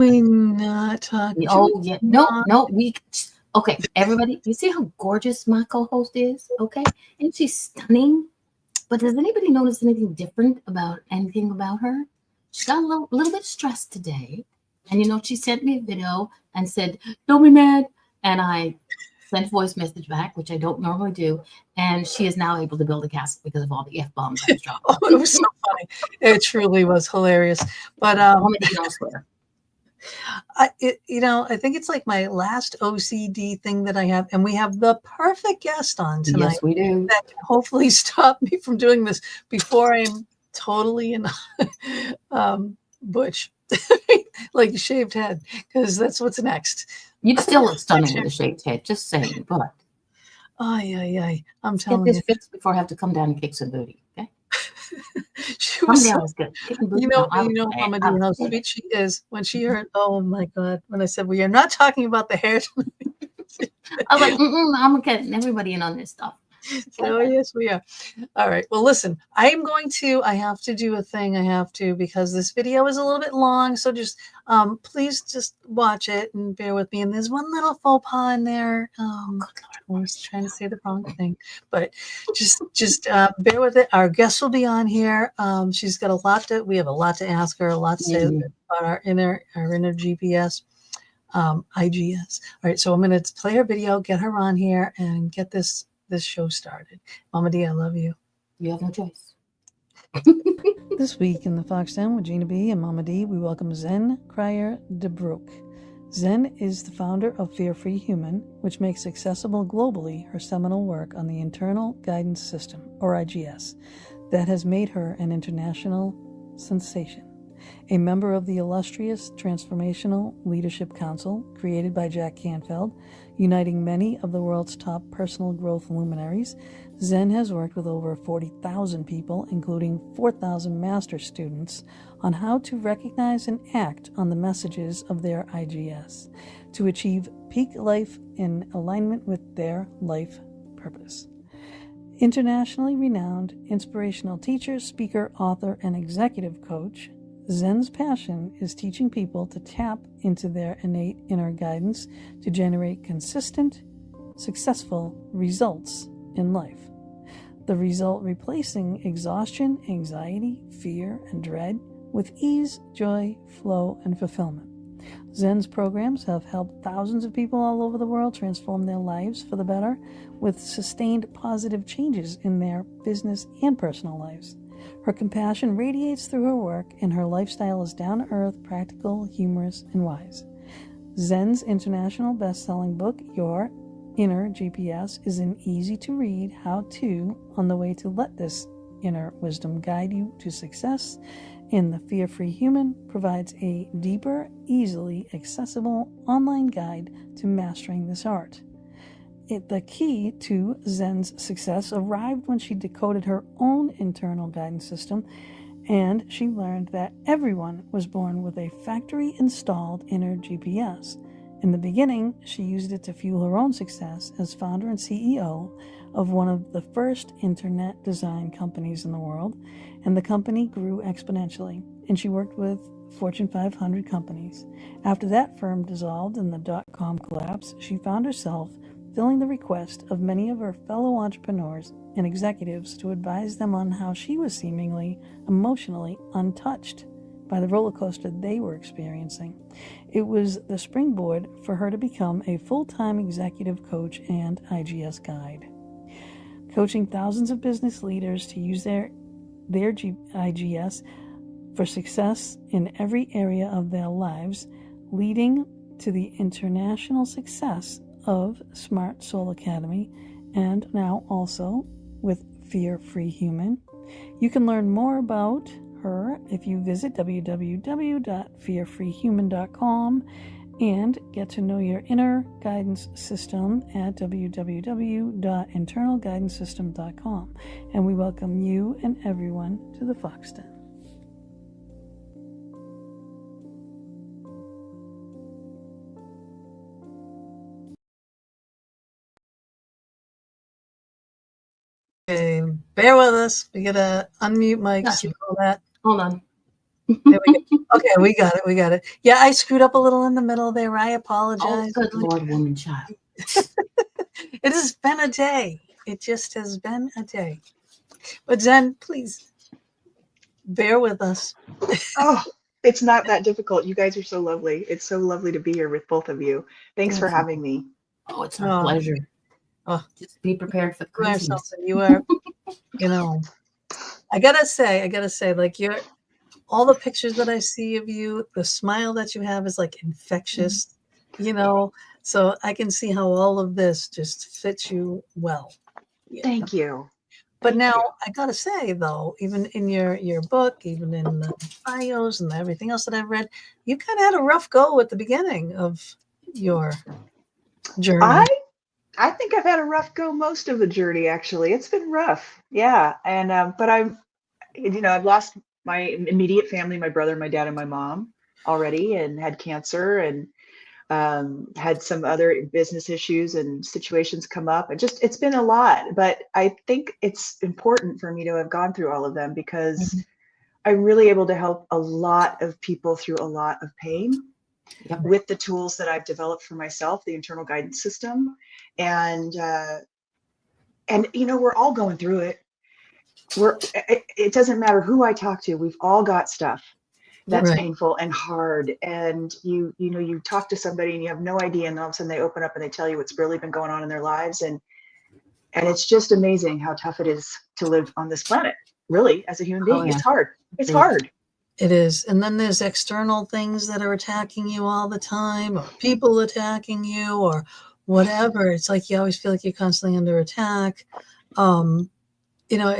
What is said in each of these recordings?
We not talking. Oh, yeah. No. Okay, everybody, you see how gorgeous my co-host is? Okay. And she's stunning. But does anybody notice anything different about anything about her? She got a little bit stressed today. And she sent me a video and said, "Don't be mad." And I sent a voice message back, which I don't normally do. And she is now able to build a castle because of all the F bombs I was dropping. Oh, it was so funny. It truly was hilarious. But I swear. I think it's like my last OCD thing that I have, and we have the perfect guest on tonight. Yes, we do. That can hopefully stop me from doing this before I'm totally in butch, like a shaved head, because that's what's next. You'd still look stunning with a shaved head, just saying. But I'm get telling this you. fixed before I have to come down and kick some booty. Okay. She was Come down is good. Mama D, how sweet she is when she heard. Oh my God! When I said we are not talking about the hair. I was like, I'm getting everybody in on this stuff. Oh yes, we are. All right. Well, listen, I have to do a thing. I have to, because this video is a little bit long. So just, please just watch it and bear with me. And there's one little faux pas in there. I was trying to say the wrong thing, but just bear with it. Our guest will be on here. She's got we have a lot to ask her, a lot to say about our inner GPS. IGS. All right. So I'm going to play her video, get her on here, and get this show started. Mama D, I love you. You have no choice. This week in the Fox Den with Gina B and Mama D, we welcome Zen Cryar DeBrucke. Zen is the founder of Fear Free Human, which makes accessible globally her seminal work on the Internal Guidance System, or IGS, that has made her an international sensation. A member of the illustrious Transformational Leadership Council, created by Jack Canfield, uniting many of the world's top personal growth luminaries, Zen has worked with over 40,000 people, including 4,000 master students, on how to recognize and act on the messages of their IGS to achieve peak life in alignment with their life purpose. Internationally renowned inspirational teacher, speaker, author, and executive coach, Zen's passion is teaching people to tap into their innate inner guidance to generate consistent, successful results in life. The result replacing exhaustion, anxiety, fear, and dread with ease, joy, flow, and fulfillment. Zen's programs have helped thousands of people all over the world transform their lives for the better with sustained positive changes in their business and personal lives. Her compassion radiates through her work, and her lifestyle is down-to-earth, practical, humorous, and wise. Zen's international best-selling book, Your Inner GPS, is an easy-to-read how-to on the way to let this inner wisdom guide you to success, and the Fear Free Human provides a deeper, easily accessible online guide to mastering this art. The key to Zen's success arrived when she decoded her own internal guidance system, and she learned that everyone was born with a factory-installed inner GPS. In the beginning, she used it to fuel her own success as founder and CEO of one of the first internet design companies in the world, and the company grew exponentially, and she worked with Fortune 500 companies. After that firm dissolved in the dot-com collapse, she found herself filling the request of many of her fellow entrepreneurs and executives to advise them on how she was seemingly emotionally untouched by the roller coaster they were experiencing. It was the springboard for her to become a full-time executive coach and IGS guide, coaching thousands of business leaders to use their IGS for success in every area of their lives, leading to the international success of Smart Soul Academy, and now also with Fear Free Human. You can learn more about her if you visit www.fearfreehuman.com and get to know your inner guidance system at www.internalguidancesystem.com. And we welcome you and everyone to the Fox Den. Okay, bear with us. We gotta unmute mics. Got you. All that. Hold on. There we go. Okay, we got it. We got it. Yeah, I screwed up a little in the middle there. I Oh, apologize. good Lord, woman, child. It has been a day. It just has been a day. But Zen, please bear with us. Oh, it's not that difficult. You guys are so lovely. It's so lovely to be here with both of you. Thanks for having me. Oh, it's our Oh, pleasure. oh, Just be prepared for the you are craziness. something. You are, you know, I gotta say, like all the pictures that I see of you, the smile that you have is like infectious, so I can see how all of this just fits you well. Yeah. Thank you. But Thank now you. I gotta say though, even in your book, even in the bios and everything else that I've read, you kind of had a rough go at the beginning of your journey. I think I've had a rough go most of the journey, actually. It's been rough. Yeah. And but I've lost my immediate family, my brother, my dad, and my mom already, and had cancer, and had some other business issues and situations come up. It's been a lot, but I think it's important for me to have gone through all of them because I'm really able to help a lot of people through a lot of pain Yep. with the tools that I've developed for myself, the internal guidance system. And we're all going through it. It doesn't matter who I talk to. We've all got stuff that's Right. painful and hard. And you talk to somebody and you have no idea, and all of a sudden they open up and they tell you what's really been going on in their lives. And it's just amazing how tough it is to live on this planet. Really, as a human being, yeah. it's hard. It's hard. It is. And then there's external things that are attacking you all the time, or people attacking you, or whatever. It's like you always feel like you're constantly under attack. And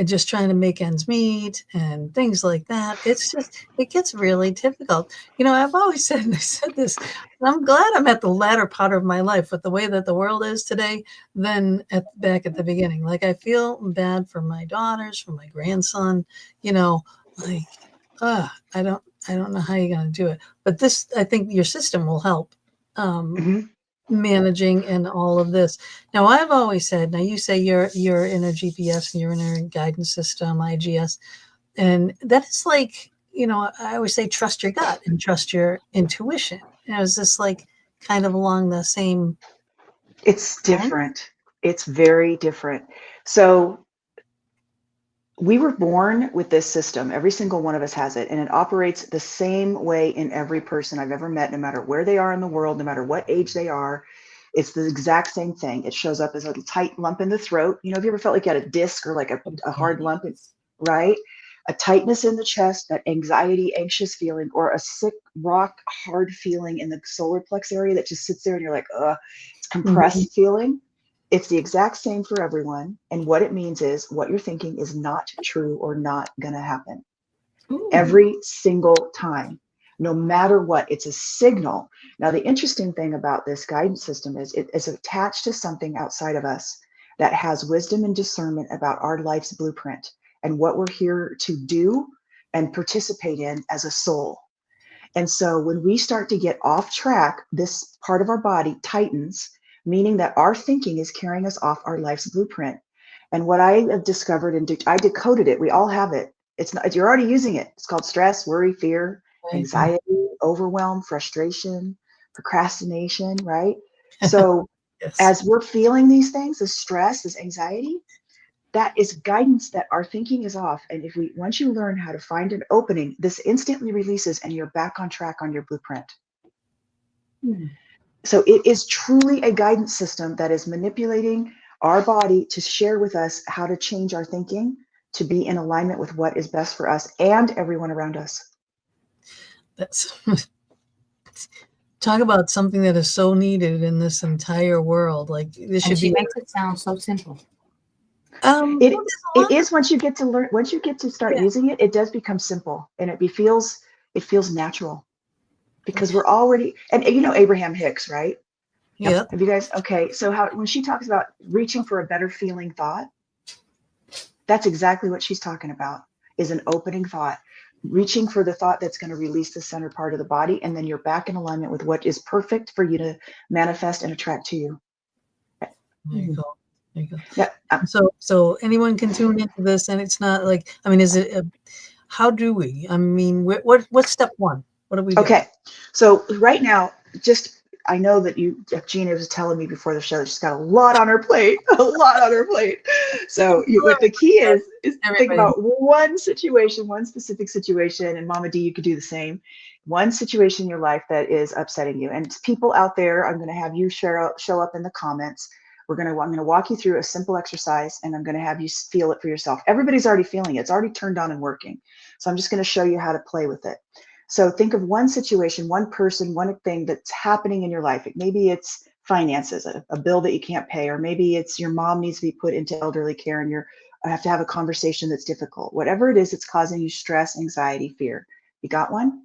just trying to make ends meet and things like that. It gets really difficult. I've always said, and I said this, and I'm glad I'm at the latter part of my life with the way that the world is today than back at the beginning. Like, I feel bad for my daughters, for my grandson, like, I don't know how you're going to do it. But this, I think your system will help. Managing and all of this. Now, I've always said, now you say you're in a GPS and you're in a guidance system, IGS, and that is like, I always say trust your gut and trust your intuition. Is this like kind of along the same? It's different. It's very different. So we were born with this system. Every single one of us has it, and it operates the same way in every person I've ever met, no matter where they are in the world, no matter what age they are. It's the exact same thing. It shows up as a tight lump in the throat. Have you ever felt like you had a disc or like a hard lump, right? A tightness in the chest, that anxiety, anxious feeling, or a sick, rock hard feeling in the solar plex area that just sits there and you're like, it's compressed feeling. It's the exact same for everyone. And what it means is what you're thinking is not true or not going to happen. Every single time, no matter what. It's a signal. Now, the interesting thing about this guidance system is it is attached to something outside of us that has wisdom and discernment about our life's blueprint and what we're here to do and participate in as a soul. And so when we start to get off track, this part of our body tightens, meaning that our thinking is carrying us off our life's blueprint. And what I have discovered, and I decoded it, we all have it. It's not, you're already using it. It's called stress, worry, fear, anxiety, overwhelm, frustration, procrastination, right? So Yes. as we're feeling these things, this stress, this anxiety, that is guidance that our thinking is off. And once you learn how to find an opening, this instantly releases and you're back on track on your blueprint. So it is truly a guidance system that is manipulating our body to share with us how to change our thinking to be in alignment with what is best for us and everyone around us. That's talk about something that is so needed in this entire world. Like, this should she makes it sound so simple. It is once you get to learn, once you get to start using it, it does become simple, and it feels natural because we're already, and Abraham Hicks, right? Yeah. Have you guys, okay. So when she talks about reaching for a better feeling thought, that's exactly what she's talking about, is an opening thought, reaching for the thought that's going to release the center part of the body. And then you're back in alignment with what is perfect for you to manifest and attract to you. There you go. There you go. Yeah. So anyone can tune into this, and it's not like, I mean, is it, how do we, I mean, what's step one? What do we do? Okay. So right now, I know that Gina was telling me before the show that she's got a lot on her plate, a lot on her plate. So what the key is think about one situation, one specific situation, and Mama D, you could do the same. One situation in your life that is upsetting you. And people out there, I'm going to have you show up in the comments. I'm going to walk you through a simple exercise, and I'm going to have you feel it for yourself. Everybody's already feeling it. It's already turned on and working. So I'm just going to show you how to play with it. So think of one situation, one person, one thing that's happening in your life. Maybe it's finances, a bill that you can't pay, or maybe it's your mom needs to be put into elderly care and you have to have a conversation that's difficult. Whatever it is, it's causing you stress, anxiety, fear. You got one?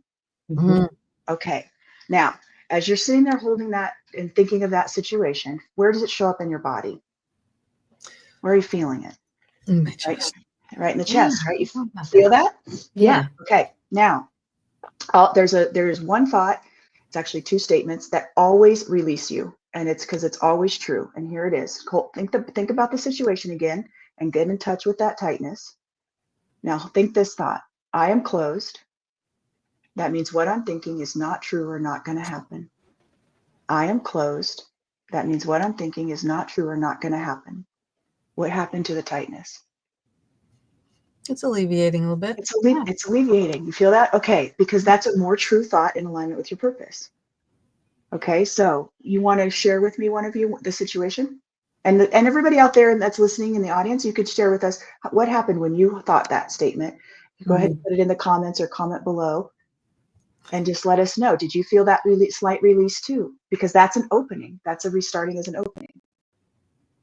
Mm-hmm. Okay. Now, as you're sitting there holding that and thinking of that situation, where does it show up in your body? Where are you feeling it? In my chest. Right in the chest, right? You feel that? Yeah. Okay. Now, there is one thought. It's actually two statements that always release you, and it's because it's always true. And here it is. Think about the situation again and get in touch with that tightness. Now think this thought: I am closed. That means what I'm thinking is not true or not going to happen. I am closed. That means what I'm thinking is not true or not going to happen. What happened to the tightness? It's alleviating a little bit. It's alleviating. You feel that? Okay, because that's a more true thought in alignment with your purpose. Okay, so you want to share with me, one of you, the situation? And everybody out there that's listening in the audience, you could share with us what happened when you thought that statement. Go ahead and put it in the comments or comment below and just let us know. Did you feel that slight release too? Because that's an opening. That's a restarting as an opening.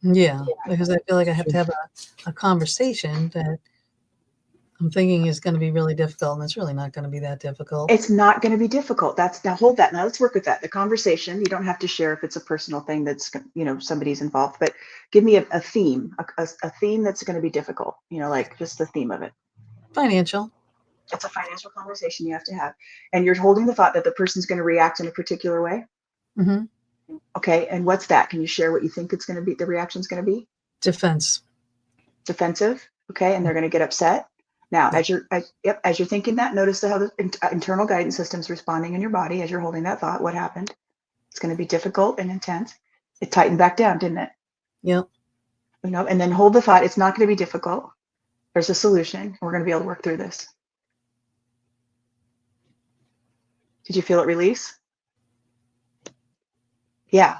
Yeah, because I feel like I have to have a conversation that I'm thinking is going to be really difficult, and it's really not going to be that difficult. It's not going to be difficult. Now hold that. Now let's work with that. The conversation, you don't have to share if it's a personal thing that's, somebody's involved, but give me a theme, a theme that's going to be difficult, like just the theme of it. Financial. It's a financial conversation you have to have. And you're holding the thought that the person's going to react in a particular way. Mm-hmm. Okay. And what's that? Can you share what you think it's going to be? The reaction's going to be? Defense. Defensive. Okay. And they're going to get upset. Now, as you're thinking that, notice how the internal guidance system's responding in your body as you're holding that thought. What happened? It's going to be difficult and intense. It tightened back down, didn't it? Yep. And then hold the thought. It's not going to be difficult. There's a solution. We're going to be able to work through this. Did you feel it release? Yeah.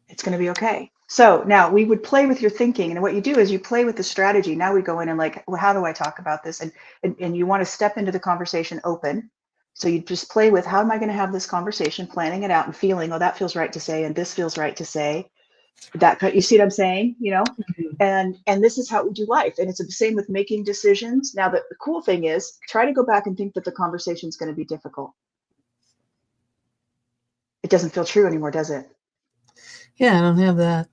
It's going to be okay. So now we would play with your thinking, and what you do is you play with the strategy. Now we go in and well, how do I talk about this? And you want to step into the conversation open. So you just play with, how am I going to have this conversation, planning it out and feeling, oh, that feels right to say, and this feels right to say. You see what I'm saying? And this is how we do life. And it's the same with making decisions. Now, the cool thing is, try to go back and think that the conversation is going to be difficult. It doesn't feel true anymore, does it? Yeah, I don't have that.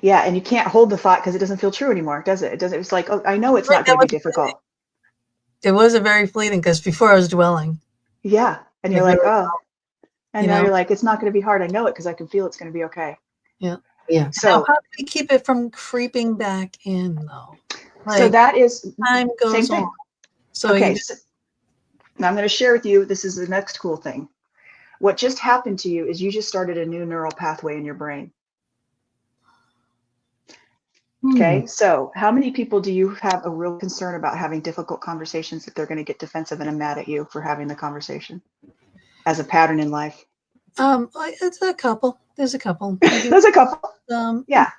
Yeah, and you can't hold the thought because it doesn't feel true anymore, does it? It doesn't. It's like, oh, I know it's not going to be difficult. It was a very fleeting, because before I was dwelling. Yeah, and you're like, oh, and now you're like, it's not going to be hard. I know it because I can feel it's going to be okay. Yeah. Yeah. So now, how do we keep it from creeping back in, though? So that is time goes same thing. on. So okay, now I'm going to share with you. This is the next cool thing. What just happened to you is you just started a new neural pathway in your brain. Okay, so how many people do you have a real concern about having difficult conversations that they're going to get defensive and mad at you for having the conversation as a pattern in life? It's a couple. There's a couple. There's a couple. Yeah.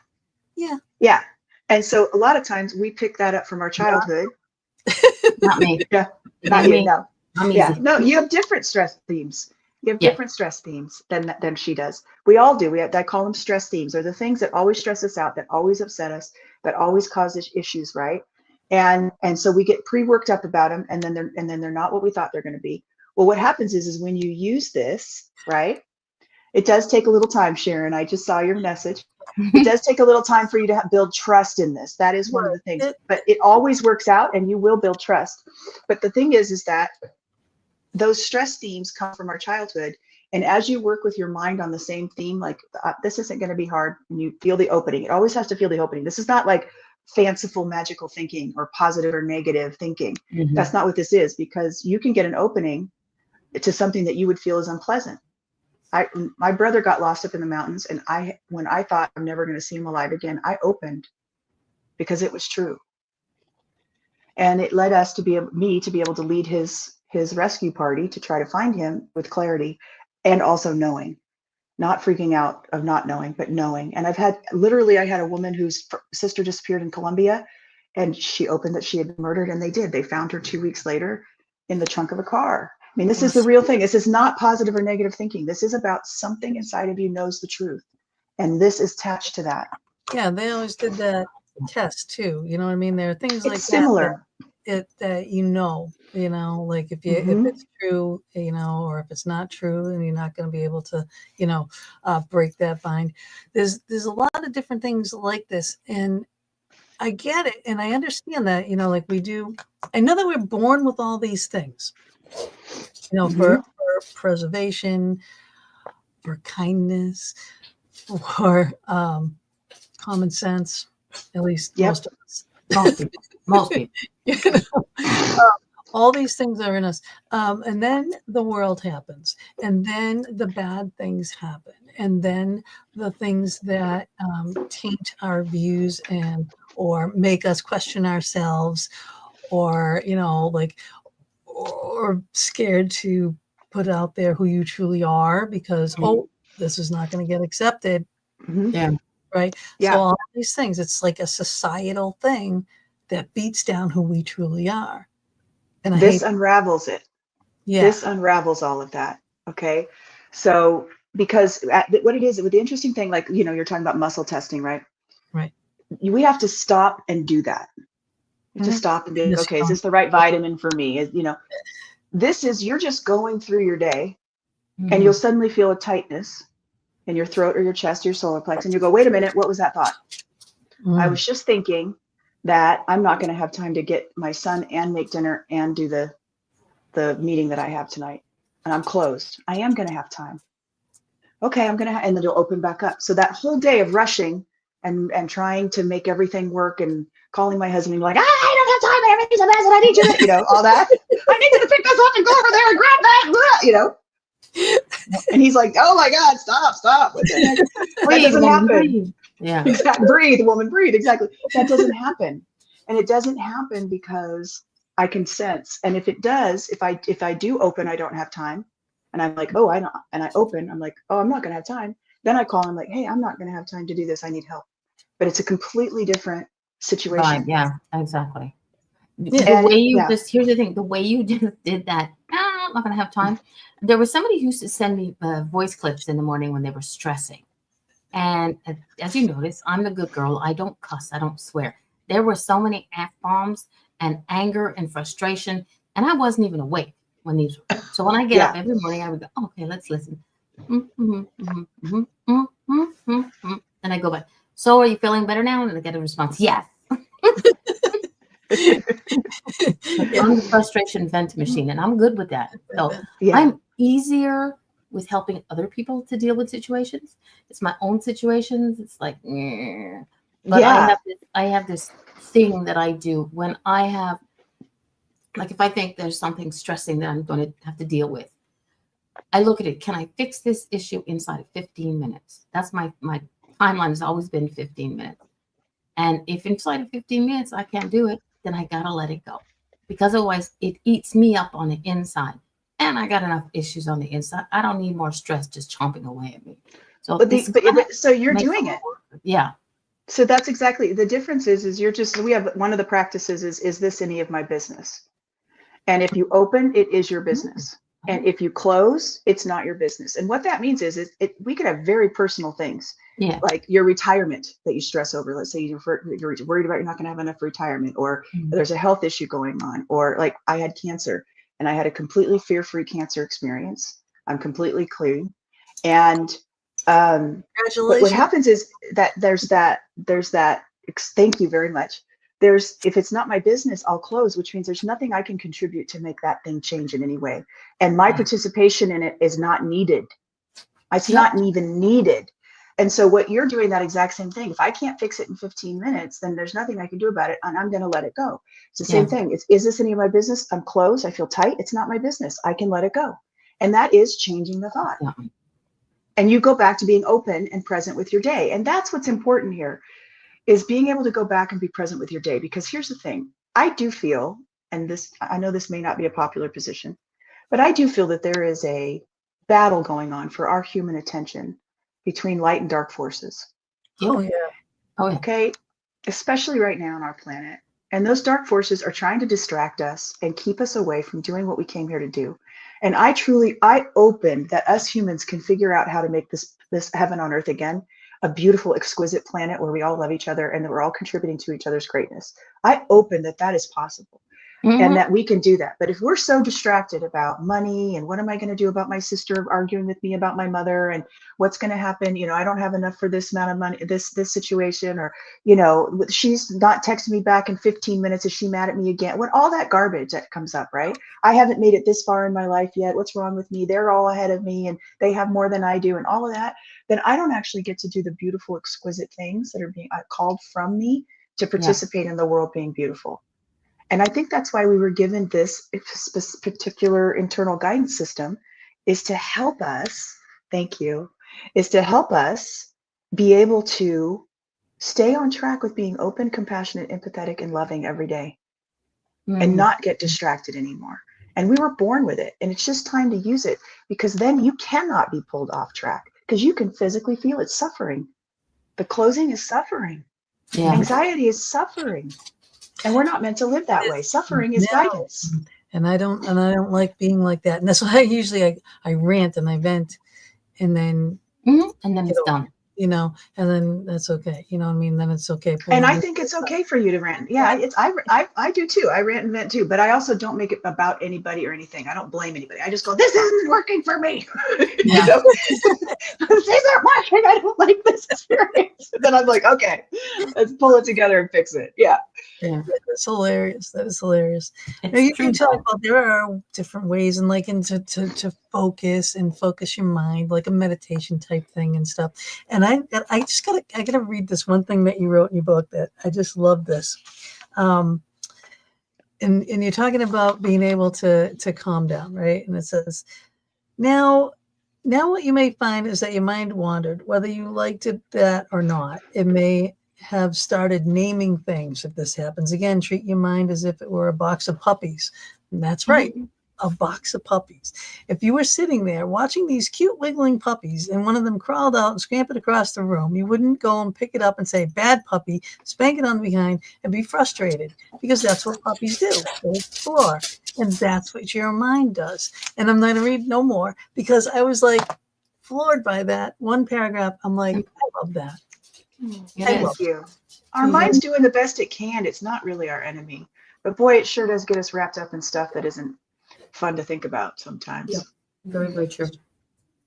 And so a lot of times we pick that up from our childhood. Not me. Yeah. Not you. No. Yeah. No, you have different stress themes. You have different stress themes than she does. We all do. I call them stress themes. They're the things that always stress us out, that always upset us, that always cause issues, right? And so we get pre-worked up about them, and then they're not what we thought they're going to be. Well, what happens is when you use this, right? It does take a little time, Sharon. I just saw your message. It does take a little time for you to build trust in this. That is one of the things. But it always works out, and you will build trust. But the thing is that those stress themes come from our childhood. And as you work with your mind on the same theme, like this isn't going to be hard, and you feel the opening. It always has to feel the opening. This is not like fanciful, magical thinking or positive or negative thinking. Mhm. That's not what this is, because you can get an opening to something that you would feel is unpleasant. My brother got lost up in the mountains, and when I thought I'm never going to see him alive again, I opened because it was true. And it led us me to be able to lead his rescue party to try to find him with clarity, and also knowing, not freaking out of not knowing, but knowing. And I had a woman whose sister disappeared in Colombia, and she opened that she had been murdered, and they found her 2 weeks later in the trunk of a car. I mean, this is the real thing. This is not positive or negative thinking. This is about something inside of you knows the truth. And this is attached to that. Yeah, they always did that test too. You know what I mean? There are things like similar. that you know, like if it's true, or if it's not true, then you're not going to be able to, break that bind. There's a lot of different things like this, and I get it, and I understand that, like we do. I know that we're born with all these things, for preservation, for kindness, for common sense, at least most of us. Most people. All these things are in us. And then the world happens, and then the bad things happen, and then the things that taint our views or make us question ourselves, or or scared to put out there who you truly are, because this is not going to get accepted. Yeah. Right. Yeah. So all these things, it's like a societal thing that beats down who we truly are. And this unravels it. Yeah. This unravels all of that. Okay. So, because what it is, with the interesting thing, like, you're talking about muscle testing, right? Right. We have to stop and do that. You have to stop and be, okay, is this the right vitamin for me? You're just going through your day, and you'll suddenly feel a tightness in your throat or your chest, or your solar plex, and you go, wait a minute, what was that thought? I was just thinking that I'm not going to have time to get my son and make dinner and do the meeting that I have tonight, and I'm closed. I am going to have time. Okay, and then it'll open back up. So that whole day of rushing and trying to make everything work, and calling my husband and like, I don't have time, everything's a mess, and I need you to, all that. I need you to pick this up and go over there and grab that, And he's like, oh my God, stop. What the heck? That doesn't happen. Breathe. Yeah. Exactly. Breathe, woman, breathe. Exactly. That doesn't happen. And it doesn't happen because I can sense. And if it does, if I do open, I don't have time. And I'm like, oh, I don't. And I open, I'm like, oh, I'm not going to have time. Then I call him like, hey, I'm not going to have time to do this. I need help. But it's a completely different situation. Right. Yeah, exactly. Here's the thing, the way you did that, I'm not going to have time. There was somebody who used to send me voice clips in the morning when they were stressing. And as you notice, I'm the good girl. I don't cuss. I don't swear. There were so many F-bombs and anger and frustration. And I wasn't even awake when these were. So when I get up every morning, I would go, okay, let's listen. And I go back. So are you feeling better now? And I get a response, yes. I'm the frustration vent machine, and I'm good with that. So I'm easier with helping other people to deal with situations. It's my own situations. It's like, but I have this thing that I do when I have, like, if I think there's something stressing that I'm going to have to deal with, I look at it. Can I fix this issue inside of 15 minutes? That's my timeline has always been 15 minutes. And if inside of 15 minutes I can't do it, then I gotta let it go, because otherwise it eats me up on the inside. And I got enough issues on the inside. I don't need more stress just chomping away at me. So, so you're doing it. Yeah. So that's exactly the difference. Is you're just, we have one of the practices is this any of my business? And if you open, it is your business. And if you close, it's not your business. And what that means is we could have very personal things. Yeah. Like your retirement that you stress over. Let's say you're worried about you're not going to have enough retirement, or there's a health issue going on, or like I had cancer and I had a completely fear-free cancer experience. I'm completely clean. And what happens is that there's that, thank you very much. If it's not my business, I'll close, which means there's nothing I can contribute to make that thing change in any way. And my participation in it is not needed. It's not even needed. And so what you're doing, that exact same thing. If I can't fix it in 15 minutes, then there's nothing I can do about it, and I'm going to let it go. It's the same thing. Is this any of my business? I'm closed. I feel tight. It's not my business. I can let it go. And that is changing the thought. Yeah. And you go back to being open and present with your day. And that's what's important here, is being able to go back and be present with your day. Because here's the thing. I do feel, and this, I know this may not be a popular position, but I do feel that there is a battle going on for our human attention between light and dark forces. Oh, yeah. Oh, yeah. Okay. Especially right now on our planet. And those dark forces are trying to distract us and keep us away from doing what we came here to do. And I open that us humans can figure out how to make this heaven on earth again, a beautiful, exquisite planet where we all love each other and that we're all contributing to each other's greatness. I open that is possible. And that we can do that. But if we're so distracted about money and what am I going to do about my sister arguing with me about my mother and what's going to happen, I don't have enough for this amount of money, this situation, or, she's not texting me back in 15 minutes. Is she mad at me again? What, all that garbage that comes up, right? I haven't made it this far in my life yet. What's wrong with me? They're all ahead of me and they have more than I do and all of that. Then I don't actually get to do the beautiful, exquisite things that are being called from me to participate in the world being beautiful. And I think that's why we were given this particular internal guidance system, is to help us, is to help us be able to stay on track with being open, compassionate, empathetic, and loving every day and not get distracted anymore. And we were born with it. And it's just time to use it, because then you cannot be pulled off track, because you can physically feel it. Suffering. The closing is suffering. Yeah. Anxiety is suffering. And we're not meant to live that way. Suffering is guidance. And I don't like being like that. And that's why I rant and I vent, and then it's done. And then that's okay. You know what I mean? Then it's okay. And I think it's okay for you to rant. Yeah, I do too. I rant and vent too, but I also don't make it about anybody or anything. I don't blame anybody. I just go, this isn't working for me. Yeah. This isn't working. I don't like this experience. And then I'm like, okay, let's pull it together and fix it. Yeah. Yeah. That's hilarious. That is hilarious. You can talk about, there are different ways and to focus your mind, like a meditation type thing and stuff. And I gotta read this one thing that you wrote in your book that I just love this. And you're talking about being able to calm down, right? And it says, now what you may find is that your mind wandered, whether you liked it that or not. It may have started naming things. If this happens again, treat your mind as if it were a box of puppies. And that's right. A box of puppies. If you were sitting there watching these cute wiggling puppies and one of them crawled out and scampered across the room, you wouldn't go and pick it up and say, bad puppy, spank it on behind and be frustrated, because that's what puppies do. They explore. And that's what your mind does. And I'm not going to read no more, because I was like floored by that one paragraph. I'm like, I love that. Thank you. Our mind's doing the best it can. It's not really our enemy. But boy, it sure does get us wrapped up in stuff that isn't fun to think about sometimes. Yeah. Very, very true.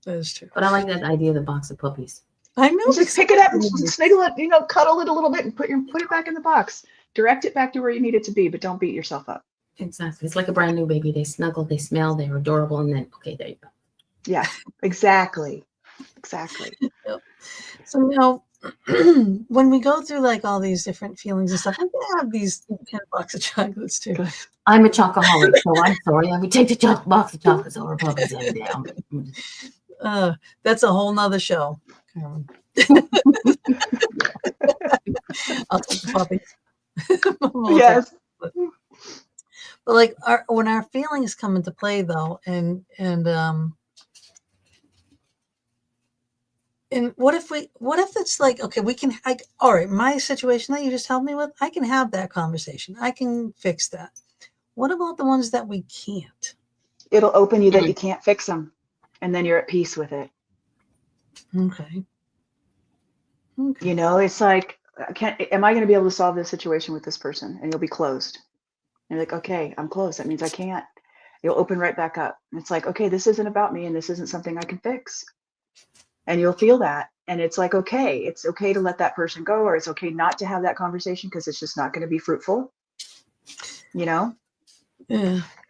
That is true. But I like that idea of the box of puppies. I know. Just pick it up and snuggle it, cuddle it a little bit and put it back in the box. Direct it back to where you need it to be, but don't beat yourself up. Exactly. It's like a brand new baby. They snuggle, they smell, they're adorable, and then, okay, there you go. Yeah, exactly. Yep. So now, when we go through like all these different feelings and stuff, I'm gonna have these 10 box of chocolates too. I'm a chocoholic, so I'm sorry. I would take the box of chocolates over puppies every day. That's a whole nother show. I'll take the puppies. Yes. But like when our feelings come into play though, and what if it's like, okay, we can, all right, my situation that you just helped me with, I can have that conversation. I can fix that. What about the ones that we can't? It'll open you that you can't fix them. And then you're at peace with it. Okay. It's like, am I going to be able to solve this situation with this person? And you'll be closed. And you're like, okay, I'm closed. That means I can't. You'll open right back up. And it's like, okay, this isn't about me and this isn't something I can fix. And you'll feel that. And it's like, okay, it's okay to let that person go, or it's okay not to have that conversation because it's just not going to be fruitful. Yeah,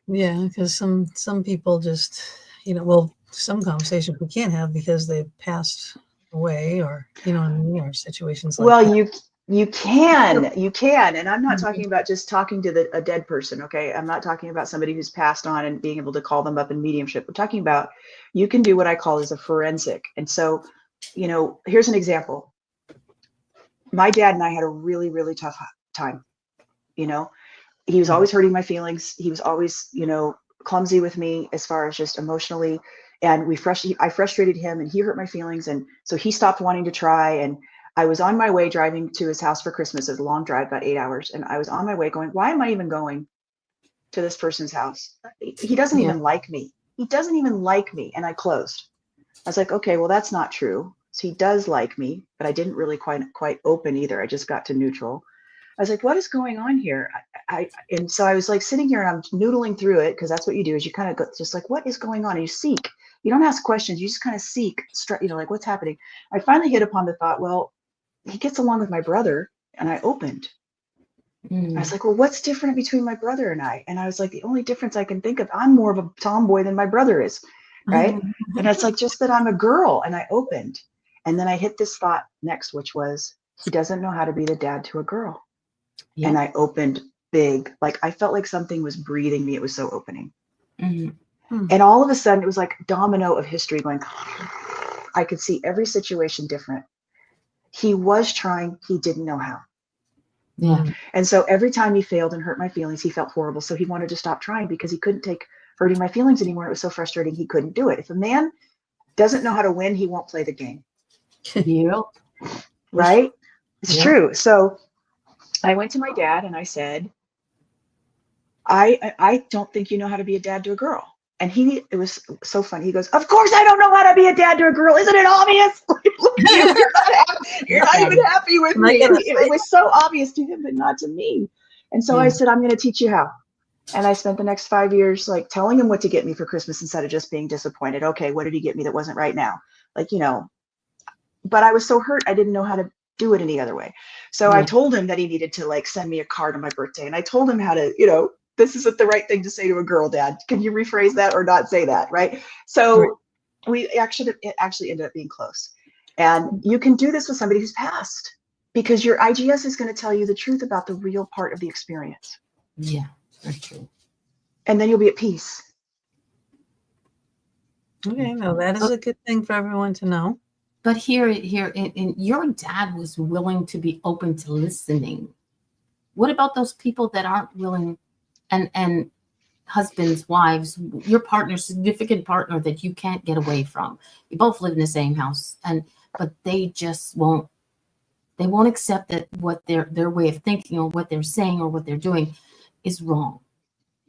because some people just, some conversations we can't have because they've passed away, or you know what I mean, or situations like Well, that. you can, and I'm not talking about just talking to a dead person. Okay, I'm not talking about somebody who's passed on and being able to call them up in mediumship. We're talking about you can do what I call as a forensic. And so, you know, here's an example. My dad and I had a really, really tough time. You know, he was always hurting my feelings. He was always, you know, clumsy with me as far as just emotionally. And I frustrated him, and he hurt my feelings. And so he stopped wanting to try. And I was on my way driving to his house for Christmas. It was a long drive, about 8 hours. And I was on my way going, why am I even going to this person's house? He doesn't even like me. He doesn't even like me. And I closed. I was like, okay, well, that's not true. So he does like me, but I didn't really quite open either. I just got to neutral. I was like, what is going on here? And so I was like sitting here and I'm noodling through it, because that's what you do, is you kind of go just like, what is going on? And you seek. You don't ask questions. You just kind of seek, you know, like what's happening. I finally hit upon the thought, well, he gets along with my brother. And I opened. I was like, well, what's different between my brother and I? And I was like, the only difference I can think of, I'm more of a tomboy than my brother is, right? And it's like, just that I'm a girl. And I opened. And then I hit this thought next, which was, he doesn't know how to be the dad to a girl. Yeah. And I opened big, like I felt like something was breathing me. It was so opening. And all of a sudden it was like domino of history going, I could see every situation different. He was trying, he didn't know how. Yeah. And so every time he failed and hurt my feelings, he felt horrible. So he wanted to stop trying because he couldn't take hurting my feelings anymore. It was so frustrating. He couldn't do it. If a man doesn't know how to win, he won't play the game. Yeah. Right? It's true. So I went to my dad and I said, I don't think you know how to be a dad to a girl. And it was so funny. He goes, of course I don't know how to be a dad to a girl. Isn't it obvious? You're not even happy with me. It was so obvious to him, but not to me. And so I said, I'm going to teach you how. And I spent the next 5 years like telling him what to get me for Christmas instead of just being disappointed. Okay, what did he get me that wasn't right now? Like, you know, but I was so hurt. I didn't know how to do it any other way. So I told him that he needed to like send me a card on my birthday. And I told him how to, you know, this isn't the right thing to say to a girl, Dad. Can you rephrase that or not say that? Right. So it actually ended up being close. And you can do this with somebody who's passed, because your IGS is going to tell you the truth about the real part of the experience. Yeah, that's true. And then you'll be at peace. Okay, no, that is a good thing for everyone to know. But here, and your dad was willing to be open to listening. What about those people that aren't willing, and husbands, wives, your partner, significant partner that you can't get away from? You both live in the same house, but they just won't. They won't accept that what their way of thinking or what they're saying or what they're doing is wrong.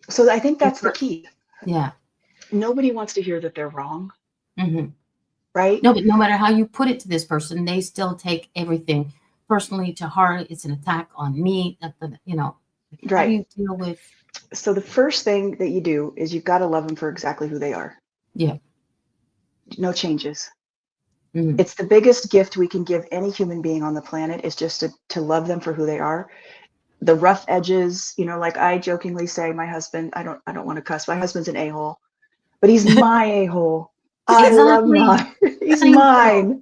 So I think that's the key. Yeah. Nobody wants to hear that they're wrong. Mm-hmm. Right? No, but no matter how you put it to this person, they still take everything personally to heart. It's an attack on me. You know, right. How do you deal with? So the first thing that you do is you've got to love them for exactly who they are. Yeah. No changes. Mm-hmm. It's the biggest gift we can give any human being on the planet, is just to love them for who they are. The rough edges, you know, like I jokingly say, my husband, I don't want to cuss. My husband's an a-hole, but he's my a-hole. I love mine. He's mine.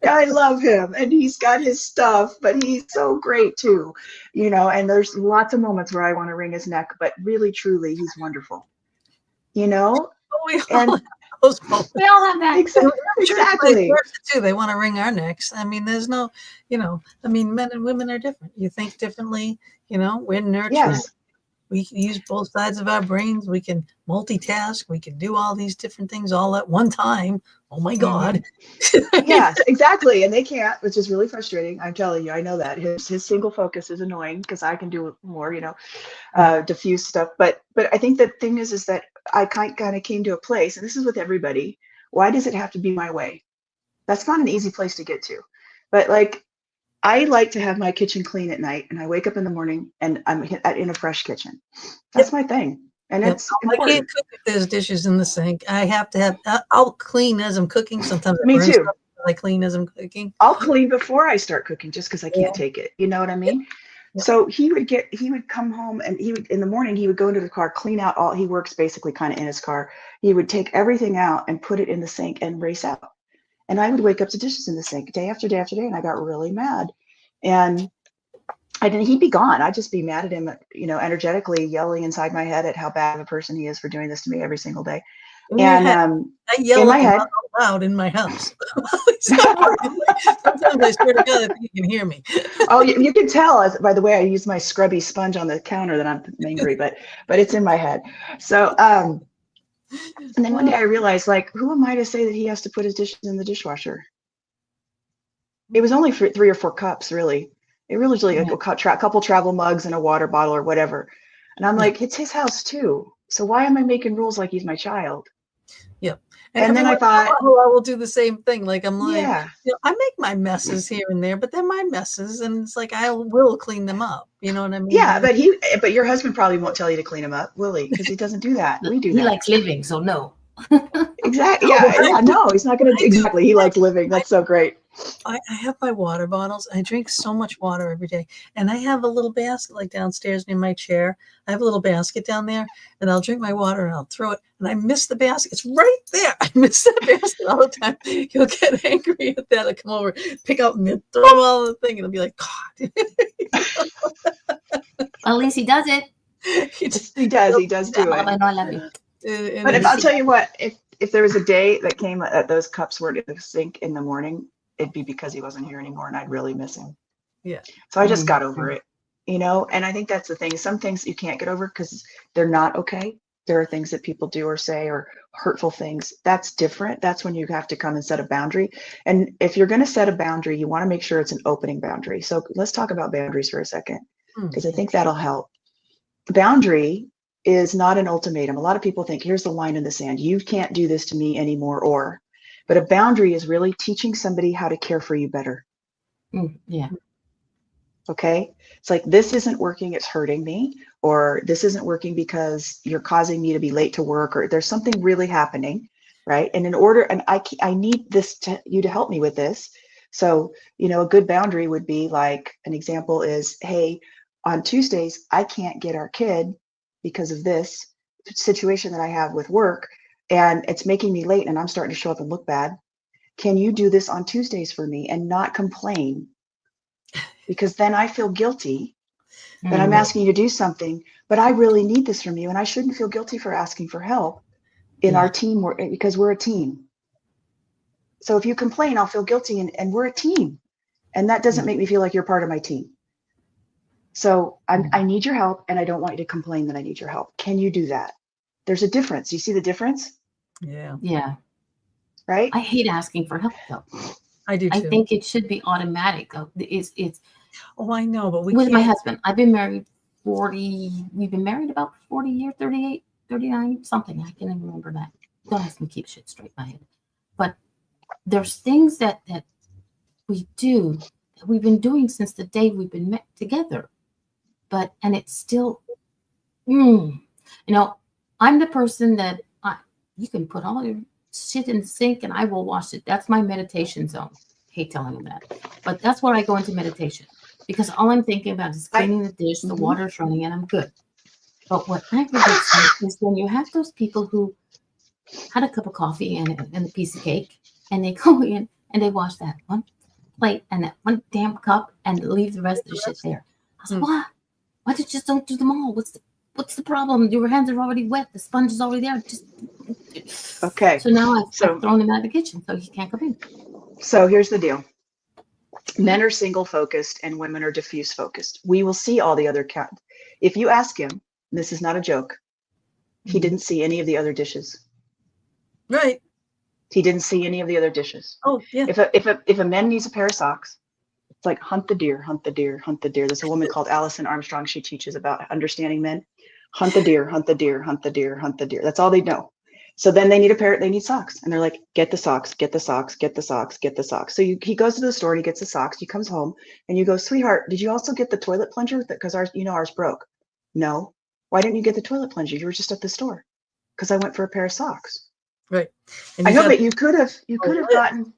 I love him, and he's got his stuff, but he's so great too, you know, and there's lots of moments where I want to wring his neck, but really, truly, he's wonderful, you know? We all have that. Exactly. Too. They want to wring our necks. I mean, there's no, you know, I mean, men and women are different. You think differently, you know, we're nurtured. Yes. We can use both sides of our brains. We can multitask. We can do all these different things all at one time. Oh my God. Yes, exactly. And they can't, which is really frustrating. I'm telling you, I know that his single focus is annoying, because I can do more, you know, diffuse stuff. But I think the thing is that I kind of came to a place, and this is with everybody. Why does it have to be my way? That's not an easy place to get to. But like, I like to have my kitchen clean at night, and I wake up in the morning and I'm in a fresh kitchen. That's my thing. And it's important. I can't cook if there's dishes in the sink. I have to have, I'll clean as I'm cooking. Sometimes me too. I clean as I'm cooking. I'll clean before I start cooking, just because I can't take it. You know what I mean? Yep. So he would come home, and in the morning, he would go into the car, clean out he works basically kind of in his car. He would take everything out and put it in the sink and race out. And I would wake up to dishes in the sink day after day after day. And I got really mad. And he'd be gone. I'd just be mad at him, energetically yelling inside my head at how bad of a person he is for doing this to me every single day. And I yell in my at head, out loud in my house. Sometimes I swear to God, I think you can hear me. Oh, you can tell by the way I use my scrubby sponge on the counter that I'm angry, but it's in my head. So, and then one day I realized, like, who am I to say that he has to put his dishes in the dishwasher? It was only for 3 or 4 cups, really. It really was like a couple travel mugs and a water bottle or whatever. And I'm like, it's his house too. So why am I making rules like he's my child? Yep. And then I thought, I will do the same thing. Like, I'm like, yeah, I make my messes here and there, but they're my messes. And it's like, I will clean them up. You know what I mean? yeah, but your husband probably won't tell you to clean them up, will he? Because he doesn't do that. We do that. He likes living, so no. Exactly. Yeah. No, he's not going to. Exactly. He likes living. That's so great. I have my water bottles. I drink so much water every day. And I have a little basket like downstairs near my chair. I have a little basket down there, and I'll drink my water and I'll throw it. And I miss the basket. It's right there. I miss that basket all the time. He'll get angry at that. I come over, pick up, and then throw them all in the thing. And I'll be like, God. Well, at least he does it. He does do it. I know I love you. But I'll tell you what, if there was a day that came that those cups were in the sink in the morning, it'd be because he wasn't here anymore and I'd really miss him. Yeah. So I just got over it, and I think that's the thing. Some things you can't get over because they're not okay. There are things that people do or say or hurtful things. That's different. That's when you have to come and set a boundary. And if you're going to set a boundary, you want to make sure it's an opening boundary. So let's talk about boundaries for a second, because I think that'll help. Boundary is not an ultimatum. A lot of people think, here's the line in the sand. You can't do this to me anymore, but a boundary is really teaching somebody how to care for you better. Yeah. Okay. It's like, this isn't working. It's hurting me, or this isn't working because you're causing me to be late to work, or there's something really happening. Right. And I need you to help me with this. So, a good boundary would be like, an example is, hey, on Tuesdays, I can't get our kid because of this situation that I have with work, and it's making me late and I'm starting to show up and look bad. Can you do this on Tuesdays for me and not complain? Because then I feel guilty that I'm asking you to do something, but I really need this from you. And I shouldn't feel guilty for asking for help in our team because we're a team. So if you complain, I'll feel guilty, and we're a team. And that doesn't make me feel like you're part of my team. So I need your help, and I don't want you to complain that I need your help. Can you do that? There's a difference. You see the difference? Yeah. Right? I hate asking for help, though. I do too. I think it should be automatic. It's. Oh, I know, but with my husband. I've been married we've been married about 40 years, 38, 39, something. I can't even remember that. Don't ask me to keep shit straight in my head. But there's things that we do that we've been doing since the day we've been met together. And it's still, I'm the person that you can put all your shit in the sink and I will wash it. That's my meditation zone. Hate telling them that, but that's where I go into meditation, because all I'm thinking about is cleaning the dish, the water's running, and I'm good. But what aggravates me is when you have those people who had a cup of coffee and a piece of cake, and they go in and they wash that one plate and that one damn cup and leave the rest of the shit there. I was like, what? Why did you just don't do them all? What's the problem? Your hands are already wet. The sponge is already there. Okay. So now I've thrown him out of the kitchen, so he can't come in. So here's the deal. Men are single focused and women are diffuse focused. We will see all the other if you ask him, this is not a joke, he didn't see any of the other dishes. Right. He didn't see any of the other dishes. Oh, yeah. If a man needs a pair of socks, it's like hunt the deer, hunt the deer, hunt the deer. There's a woman called Allison Armstrong. She teaches about understanding men. Hunt the deer, hunt the deer, hunt the deer, hunt the deer. That's all they know. So then they need socks. And they're like, get the socks, get the socks, get the socks, get the socks. So he goes to the store and he gets the socks. He comes home and you go, sweetheart, did you also get the toilet plunger? Because ours broke. No. Why didn't you get the toilet plunger? You were just at the store. Because I went for a pair of socks. Right. And I know, but you could have gotten.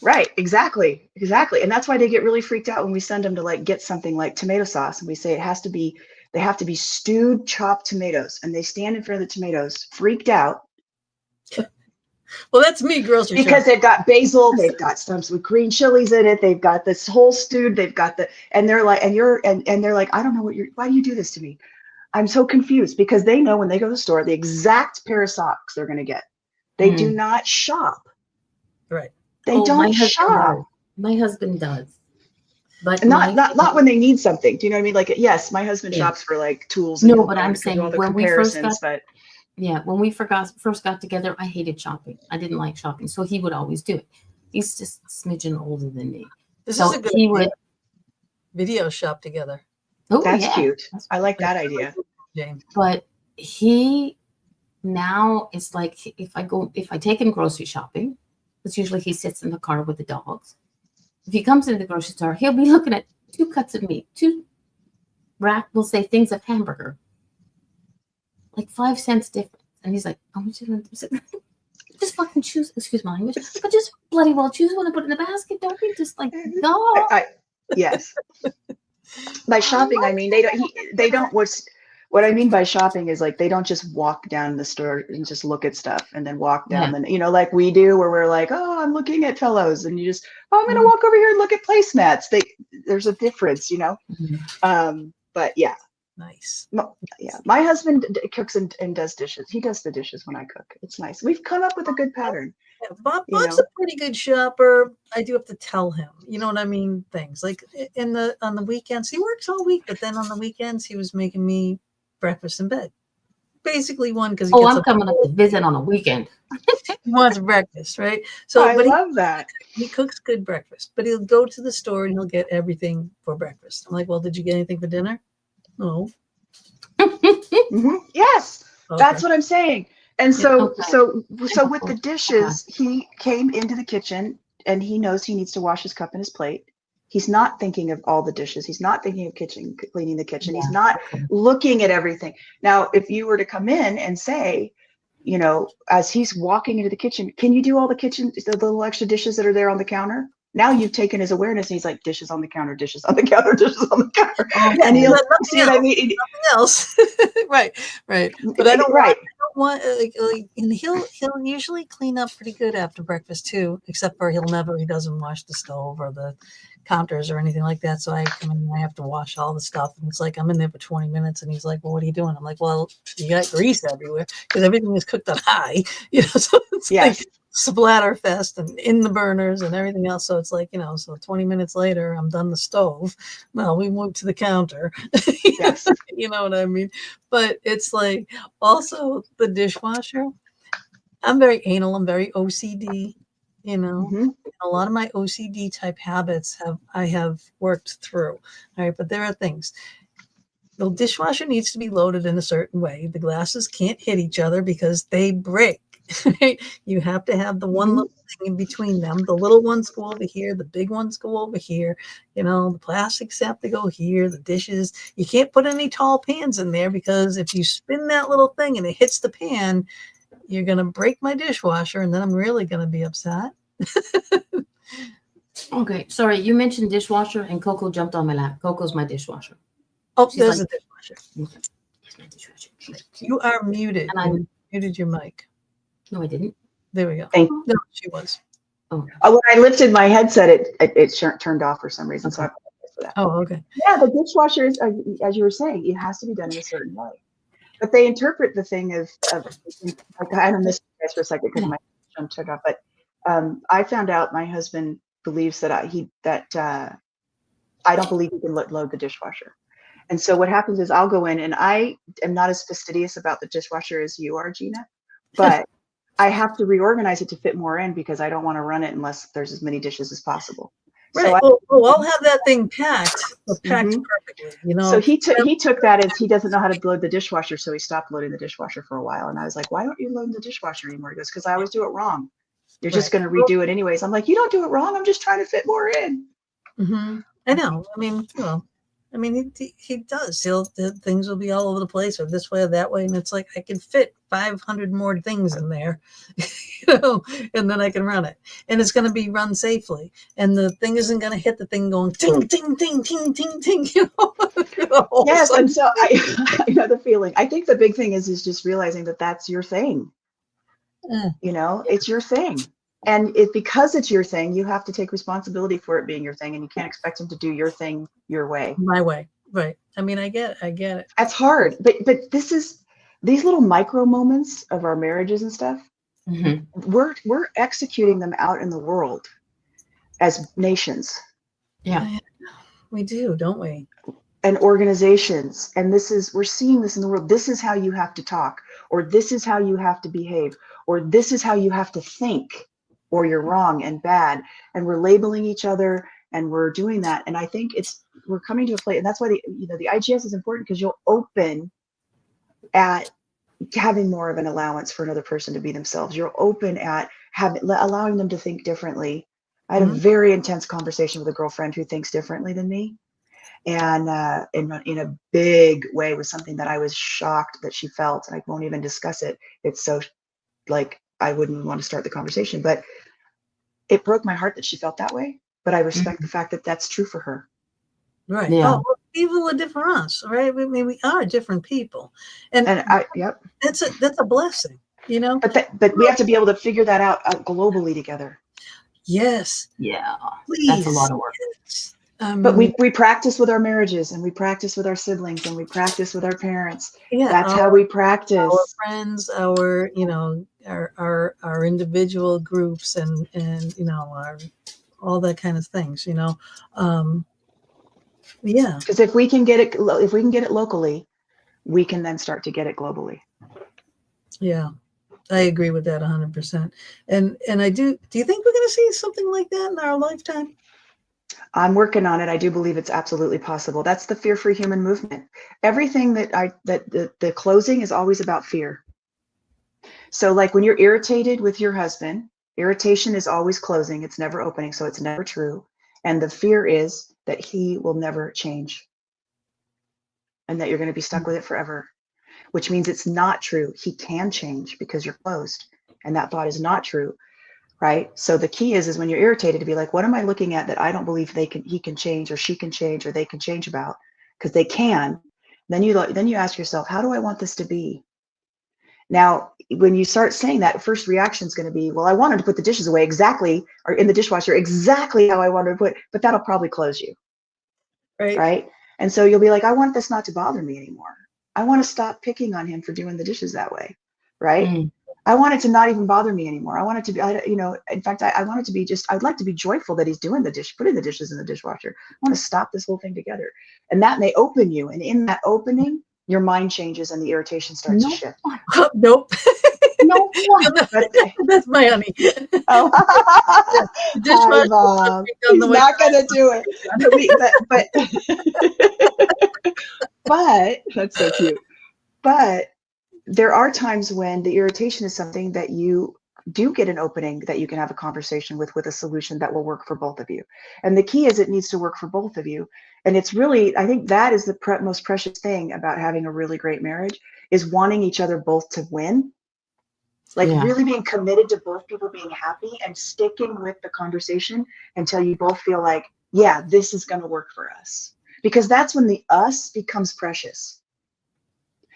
Right. Exactly. And that's why they get really freaked out when we send them to like get something like tomato sauce. And we say they have to be stewed, chopped tomatoes. And they stand in front of the tomatoes, freaked out. Well, that's me grocery because shopping. they've got basil, they've got some with green chilies in it, they've got this whole stewed, they've got and they're like, and they're like, I don't know why do you do this to me? I'm so confused, because they know when they go to the store, the exact pair of socks they're going to get. They do not shop. Right. They don't shop. My husband does. But not when they need something. Do you know what I mean? Like, yes, my husband shops for like tools. And no, but I'm saying all the when we first got, but when we first got together, I hated shopping. I didn't like shopping, so he would always do it. He's just a smidgen older than me. This so is a good he would video shop together. Oh, that's cute. I like that idea. James. But he now it's like if I take him grocery shopping, because usually he sits in the car with the dogs. If he comes into the grocery store, he'll be looking at 2 cuts of meat, 2 we'll say things of hamburger, like 5 cents difference. And he's like, how much is it? Just fucking choose, excuse my language, but just bloody well choose one to put in the basket. Don't be just like, no. Yes. By shopping, I mean, they don't, what I mean by shopping is like, they don't just walk down the store and just look at stuff and then walk down like we do, where we're like, oh, I'm looking at pillows, and you just, oh, I'm going to walk over here and look at placemats. There's a difference, but yeah. Nice. Yeah. My husband cooks and does dishes. He does the dishes when I cook. It's nice. We've come up with a good pattern. Yeah, Bob's a pretty good shopper. I do have to tell him, you know what I mean? Things like on the weekends, he works all week, but then on the weekends he was making me breakfast in bed. Basically because I'm coming up to visit on a weekend. He wants breakfast, right? So I love that. He cooks good breakfast, but he'll go to the store and he'll get everything for breakfast. I'm like, well, did you get anything for dinner? No. Yes, okay. That's what I'm saying. And so with the dishes, he came into the kitchen and he knows he needs to wash his cup and his plate. He's not thinking of all the dishes. He's not thinking of cleaning the kitchen. He's not looking at everything. Now, if you were to come in and say, as he's walking into the kitchen, can you do all the little extra dishes that are there on the counter? Now you've taken his awareness, and he's like, dishes on the counter, dishes on the counter, dishes on the counter. And he'll see what I mean? Nothing else. Right. But I don't want and he'll usually clean up pretty good after breakfast too, except for he doesn't wash the stove or the counters or anything like that. So I come in and I have to wash all the stuff. And it's like, I'm in there for 20 minutes and he's like, well, what are you doing? I'm like, well, you got grease everywhere because everything is cooked on high, so it's like splatter fest and in the burners and everything else. So it's like, so 20 minutes later, I'm done the stove. Well, we moved to the counter. Yes. You know what I mean? But it's like also the dishwasher. I'm very anal. I'm very OCD, A lot of my OCD type habits I have worked through. All right. But there are things. The dishwasher needs to be loaded in a certain way. The glasses can't hit each other because they break. Right? You have to have the one little thing in between them. The little ones go over here, the big ones go over here. The plastics have to go here, the dishes. You can't put any tall pans in there because if you spin that little thing and it hits the pan, you're going to break my dishwasher and then I'm really going to be upset. Okay, sorry, you mentioned dishwasher and Coco jumped on my lap. Coco's my dishwasher. Oh, there's a dishwasher. It's my dishwasher. You are muted. And I muted your mic. No, I didn't. There we go. No, she was. Oh, when I lifted my headset, it turned off for some reason. Okay. So I apologize for that. Oh, okay. Yeah, the dishwasher is, as you were saying, it has to be done in a certain way. But they interpret the thing of I kind of missed you guys for a second because my phone turned off. But I found out my husband believes that I don't believe he can load the dishwasher. And so what happens is I'll go in, and I am not as fastidious about the dishwasher as you are, Gina, but I have to reorganize it to fit more in because I don't want to run it unless there's as many dishes as possible. Right. So I'll have that thing packed perfectly. So he took that as he doesn't know how to load the dishwasher, so he stopped loading the dishwasher for a while. And I was like, why aren't you loading the dishwasher anymore? He goes, because I always do it wrong. You're just going to redo it anyways. I'm like, you don't do it wrong. I'm just trying to fit more in. Mm-hmm. I know. I mean, he does. Things will be all over the place, or this way or that way, and it's like I can fit 500 more things in there, and then I can run it, and it's going to be run safely, and the thing isn't going to hit the thing going ting ting ting ting ting ting. Yes, and so I know the feeling. I think the big thing is just realizing that that's your thing. You know, it's your thing. And because it's your thing, you have to take responsibility for it being your thing, and you can't expect him to do your thing your way. My way. Right. I mean, I get it. That's hard. But these little micro moments of our marriages and stuff, we're executing them out in the world as nations. Yeah. We do, don't we? And organizations. And we're seeing this in the world. This is how you have to talk, or this is how you have to behave, or this is how you have to think, or you're wrong and bad. And we're labeling each other, and we're doing that. And I think we're coming to a place, and that's why the IGS is important, because you'll open at having more of an allowance for another person to be themselves. You're open at allowing them to think differently. I had a very intense conversation with a girlfriend who thinks differently than me, and in a big way, was something that I was shocked that she felt, and I won't even discuss it. It's so, like, I wouldn't want to start the conversation, but it broke my heart that she felt that way. But I respect the fact that that's true for her. Right. Yeah. Oh, well, people are different from us, right? I mean, we are different people, and that's a blessing, you know. But we have to be able to figure that out globally together. Yes. Yeah. Please. That's a lot of work. Yes. But we practice with our marriages, and we practice with our siblings, and we practice with our parents. Yeah, that's how we practice. Our friends, our individual groups, and all that kind of things, you know. Yeah. Because if we can get it locally, we can then start to get it globally. Yeah, I agree with that 100%. And I do. Do you think we're going to see something like that in our lifetime? I'm working on it. I do believe it's absolutely possible. That's the fear-free human movement. Everything the closing is always about fear. So like when you're irritated with your husband, irritation is always closing. It's never opening. So it's never true. And the fear is that he will never change, and that you're going to be stuck with it forever, which means it's not true. He can change because you're closed. And that thought is not true. Right. So the key is when you're irritated, to be like, what am I looking at that I don't believe he can change, or she can change, or they can change about? Because they can. Then you ask yourself, how do I want this to be? Now, when you start saying that, first reaction is going to be, well, I wanted to put the dishes away exactly, or in the dishwasher exactly how I wanted to put, but that'll probably close you. Right. And so you'll be like, I want this not to bother me anymore. I want to stop picking on him for doing the dishes that way. Right. I want it to not even bother me anymore. I want it to be, in fact, I want it to be I'd like to be joyful that he's doing putting the dishes in the dishwasher. I want to stop this whole thing together. And that may open you. And in that opening, your mind changes and the irritation starts to shift. Nope. No, that's my honey. Oh, hi, Bob. He's not going to do it. But that's so cute. But there are times when the irritation is something that you do get an opening that you can have a conversation with a solution that will work for both of you. And the key is it needs to work for both of you. And it's really, I think that is the most precious thing about having a really great marriage, is wanting each other both to win. Like really being committed to both people being happy and sticking with the conversation until you both feel like, yeah, this is going to work for us. Because that's when the us becomes precious.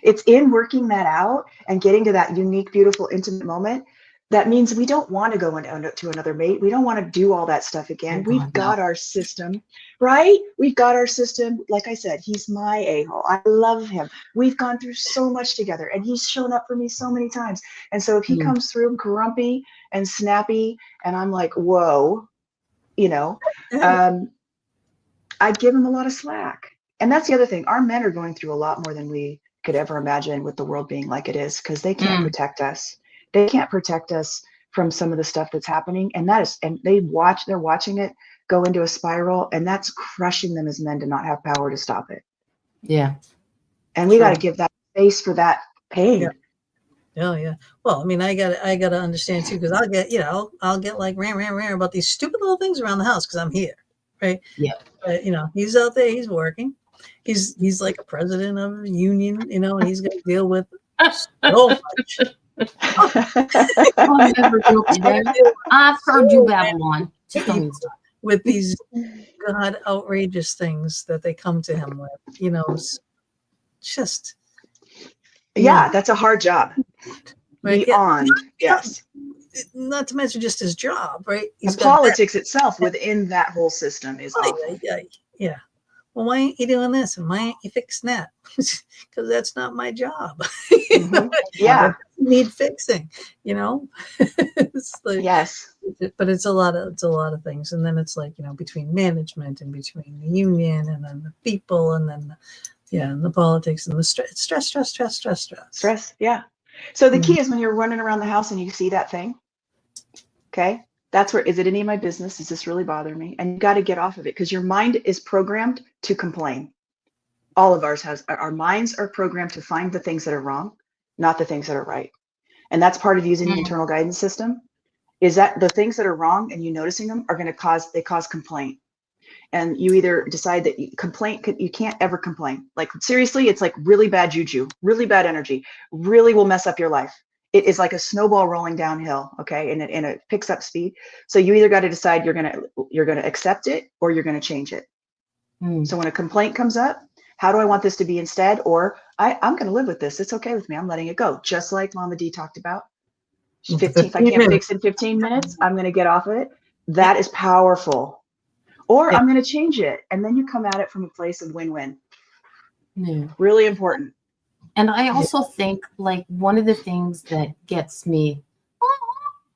It's in working that out and getting to that unique, beautiful, intimate moment. That means we don't want to go to another mate. We don't want to do all that stuff again. We've got our system, right? We've got our system. Like I said, he's my a-hole. I love him. We've gone through so much together, and he's shown up for me so many times. And so if he comes through grumpy and snappy, and I'm like, whoa, I'd give him a lot of slack. And that's the other thing. Our men are going through a lot more than we could ever imagine with the world being like it is, because they can't protect us. They can't protect us from some of the stuff that's happening. And they're watching it go into a spiral, and that's crushing them as men to not have power to stop it. Yeah. And we got to give that space for that pain. Yeah. Oh yeah. Well, I mean, I got to understand too, because I'll get like rant about these stupid little things around the house because I'm here, right? Yeah. But he's out there, he's working. He's like a president of a union, and he's going to deal with so much. I've heard you, Babylon. With these God outrageous things that they come to him with, just. Yeah, that's a hard job. right? Beyond, yes. Not to mention just his job, right? The politics itself within that whole system is awful. Yeah. Well, why ain't you doing this? And why ain't you fixing that? Because that's not my job. Yeah. Need fixing, it's like, Yes. but it's a lot of things. And then it's like, between management and between the union and then the people and then, and the politics and the stress. Yeah. So the key is when you're running around the house and you see that thing, okay, that's where, is it any of my business? Does this really bother me? And you got to get off of it because your mind is programmed to complain. All of ours our minds are programmed to find the things that are wrong, not the things that are right. And that's part of using the internal guidance system, is that the things that are wrong and you noticing them are going to cause complaint. And you either decide that you can't ever complain. Like seriously, it's like really bad juju, really bad energy, really will mess up your life. It is like a snowball rolling downhill, okay? And it picks up speed. So you either got to decide you're gonna accept it or you're gonna change it. So when a complaint comes up, how do I want this to be instead? Or I'm gonna live with this. It's okay with me. I'm letting it go. Just like Mama D talked about. 15, if I can't fix in 15 minutes, I'm gonna get off of it. That is powerful. Or I'm gonna change it. And then you come at it from a place of win-win. Really important. And I also think like one of the things that gets me,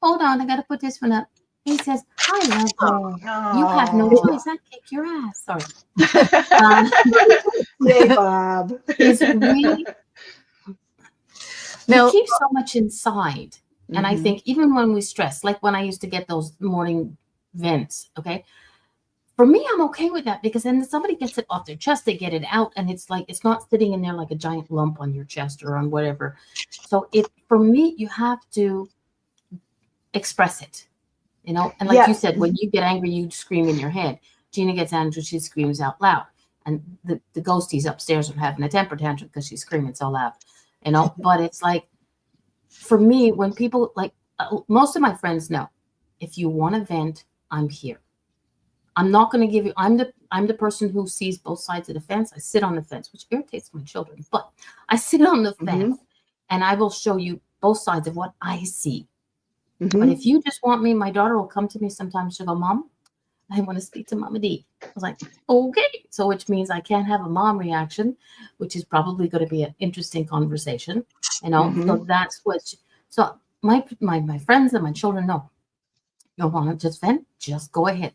hold on, I got to put this one up. He says, I love her. You have no choice. I kick your ass. Sorry. Yay, Bob. Is we keep so much inside. And I think even when we stress, like when I used to get those morning vents, okay, for me, I'm okay with that because then somebody gets it off their chest, they get it out, and it's like it's not sitting in there like a giant lump on your chest or on whatever. So for me, you have to express it, and like you said, when you get angry, you scream in your head. Gina gets angry, she screams out loud, and the ghosties upstairs are having a temper tantrum because she's screaming so loud, But it's like, for me, when people like most of my friends know, if you want to vent, I'm here. I'm not going to give you, I'm the person who sees both sides of the fence. I sit on the fence, which irritates my children, but I sit on the fence and I will show you both sides of what I see. But if you just want me, my daughter will come to me sometimes. She'll go, Mom, I want to speak to Mama D. I was like, okay. So which means I can't have a mom reaction, which is probably going to be an interesting conversation. So that's so my friends and my children know. You want to just vent? Just go ahead.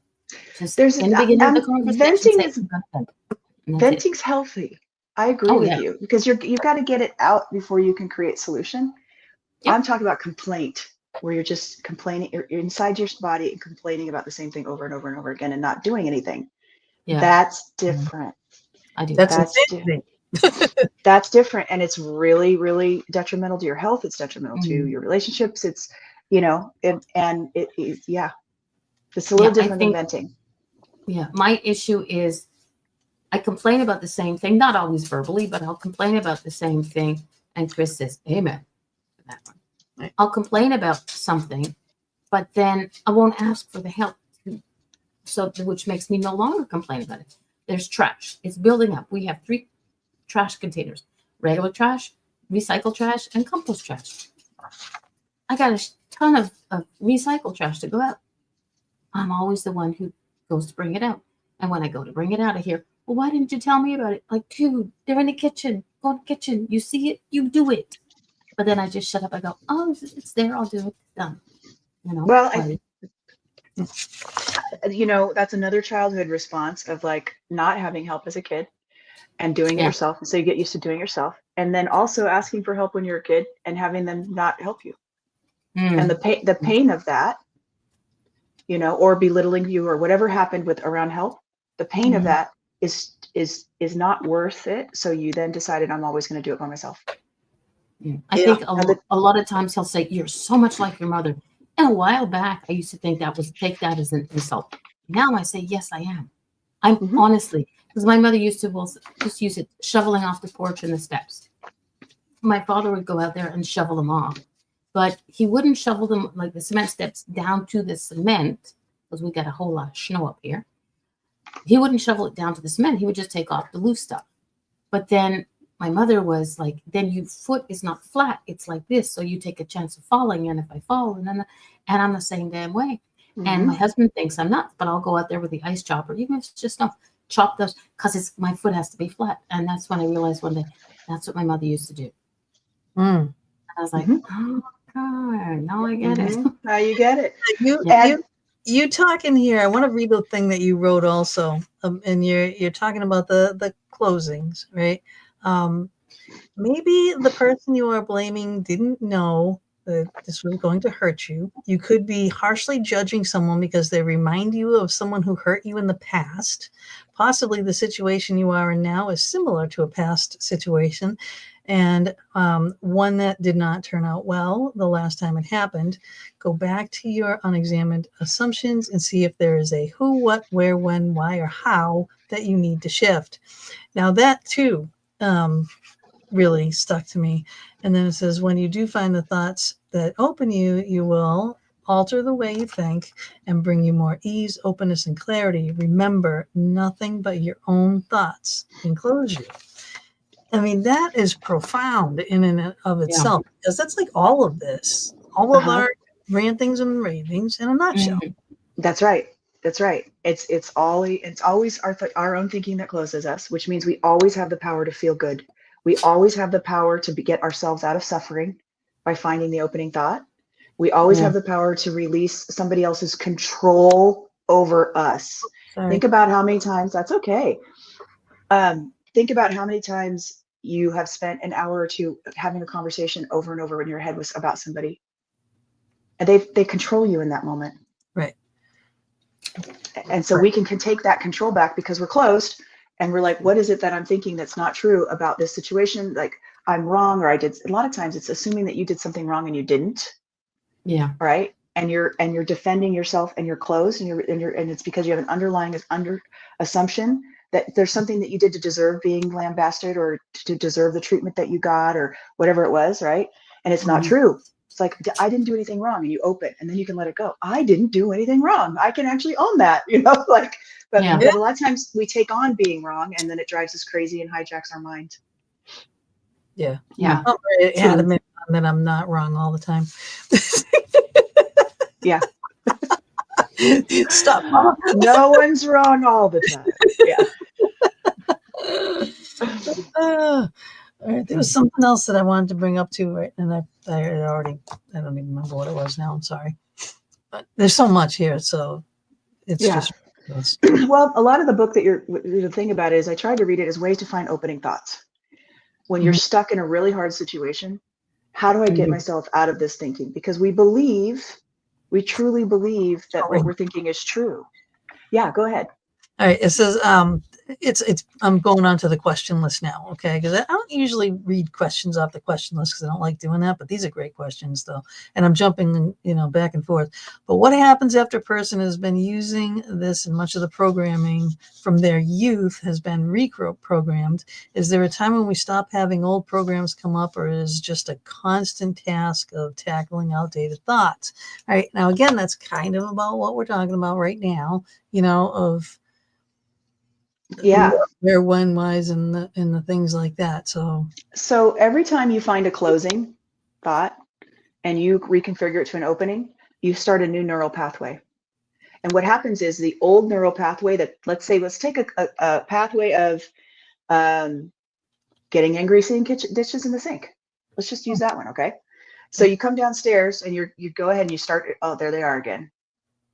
Just in the beginning of the conversation, venting's healthy. I agree with you because you've got to get it out before you can create solution. I'm talking about complaint, where you're just complaining, you're inside your body and complaining about the same thing over and over and over again and not doing anything. That's different. I do. That's different. That's different, and it's really, really detrimental to your health. It's detrimental to your relationships. It's it's a little different than venting. Yeah, my issue is I complain about the same thing, not always verbally, but I'll complain about the same thing. And Chris says, amen for that one. Right. I'll complain about something, but then I won't ask for the help. So, which makes me no longer complain about it. There's trash. It's building up. We have 3 trash containers: regular trash, recycled trash, and compost trash. I got a ton of recycled trash to go out. I'm always the one who goes to bring it out. And when I go to bring it out of here, well, why didn't you tell me about it? Like, dude, they're in the kitchen. Go in the kitchen. You see it, you do it. But then I just shut up. I go, oh, it's there. I'll do it. Done. Well, that's another childhood response of like not having help as a kid and doing it yourself. And so you get used to doing it yourself. And then also asking for help when you're a kid and having them not help you. And the pain of that, or belittling you or whatever happened around help, the pain of that is not worth it. So you then decided, I'm always going to do it by myself. I think a lot of times he'll say, you're so much like your mother. And a while back, I used to think take that as an insult. Now I say, yes, I am. I'm honestly, because my mother used to just use it shoveling off the porch and the steps. My father would go out there and shovel them off. But he wouldn't shovel them like the cement steps down to the cement, because we got a whole lot of snow up here. He wouldn't shovel it down to the cement. He would just take off the loose stuff. But then my mother was like, then your foot is not flat, it's like this, so you take a chance of falling, and if I fall, and I'm the same damn way. And my husband thinks I'm nuts, but I'll go out there with the ice chopper, even if it's just chop those, because it's my foot has to be flat. And that's when I realized one day that's what my mother used to do. And I was like, oh God, now I get it. Now you get it. You talking here, I want to read the thing that you wrote also, and you're talking about the closings, right? Maybe the person you are blaming didn't know that this was going to hurt you. You could be harshly judging someone because they remind you of someone who hurt you in the past. Possibly the situation you are in now is similar to a past situation, and one that did not turn out well the last time it happened. Go back to your unexamined assumptions and see if there is a who, what, where, when, why, or how that you need to shift. Now that too really stuck to me. And then it says, when you do find the thoughts that open you, you will alter the way you think and bring you more ease, openness, and clarity. Remember, nothing but your own thoughts can close you. I mean, that is profound in and of itself, because that's like all of this, all of our rantings and ravings in a nutshell. That's right. That's right. It's always our own thinking that closes us, which means we always have the power to feel good. We always have the power to get ourselves out of suffering by finding the opening thought. We always have the power to release somebody else's control over us. Sorry. Think about how many times, that's okay. Think about how many times you have spent an hour or two having a conversation over and over in your head was about somebody. And they control you in that moment. Right. And so we can take that control back because we're closed. And we're like, what is it that I'm thinking that's not true about this situation? Like I'm wrong, or I did. A lot of times it's assuming that you did something wrong and you didn't. Yeah. Right. And you're defending yourself, and you're closed, and and it's because you have an underlying assumption that there's something that you did to deserve being lambasted or to deserve the treatment that you got or whatever it was. Right. And it's not true. It's like, I didn't do anything wrong, and you open, and then you can let it go. I didn't do anything wrong. I can actually own that, but a lot of times we take on being wrong, and then it drives us crazy and hijacks our mind. Yeah. Yeah. Oh, adamant that I'm not wrong all the time. Yeah. Stop, Mom. No one's wrong all the time. Yeah. All right, there was something else that I wanted to bring up too, right? And I don't even remember what it was now. I'm sorry. But there's so much here, so it's just ridiculous. Well, a lot of the book the thing about it is I tried to read it as ways to find opening thoughts. When you're stuck in a really hard situation, how do I get myself out of this thinking? Because we truly believe that what we're thinking is true. Yeah, go ahead. All right, it says I'm going on to the question list now, okay? Because I don't usually read questions off the question list because I don't like doing that, but these are great questions though, and I'm jumping, back and forth. But what happens after a person has been using this, and much of the programming from their youth has been reprogrammed? Is there a time when we stop having old programs come up, or is it just a constant task of tackling outdated thoughts? All right, now again, that's kind of about what we're talking about right now, of where, when, whys, and the things like that. So every time you find a closing thought and you reconfigure it to an opening, you start a new neural pathway. And what happens is the old neural pathway that, let's take a pathway of getting angry, seeing dishes in the sink. Let's just use that one, okay? So you come downstairs and you go ahead and you start. Oh, there they are again.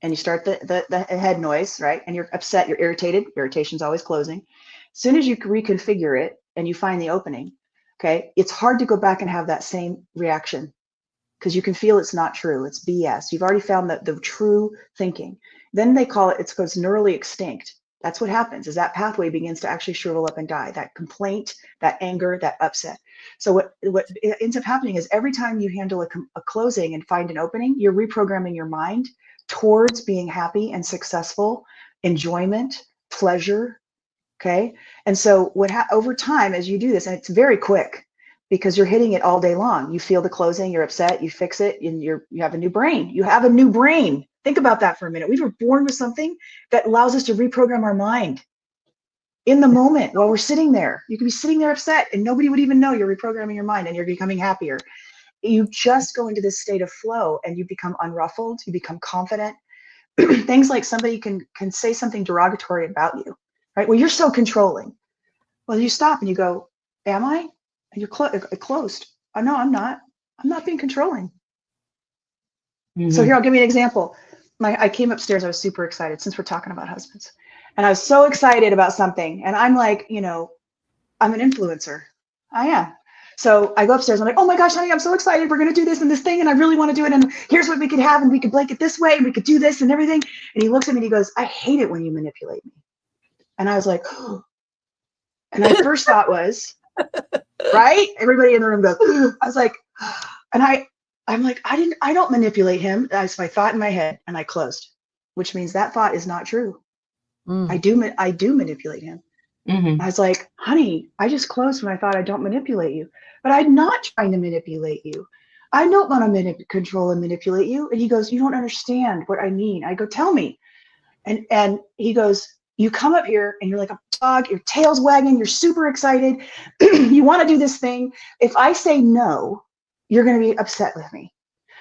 And you start the head noise, right? And you're upset, you're irritated. Irritation's always closing. As soon as you reconfigure it and you find the opening, okay, it's hard to go back and have that same reaction because you can feel it's not true. It's BS. You've already found the true thinking. Then they call it's neurally extinct. That's what happens, is that pathway begins to actually shrivel up and die. That complaint, that anger, that upset. So what ends up happening is every time you handle a closing and find an opening, you're reprogramming your mind towards being happy and successful, enjoyment, pleasure. Okay. And so over time, as you do this, and it's very quick because you're hitting it all day long. You feel the closing, you're upset, you fix it, and you have a new brain. You have a new brain. Think about that for a minute. We were born with something that allows us to reprogram our mind. in the moment while we're sitting there. You could be sitting there upset and nobody would even know you're reprogramming your mind and you're becoming happier. You just go into this state of flow and you become unruffled, you become confident. Things like somebody can say something derogatory about you, right? Well, you're so controlling. Well, you stop and you go, am I? And you're closed. Oh, no, I'm not. I'm not being controlling. So here, I'll give you an example. I came upstairs. I was super excited since we're talking about husbands. And I was so excited about something. And I'm like, I'm an influencer. I am. So I go upstairs. I'm like, oh my gosh, honey, I'm so excited. We're going to do this and this thing. And I really want to do it. And here's what we could have. And we could blanket this way. And we could do this and everything. And he looks at me and he goes, I hate it when you manipulate me. And I was like, oh. And my first thought was, right? Everybody in the room goes, I was like, and I'm like, I don't manipulate him. That's my thought in my head. And I closed, which means that thought is not true. I do manipulate him. I was like, honey, I just closed when I thought I don't manipulate you, but I'm not trying to manipulate you. I don't want to control and manipulate you. And he goes, you don't understand what I mean. I go, tell me. And he goes, you come up here and you're like a dog, your tail's wagging, you're super excited. You want to do this thing. If I say no, you're going to be upset with me.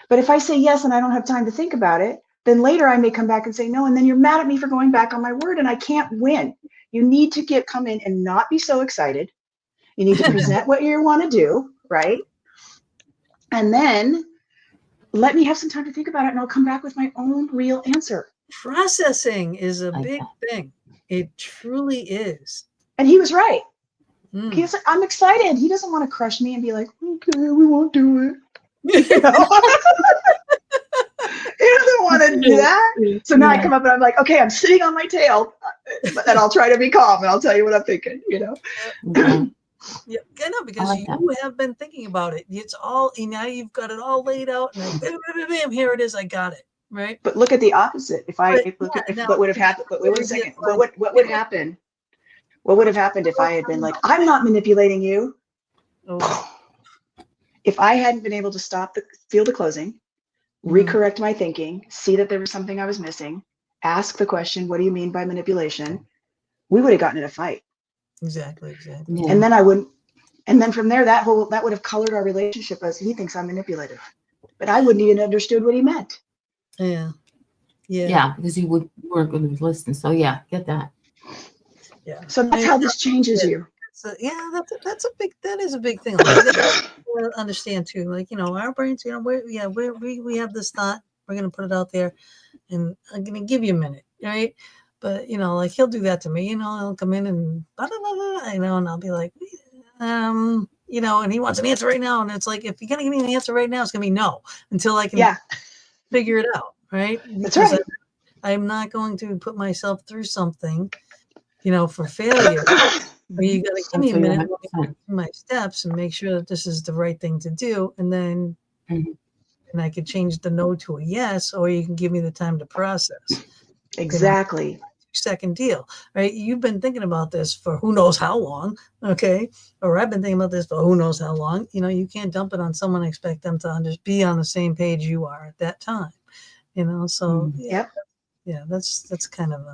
But if I say yes and I don't have time to think about it, then later I may come back and say no, and then you're mad at me for going back on my word, and I can't win. You need to come in and not be so excited. You need to present what you want to do, right? And then let me have some time to think about it, and I'll come back with my own real answer. Processing is a big thing. It truly is. And he was right. He was like, I'm excited. He doesn't want to crush me and be like, okay, we won't do it. You know? He doesn't want to do that. So now I come up and I'm like, okay, I'm sitting on my tail, and I'll try to be calm and I'll tell you what I'm thinking, Yeah, I know, because you have been thinking about it. It's all, now you've got it all laid out, and bam, here it is. I got it. Right. But look at the opposite. What would have happened? But wait a second. What would happen? What would have happened if I had been like, I'm not manipulating you? Oh. If I hadn't been able to feel the closing, recorrect my thinking, see that there was something I was missing, ask the question, what do you mean by manipulation? We would have gotten in a fight. Exactly. Yeah. And then from there, that would have colored our relationship as he thinks I'm manipulative. But I wouldn't even understood what he meant. Yeah, because you weren't going to listen. So yeah, get that. Yeah. So that's how this changes you. So that is a big thing. Like, you gotta understand too, like, our brains, we have this thought, we're going to put it out there, and I'm going to give you a minute, right? But, like, he'll do that to me, he'll come in and blah, blah, blah, blah, and I'll be like, and he wants an answer right now. And it's like, if you're going to give me an answer right now, it's going to be no, until I can figure it out, right? That's right. I'm not going to put myself through something, for failure. But you got to give me a minute to my steps and make sure that this is the right thing to do. And then and I could change the no to a yes, or you can give me the time to process. Exactly. 2-second deal, right? You've been thinking about this for who knows how long, okay? Or I've been thinking about this for who knows how long. You can't dump it on someone and expect them to be on the same page you are at that time. So that's kind of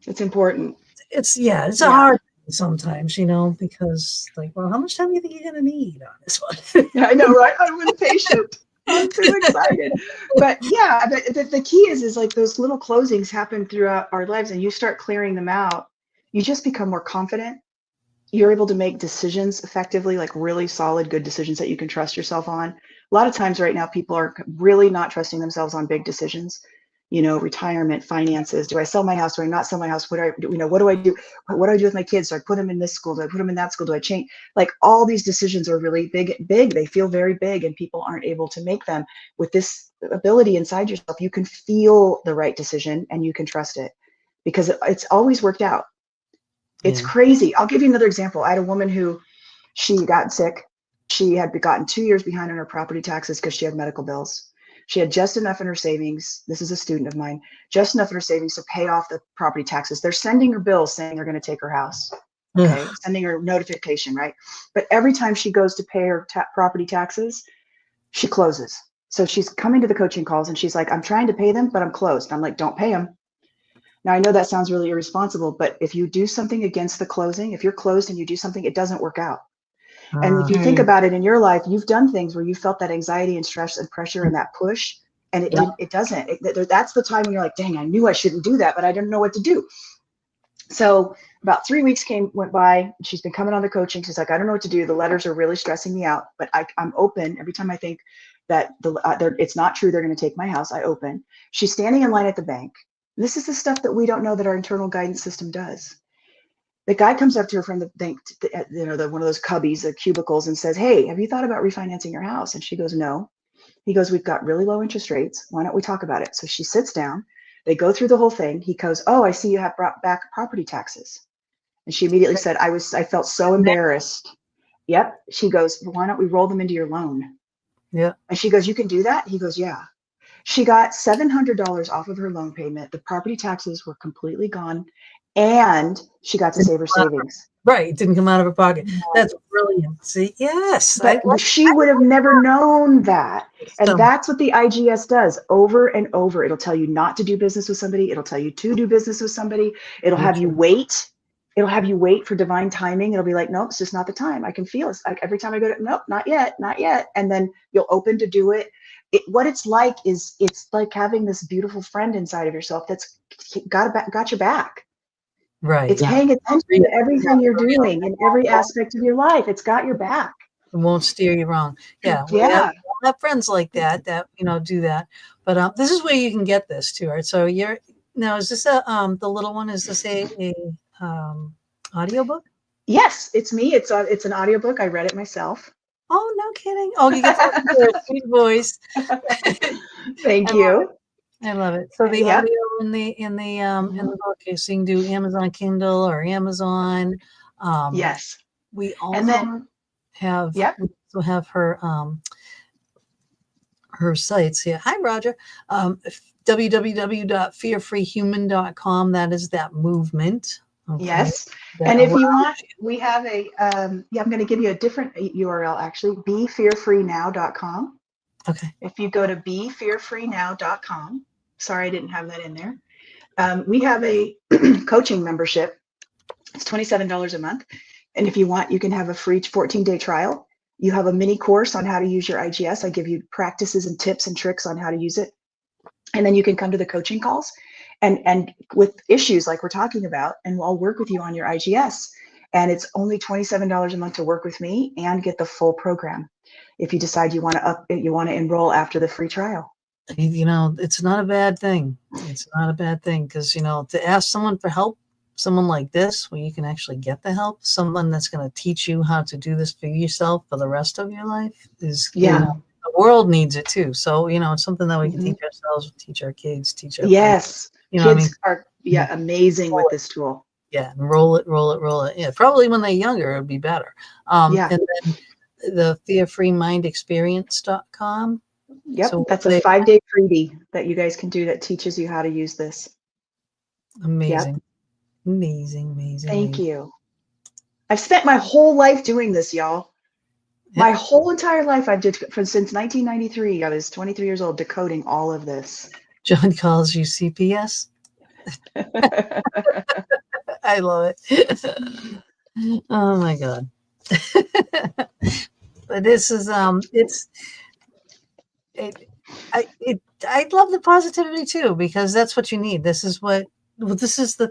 it's important. It's a hard thing sometimes, because like, well, how much time do you think you're going to need on this one? I know, right? I'm impatient. I'm too excited. But the key is like those little closings happen throughout our lives, and you start clearing them out. You just become more confident. You're able to make decisions effectively, like really solid, good decisions that you can trust yourself on. A lot of times right now, people are really not trusting themselves on big decisions. Retirement, finances. Do I sell my house? Do I not sell my house? What do I do? What do I do? What do I do with my kids? Do I put them in this school? Do I put them in that school? Do I change? Like, all these decisions are really big. They feel very big, and people aren't able to make them. With this ability inside yourself, you can feel the right decision and you can trust it, because it's always worked out. It's crazy. I'll give you another example. I had a woman who, she got sick. She had gotten 2 years behind on her property taxes because she had medical bills. She had just enough in her savings. This is a student of mine, just enough in her savings to pay off the property taxes. They're sending her bills saying they're going to take her house. Okay. Sending her notification, right? But every time she goes to pay her property taxes, she closes. So she's coming to the coaching calls and she's like, I'm trying to pay them, but I'm closed. I'm like, don't pay them. Now, I know that sounds really irresponsible, but if you do something against the closing, if you're closed and you do something, it doesn't work out. And if you think about it in your life, you've done things where you felt that anxiety and stress and pressure and that push, and it doesn't. That's the time when you're like, dang, I knew I shouldn't do that, but I didn't know what to do. So about 3 weeks went by. She's been coming on the coaching. She's like, I don't know what to do. The letters are really stressing me out, but I'm open. Every time I think that it's not true, they're going to take my house, I open. She's standing in line at the bank. This is the stuff that we don't know that our internal guidance system does. The guy comes up to her from the bank, one of those cubbies, the cubicles, and says, hey, have you thought about refinancing your house? And she goes, no. He goes, we've got really low interest rates. Why don't we talk about it? So she sits down. They go through the whole thing. He goes, oh, I see you have brought back property taxes. And she immediately said, I felt so embarrassed. Yep. She goes, well, why don't we roll them into your loan? Yeah. And she goes, you can do that? He goes, yeah. She got $700 off of her loan payment. The property taxes were completely gone. And she got to save her savings. Right. It didn't come out of her pocket. That's brilliant. See, yes. But she would have never known that. And that's what the IGS does over and over. It'll tell you not to do business with somebody. It'll tell you to do business with somebody. It'll have you wait. It'll have you wait for divine timing. It'll be like, nope, it's just not the time. I can feel it. Like every time I go to, nope, not yet, not yet. And then you'll open to do it. What it's like is it's like having this beautiful friend inside of yourself that's got your back. Right. It's paying attention to everything you're doing in every aspect of your life. It's got your back. It won't steer you wrong. Yeah. We have friends like that, do that. But this is where you can get this too, right? So is this the little one? Is this a audiobook? Yes, it's me. It's an audiobook. I read it myself. Oh, no kidding. Oh, you get the sweet voice. Thank you. I love it. So the audio in the book is so you can do Amazon Kindle or Amazon. Yes. We also have her sites here. Hi, Roger. www.fearfreehuman.com. That is that movement. Okay. Yes. And if you want, we have I'm going to give you a different URL actually, befearfreenow.com. Okay. If you go to befearfreenow.com, sorry, I didn't have that in there. We have a coaching membership. It's $27 a month. And if you want, you can have a free 14-day trial. You have a mini course on how to use your IGS. I give you practices and tips and tricks on how to use it. And then you can come to the coaching calls and with issues like we're talking about, and I'll work with you on your IGS. And it's only $27 a month to work with me and get the full program. If you decide you want to enroll after the free trial. It's not a bad thing. It's not a bad thing because, to ask someone for help, someone like this, where you can actually get the help, someone that's going to teach you how to do this for yourself for the rest of your life is, the world needs it too. So, it's something that we can teach ourselves, teach our kids, teach our kids are amazing with this tool. Yeah, and roll it. Yeah, probably when they're younger, it'd be better. And then the fearfreemindexperience.com. Yep, so that's a 5-day freebie that you guys can do that teaches you how to use this. Amazing. Yep. Amazing. Thank you. I've spent my whole life doing this, y'all. Yep. My whole entire life, since 1993. I was 23 years old decoding all of this. John calls you CPS. I love it. Oh my God. But this is I love the positivity too, because that's what you need. This is the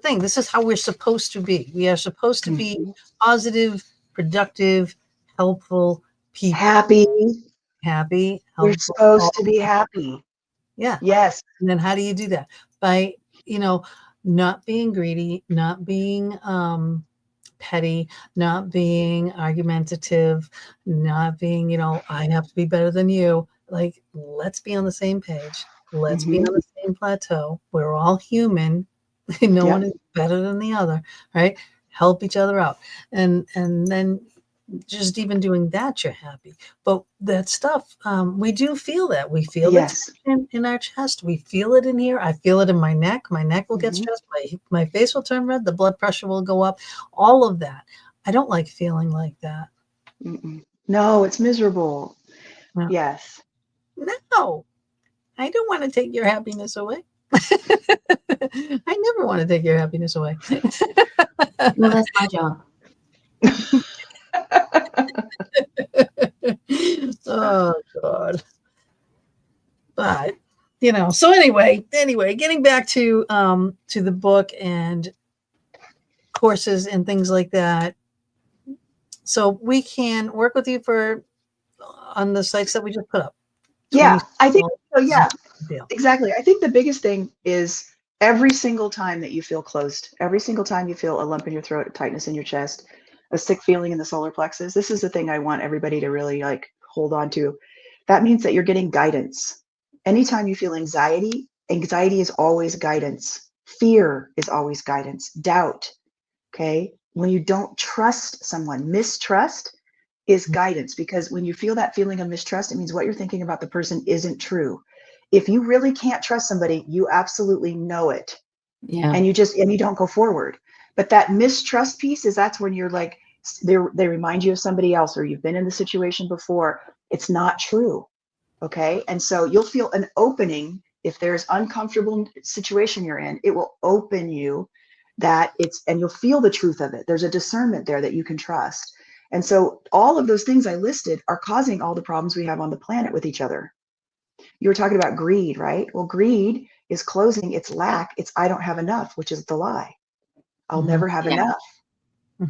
thing. This is how we're supposed to be. We are supposed to be positive, productive, helpful people. Happy. Helpful. We're supposed to be happy. Yeah. Yes. And then how do you do that? By, not being greedy, not being petty, not being argumentative, not being, I have to be better than you. Like, let's be on the same page. Let's be on the same plateau. We're all human. No one is better than the other, right? Help each other out. And then just even doing that, you're happy. But that stuff, we do feel that. We feel it in our chest. We feel it in here. I feel it in my neck. My neck will get stressed. My face will turn red. The blood pressure will go up. All of that. I don't like feeling like that. No, it's miserable. No. Yes. No, I don't want to take your happiness away. I never want to take your happiness away. Well, that's my job. Oh God. But so anyway, getting back to the book and courses and things like that. So we can work with you on the sites that we just put up. Yeah, I think so. 20 Yeah, deal. exactly. I think the biggest thing is every single time that you feel closed, every single time you feel a lump in your throat, a tightness in your chest, a sick feeling in the solar plexus, this is the thing I want everybody to really like hold on to. That means that you're getting guidance. Anytime you feel anxiety, anxiety is always guidance. Fear is always guidance. Doubt, okay? When you don't trust someone, mistrust is guidance, because when you feel that feeling of mistrust, it means what you're thinking about the person isn't true. If you really can't trust somebody, you absolutely know it. Yeah. And you don't go forward. But that mistrust piece that's when you're like, they remind you of somebody else, or you've been in the situation before. It's not true. Okay. And so you'll feel an opening. If there's uncomfortable situation you're in, it will open you and you'll feel the truth of it. There's a discernment there that you can trust. And so all of those things I listed are causing all the problems we have on the planet with each other. You were talking about greed, right? Well, greed is closing, it's lack, it's I don't have enough, which is the lie. I'll never have enough.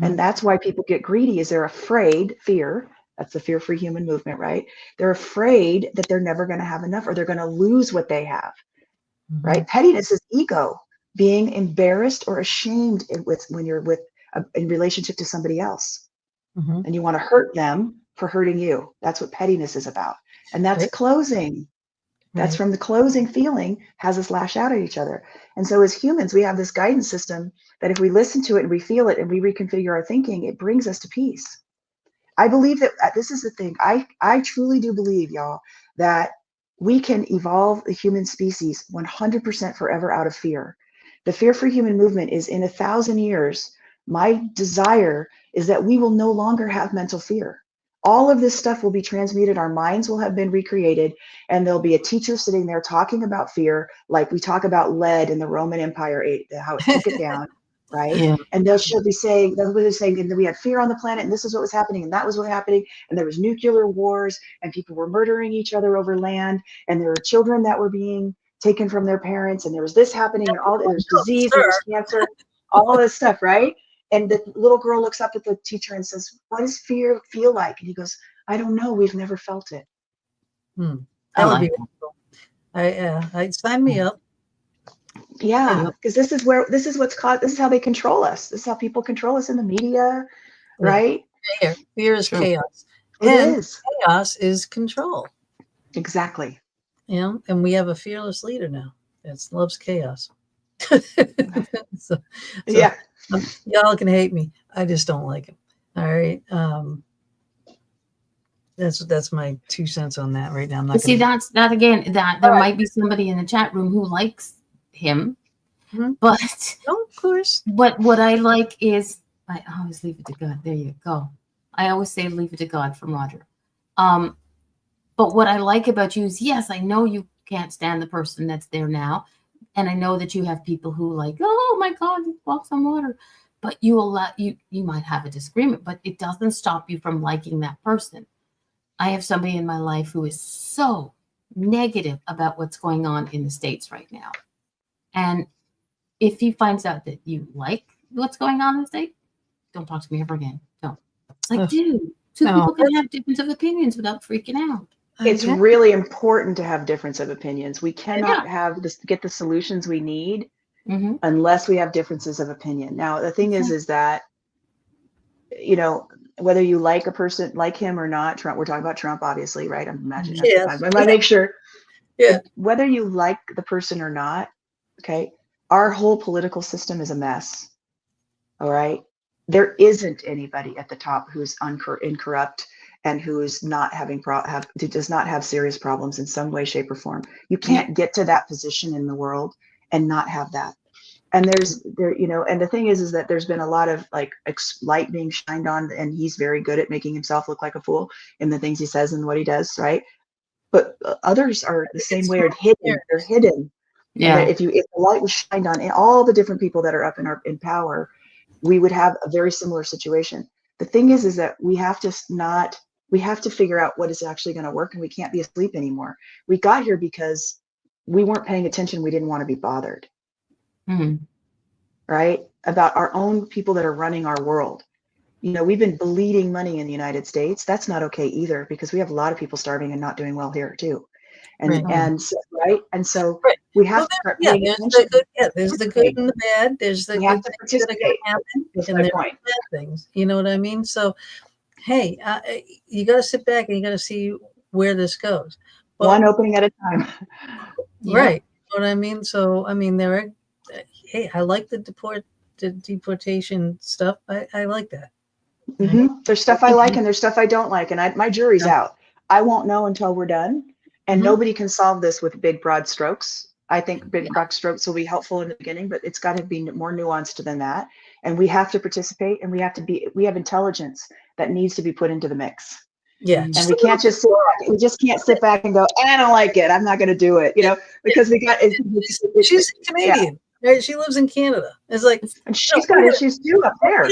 And that's why people get greedy, is they're afraid, fear. That's the fear-free human movement, right? They're afraid that they're never going to have enough, or they're going to lose what they have, right? Pettiness is ego, being embarrassed or ashamed when you're in relationship to somebody else. And you want to hurt them for hurting you. That's what pettiness is about. And that's closing. That's from the closing feeling has us lash out at each other. And so as humans, we have this guidance system that if we listen to it and we feel it and we reconfigure our thinking, it brings us to peace. I believe that this is the thing. I truly do believe, y'all, that we can evolve the human species 100% forever out of fear. The fear-free human movement is in 1,000 years. My desire is that we will no longer have mental fear. All of this stuff will be transmuted. Our minds will have been recreated, and there'll be a teacher sitting there talking about fear, like we talk about lead in the Roman Empire, how it took it down, right? Yeah. And they'll be saying, and we had fear on the planet, and this is what was happening, and that was what was happening, and there was nuclear wars, and people were murdering each other over land, and there were children that were being taken from their parents, and there was this happening, and there's disease, and there's cancer, all this stuff, right? And the little girl looks up at the teacher and says, "What does fear feel like?" And he goes, "I don't know. We've never felt it." That would be wonderful. I'd sign me up. Yeah, because this is how they control us. This is how people control us in the media, right? Fear is chaos. It is. Chaos is control. Exactly. And we have a fearless leader now that loves chaos. so yeah. Y'all can hate me. I just don't like him. All right. That's my 2 cents on that right now. I'm not See, that's that again, that there might be somebody in the chat room who likes him, but of course. But what I like is I always leave it to God. There you go. I always say leave it to God from Roger. But what I like about you is, yes, I know you can't stand the person that's there now. And I know that you have people who like, oh my God, walks on water. But you might have a disagreement, but it doesn't stop you from liking that person. I have somebody in my life who is so negative about what's going on in the States right now. And if he finds out that you like what's going on in the States, don't talk to me ever again. Don't. It's like, dude, people can have difference of opinions without freaking out. It's really important to have difference of opinions. We cannot get the solutions we need unless we have differences of opinion. Now, the thing is that, whether you like a person, like him or not, Trump, we're talking about Trump, obviously, right? I'm imagining. I want to make sure. Yeah. Whether you like the person or not, okay, our whole political system is a mess. All right. There isn't anybody at the top who's incorrupt and who is not does not have serious problems in some way, shape, or form. You can't get to that position in the world and not have that. And and the thing is that there's been a lot of light being shined on, and he's very good at making himself look like a fool in the things he says and what he does, right? But others are the same way, are hidden. They're hidden. And that Yeah. if the light was shined on all the different people that are up in power, we would have a very similar situation. The thing is that we have to figure out what is actually going to work, and we can't be asleep anymore. We got here because we weren't paying attention. We didn't want to be bothered, right? About our own people that are running our world. We've been bleeding money in the United States. That's not okay either, because we have a lot of people starving and not doing well here too. Right. And so, right. And so Right. we have to start paying there's attention. the good, there's the good and the bad. There's the We good have to things that are going participate. to happen, That's and my there's point. the bad things. You know what I mean? So, hey, you got to sit back and you got to see where this goes. But, one opening at a time. Right. You know what I mean? So, I mean, there are, hey, I like the deportation stuff. I like that. There's stuff I like and there's stuff I don't like. And my jury's out. I won't know until we're done. And nobody can solve this with big, broad strokes. I think big, broad strokes will be helpful in the beginning, but it's got to be more nuanced than that. And we have to participate, and we have intelligence that needs to be put into the mix. Yeah. And we can't just can't sit back and go, I don't like it, I'm not going to do it, because we got she's Canadian. Yeah. Right? She lives in Canada. It's like, and she's got issues too up there.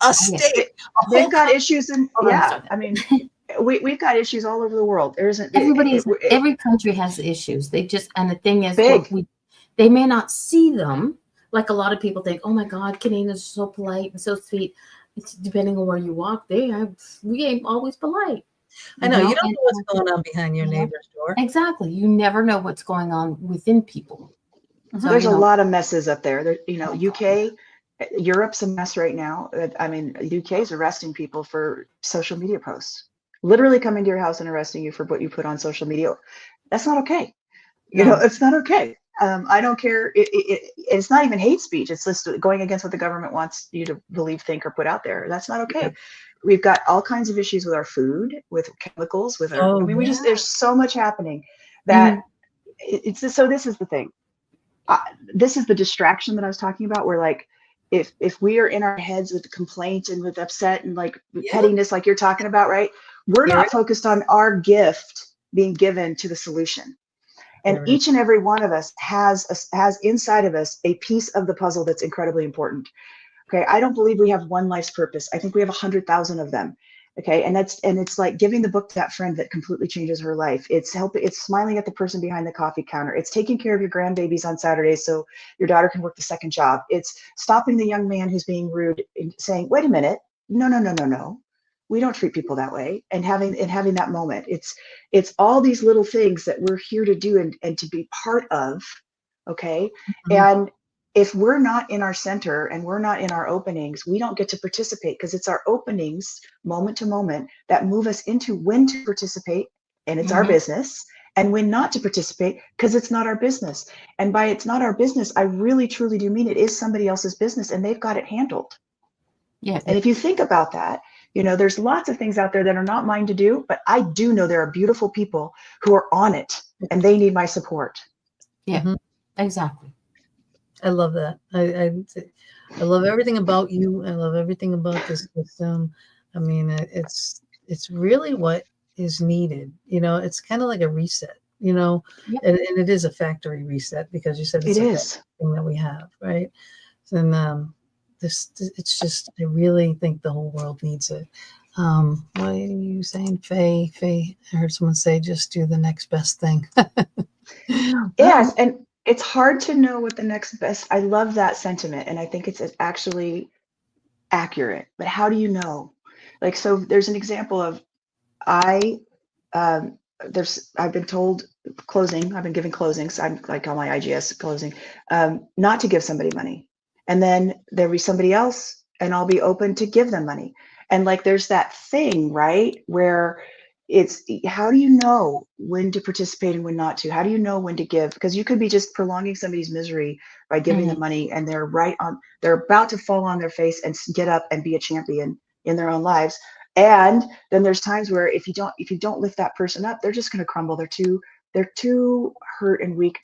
A state. They've got issues I mean, we've got issues all over the world. There isn't every country has issues. They just, and the thing is, big. They may not see them. Like a lot of people think, oh my God, Canadians are so polite and so sweet. It's depending on where you walk, we ain't always polite. I know. You don't know what's going on behind your neighbor's door. Exactly. You never know what's going on within people. So, there's a lot of messes up there. UK, Europe's a mess right now. I mean, UK is arresting people for social media posts, literally coming to your house and arresting you for what you put on social media. That's not okay. It's not okay. I don't care. It's not even hate speech. It's just going against what the government wants you to believe, think, or put out there. That's not okay. Yeah. We've got all kinds of issues with our food, with chemicals, with our, there's so much happening that so this is the thing. This is the distraction that I was talking about, where like, if we are in our heads with complaint and with upset and like pettiness, like you're talking about, right? We're not focused on our gift being given to the solution. And each and every one of us has inside of us a piece of the puzzle that's incredibly important. Okay. I don't believe we have one life's purpose. I think we have 100,000 of them. Okay. And it's like giving the book to that friend that completely changes her life. It's smiling at the person behind the coffee counter. It's taking care of your grandbabies on Saturdays so your daughter can work the second job. It's stopping the young man who's being rude and saying, wait a minute. No. We don't treat people that way, and having that moment. It's all these little things that we're here to do and to be part of. Okay. And if we're not in our center and we're not in our openings, we don't get to participate, because it's our openings moment to moment that move us into when to participate, and it's our business, and when not to participate, because it's not our business. And by it's not our business, I really truly do mean it is somebody else's business, and they've got it handled. Yeah. And if you think about that, there's lots of things out there that are not mine to do, but I do know there are beautiful people who are on it, and they need my support. Yeah, exactly. I love that. I love everything about you. I love everything about this system. I mean, it's really what is needed. It's kind of like a reset, and it is a factory reset, because you said it's a thing that we have, right? And it's just, I really think the whole world needs it. What are you saying, Faye? I heard someone say, just do the next best thing. Yes, and it's hard to know what the next best. I love that sentiment, and I think it's actually accurate. But how do you know? Like, so there's an example of I've been told closing. I've been giving closings. I'm like on my IGS closing, not to give somebody money, and then there'll be somebody else, and I'll be open to give them money. And like, there's that thing, right, where it's, how do you know when to participate and when not to? How do you know when to give? Because you could be just prolonging somebody's misery by giving them money, and they're about to fall on their face and get up and be a champion in their own lives. And then there's times where if you don't lift that person up, they're just going to crumble. They're too hurt and weak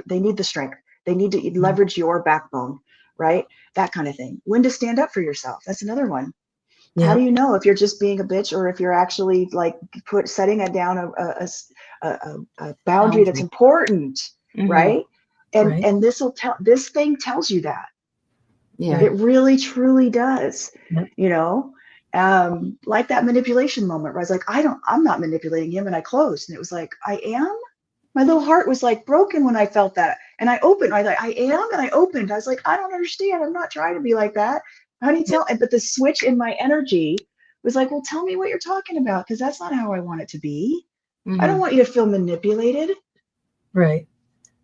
they need the strength. They need to leverage your backbone, right? That kind of thing. When to stand up for yourself. That's another one. How Yeah. do you know if you're just being a bitch or if you're actually like setting it down a boundary that's Boundary. important, Mhm. right? And Right. and this thing tells you that. Yeah. Right. It really truly does. Yep. You know, like that manipulation moment where I was like, I'm not manipulating him, and I closed, and it was like, I am. My little heart was like broken when I felt that, and I opened. I like, I am, and I opened. I was like, I don't understand. I'm not trying to be like that. How do you Yep. tell? But the switch in my energy was like, well, tell me what you're talking about, because that's not how I want it to be. I don't Mhm. want you to feel manipulated. Right.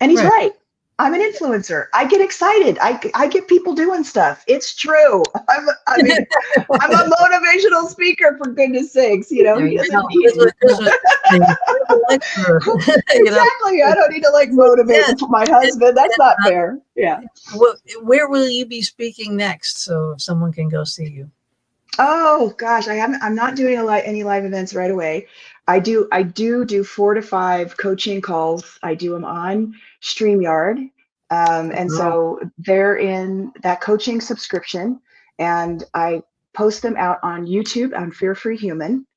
And he's Right. right. I'm an influencer. I get excited. I get people doing stuff. It's true. I mean, I'm a motivational speaker, for goodness sakes. You know, There he you doesn't. go. He, This was Christmas thing. Here's a lecture. You know. exactly. I don't need to like motivate Yeah. my husband. That's not fair. Yeah. Where will you be speaking next? So if someone can go see you. Oh gosh, I haven't. I'm not doing any live events right away. I do 4 to 5 coaching calls. I do them on StreamYard, and Wow. so they're in that coaching subscription, and I post them out on YouTube on Fear Free Human,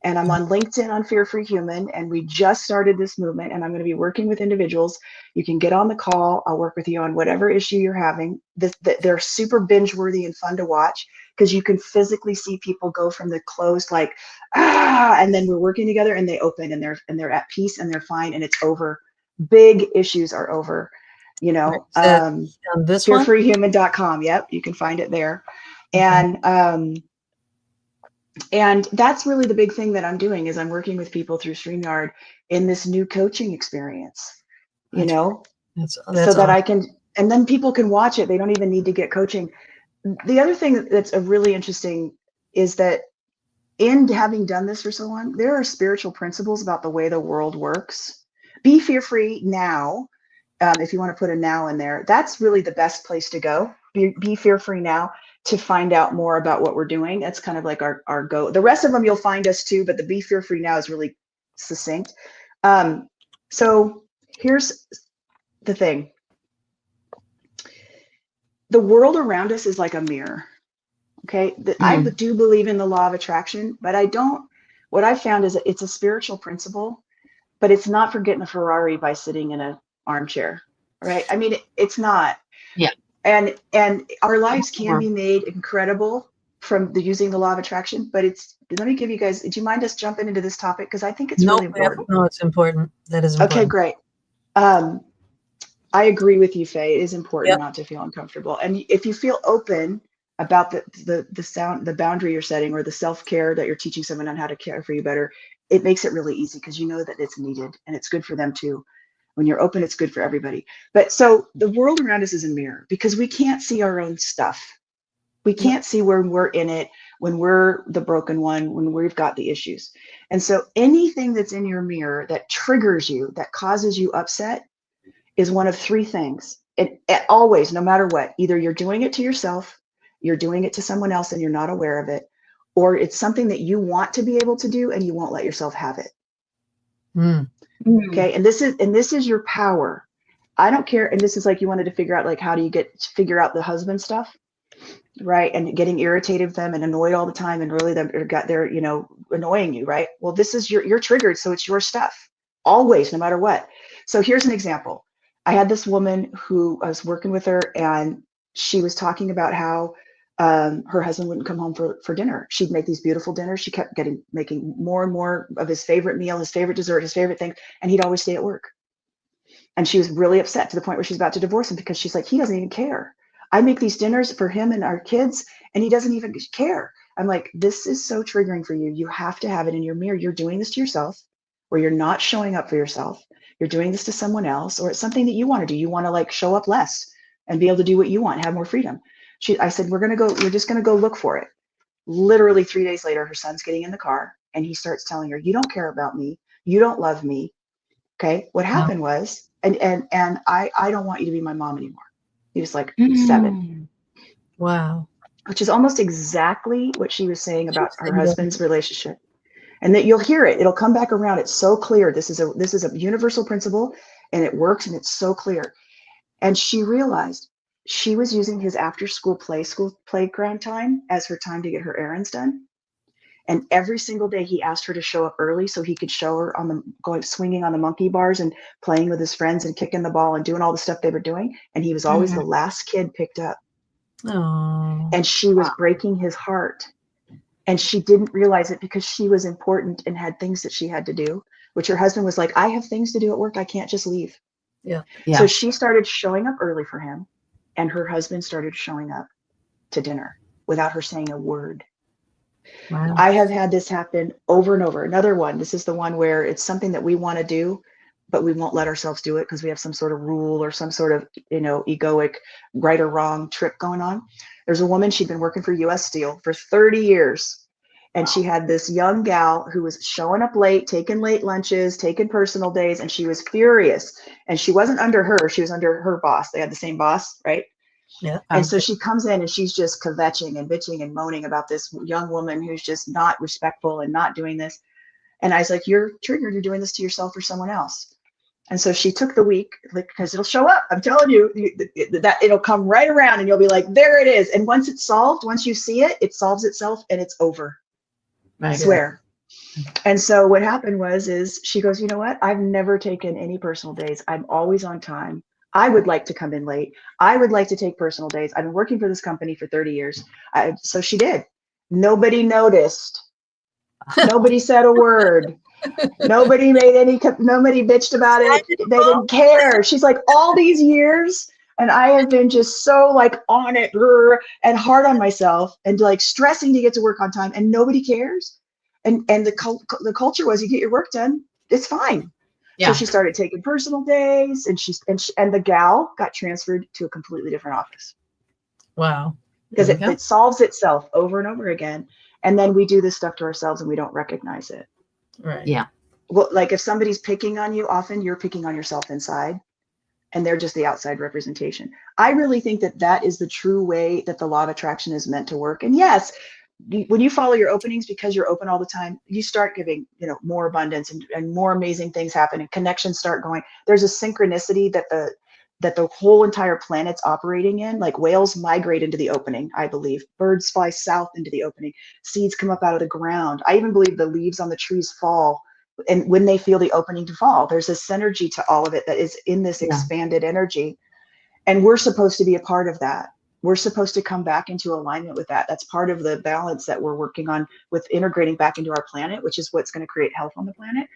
and I'm on LinkedIn on Fear Free Human, and we just started this movement, and I'm going to be working with individuals. You can get on the call. I'll work with you on whatever issue you're having. They're super binge worthy and fun to watch because you can physically see people go from the closed like and then we're working together and they open and they're at peace and they're fine and it's over. Big issues are over. You Right. know, Is that on this one? fearfreehuman.com. Yep, you can find it there. Okay. And that's really the big thing that I'm doing is I'm working with people through StreamYard in this new coaching experience, you That's know, that's so that awesome. I can, and then people can watch it. They don't even need to get coaching. The other thing that's a really interesting is that in having done this for so long, there are spiritual principles about the way the world works. Be fear free now. If you want to put a now in there, that's really the best place to go. Be fear free now to find out more about what we're doing. That's kind of like our go. The rest of them you'll find us too, but the be fear free now is really succinct. So here's the thing. The world around us is like a mirror. Okay. I Mhm. do believe in the law of attraction, but I don't. What I found is that it's a spiritual principle, but it's not for getting a Ferrari by sitting in an armchair. Right. I mean, it's not. Yeah. And our lives can Over. be made incredible from using the law of attraction, but it's, let me give you guys, do you mind us jumping into this topic? Because I think it's really Nope. Yep. important. No, it's important. That is Okay, important. great. Um, I agree with you, Faye. It is important Yep. not to feel uncomfortable. And if you feel open about the boundary you're setting or the self-care that you're teaching someone on how to care for you better, it makes it really easy because you know that it's needed and it's good for them too. When you're open, it's good for everybody. But so the world around us is a mirror because we can't see our own stuff. We Yep. can't see when we're in it, when we're the broken one, when we've got the issues. And so anything that's in your mirror that triggers you, that causes you upset, is one of 3 things. It always, no matter what, either you're doing it to yourself, you're doing it to someone else and you're not aware of it, or it's something that you want to be able to do and you won't let yourself have it. Mm. Mhm. Okay. And this is your power. I don't care. And this is like you wanted to figure out like how do you figure out the husband stuff, right? And getting irritated with them and annoyed all the time and really they're annoying you, right? Well, this is you're triggered, so it's your stuff. Always, no matter what. So here's an example. I had this woman who I was working with her and she was talking about how her husband wouldn't come home for dinner. She'd make these beautiful dinners. She kept making more and more of his favorite meal, his favorite dessert, his favorite thing, and he'd always stay at work. And she was really upset to the point where she's about to divorce him because she's like, he doesn't even care. I make these dinners for him and our kids, and he doesn't even care. I'm like, this is so triggering for you. You have to have it in your mirror. You're doing this to yourself, where you're not showing up for yourself. You're doing this to someone else, or it's something that you want to do. You want to like show up less and be able to do what you want, have more freedom. I said, we're just gonna go look for it. Literally 3 days later, her son's getting in the car and he starts telling her, you don't care about me. You don't love me. Okay. What No. happened was, and I don't want you to be my mom anymore. He was like 7, Mhm. Wow. which is almost exactly what she was saying She about her said that. husband's relationship. And that you'll hear it. It'll come back around. It's so clear. This is a universal principle and it works and it's so clear. And she realized she was using his after school playground time as her time to get her errands done. And every single day he asked her to show up early so he could show her on the swinging on the monkey bars and playing with his friends and kicking the ball and doing all the stuff they were doing. And he was always the last kid picked up. Oh. And she was breaking his heart. And she didn't realize it because she was important and had things that she had to do, which her husband was like, I have things to do at work. I can't just leave. Yeah. So she started showing up early for him. And her husband started showing up to dinner without her saying a word. Wow. I have had this happen over and over. Another one, this is the one where it's something that we want to do, but we won't let ourselves do it because we have some sort of rule or some sort of, egoic right or wrong trip going on. There's a woman, she'd been working for US Steel for 30 years. And she had this young gal who was showing up late, taking late lunches, taking personal days, and she was furious. And she wasn't under her, she was under her boss. They had the same boss, right? Yeah. And so she comes in and she's just kvetching and bitching and moaning about this young woman who's just not respectful and not doing this. And I was like, you're doing this to yourself or someone else. And so she took the week, like, because it'll show up. I'm telling you that it'll come right around and you'll be like, there it is. And once it's solved, once you see it, it solves itself and it's over. I swear. And so what happened is she goes, you know what? I've never taken any personal days. I'm always on time. I would like to come in late. I would like to take personal days. I've been working for this company for 30 years. So she did. Nobody noticed. Nobody said a word. Nobody bitched about it. They didn't care. She's like, all these years, and I have been just so like on it and hard on myself and like stressing to get to work on time, and nobody cares. And the culture was, you get your work done, it's fine. Yeah. So she started taking personal days, and the gal got transferred to a completely different office. Wow. Because it solves itself over and over again. And then we do this stuff to ourselves and we don't recognize it. Right. Yeah. Well, like if somebody's picking on you, often you're picking on yourself inside, and they're just the outside representation. I really think that is the true way that the law of attraction is meant to work. And yes, when you follow your openings, because you're open all the time, you start giving, more abundance and more amazing things happen and connections start going. There's a synchronicity that the whole entire planet's operating in. Like whales migrate into the opening, I believe. Birds fly south into the opening. Seeds come up out of the ground. I even believe the leaves on the trees fall. And when they feel the opening to fall, there's a synergy to all of it that is in this expanded energy. And we're supposed to be a part of that. We're supposed to come back into alignment with that. That's part of the balance that we're working on with integrating back into our planet, which is what's going to create health on the planet.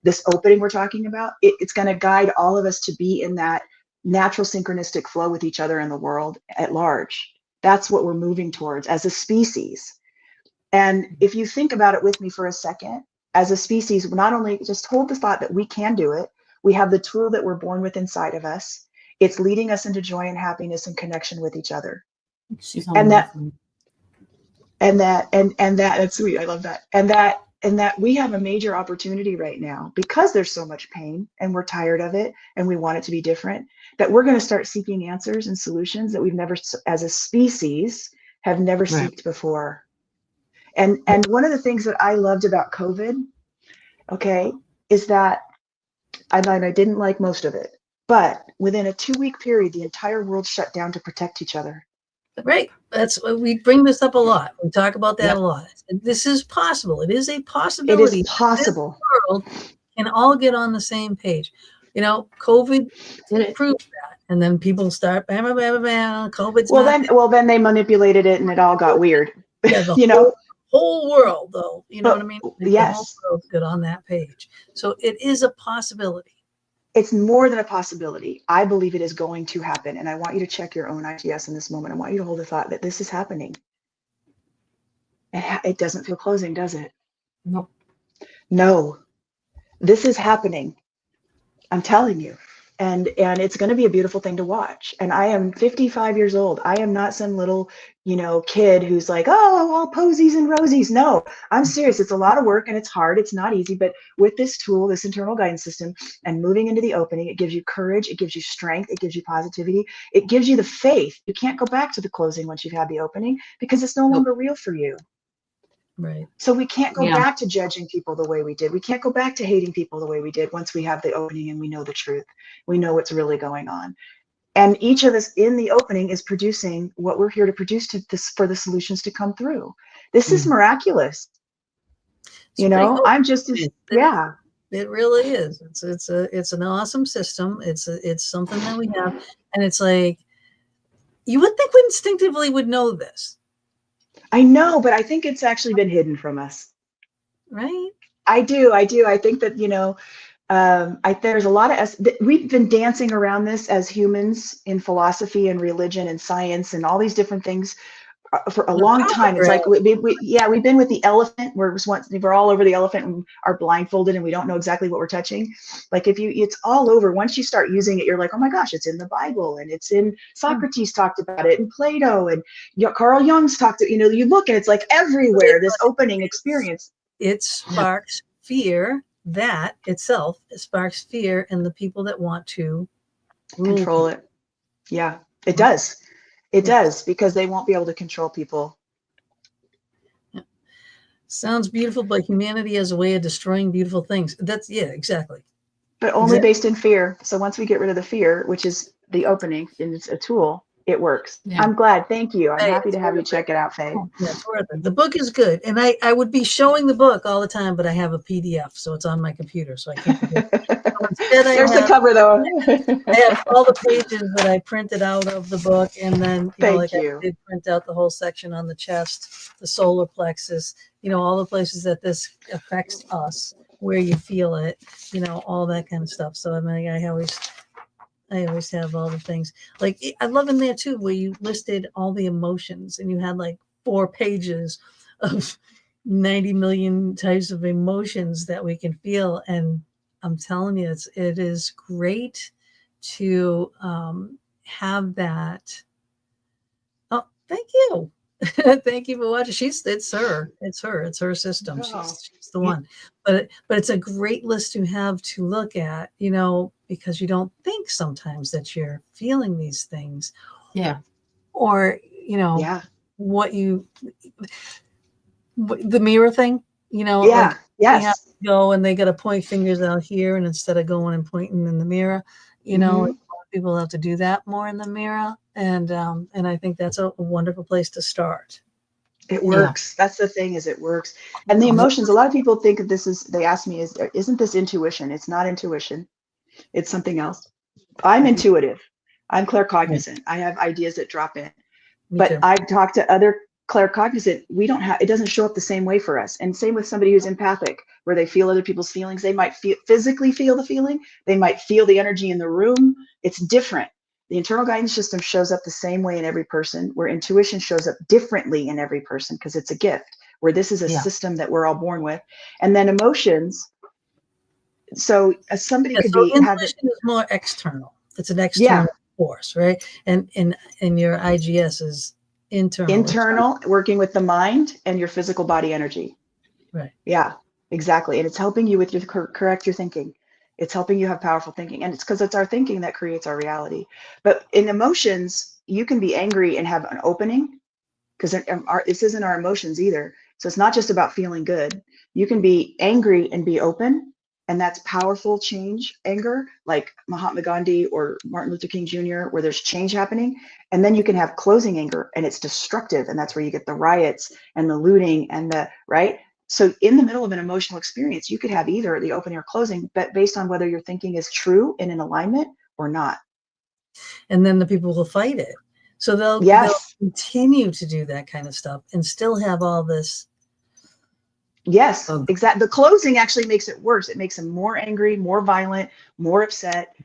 This opening we're talking about, it's going to guide all of us to be in that natural synchronistic flow with each other in the world at large. That's what we're moving towards as a species. And if you think about it with me for a second, as a species, not only just hold the thought that we can do it, we have the tool that we're born with inside of us. It's leading us into joy and happiness and connection with each other. That's sweet. I love that. And that we have a major opportunity right now, because there's so much pain and we're tired of it and we want it to be different, that we're going to start seeking answers and solutions that we've never, as a species, have never sought before. And one of the things that I loved about COVID, is that I didn't like most of it, but within a 2-week period, the entire world shut down to protect each other. Right. We bring this up a lot. We talk about that a lot. This is possible. It is a possibility. It is possible. This world can all get on the same page. COVID proved that. And then people start, COVID's then they manipulated it and it all got weird. Yeah, whole world, though. You know what I mean? Yes. The whole world's good on that page. So it is a possibility. It's more than a possibility. I believe it is going to happen. And I want you to check your own ITS in this moment. I want you to hold the thought that this is happening. It doesn't feel closing, does it? Nope. No, this is happening. I'm telling you. And it's going to be a beautiful thing to watch. And I am 55 years old. I am not some little, kid who's like, oh, all posies and rosies. No, I'm serious. It's a lot of work and it's hard. It's not easy. But with this tool, this internal guidance system, and moving into the opening, it gives you courage. It gives you strength. It gives you positivity. It gives you the faith. You can't go back to the closing once you've had the opening because it's no longer real for you. Right. So we can't go back to judging people the way we did. We can't go back to hating people the way we did once we have the opening and we know the truth. We know what's really going on. And each of us in the opening is producing what we're here to produce for the solutions to come through. This is miraculous. It's pretty cool. I'm just, yeah. It really is. It's an awesome system. It's something that we have, and it's like, you would think we instinctively would know this. I know, but I think it's actually been hidden from us. Right? I do. I think that, there's a lot of we've been dancing around this as humans in philosophy and religion and science and all these different things for a long time. It's like we've been with the elephant. We're all over the elephant and are blindfolded and we don't know exactly what we're touching. Like it's all over. Once you start using it, you're like, oh my gosh, it's in the Bible and it's in Socrates talked about it and Plato and Carl Jung's talked to. You look and it's like everywhere. This opening experience. It sparks fear. That itself sparks fear in the people that want to control it. Yeah, it does. It does, because they won't be able to control people. Yeah. Sounds beautiful, but humanity has a way of destroying beautiful things. Exactly. But only based in fear. So once we get rid of the fear, which is the opening, and it's a tool, it works. Yeah. I'm glad. Thank you. I'm happy to have you check it out, Faye. Yeah, it's worth it. The book is good. And I would be showing the book all the time, but I have a PDF, so it's on my computer, so I can't forget. There's the cover, though. I have all the pages that I printed out of the book, and then I did print out the whole section on the chest, the solar plexus, all the places that this affects us, where you feel it, all that kind of stuff. So I always have all the things. Like, I love in there too, where you listed all the emotions and you had like 4 pages of 90 million types of emotions that we can feel. And I'm telling you, it is great to have that. Oh, thank you. Thank you for watching. It's her system. She's the one. But it's a great list to have to look at, because you don't think sometimes that you're feeling these things. Yeah. Or, the mirror thing, Yes. They have to go and they got to point fingers out here, and instead of going and pointing in the mirror, a lot of people have to do that more in the mirror. And I think that's a wonderful place to start. It works. Yeah. That's the thing, is it works. And the emotions, a lot of people think that they ask me, isn't this intuition? It's not intuition. It's something else. I'm intuitive. I'm claircognizant. I have ideas that drop in. But I talk to other claircognizant. It doesn't show up the same way for us. And same with somebody who's empathic, where they feel other people's feelings. They might physically feel the feeling. They might feel the energy in the room. It's different. The internal guidance system shows up the same way in every person, where intuition shows up differently in every person, because it's a gift, where this is a system that we're all born with. And then emotions. So somebody could be intuition is more external. It's an external force, right? And your IGS is internal, working with the mind and your physical body energy. Right. Yeah, exactly. And it's helping you with correct your thinking. It's helping you have powerful thinking. And it's because it's our thinking that creates our reality. But in emotions, you can be angry and have an opening, because this isn't our emotions either. So it's not just about feeling good. You can be angry and be open. And that's powerful change, anger, like Mahatma Gandhi or Martin Luther King Jr., where there's change happening. And then you can have closing anger, and it's destructive. And that's where you get the riots and the looting and right? So in the middle of an emotional experience, you could have either the opening or closing, but based on whether your thinking is true and in alignment or not. And then the people will fight it. So they'll continue to do that kind of stuff and still have all this. Yes, exactly. The closing actually makes it worse. It makes them more angry, more violent, more upset.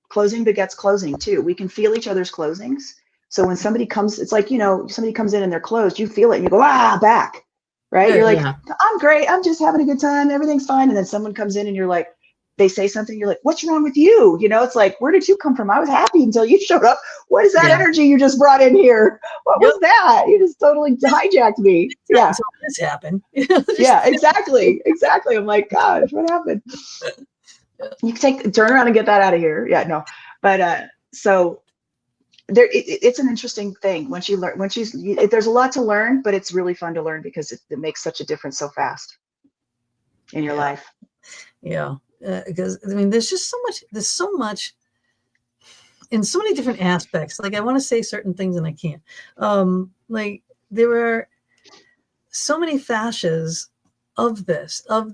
Closing begets closing too. We can feel each other's closings. So when somebody comes, it's like, somebody comes in and they're closed, you feel it and you go, back. Right? Yeah, you're like, I'm great. I'm just having a good time. Everything's fine. And then someone comes in and you're like, they say something. You're like, what's wrong with you? It's like, where did you come from? I was happy until you showed up. What is that energy you just brought in here? What was that? You just totally hijacked me. Yeah. So this happened. Yeah, exactly. Exactly. I'm like, gosh, what happened? You can turn around and get that out of here. Yeah, no. But so there, it's an interesting thing once you learn. There's a lot to learn, but it's really fun to learn because it makes such a difference so fast in your life. Yeah, because there's just so much. There's so much in so many different aspects. Like, I want to say certain things and I can't. Like, there are so many fascias of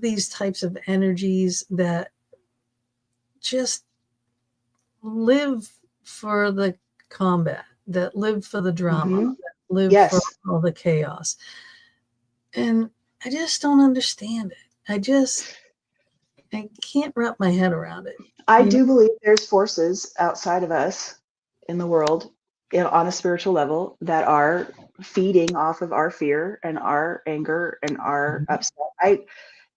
these types of energies that just live for the combat, that live for the drama, Mm-hmm. that live Yes. for all the chaos. And I just don't understand it. I can't wrap my head around it. I You do believe there's forces outside of us in the world, on a spiritual level, that are feeding off of our fear and our anger and our know? upset.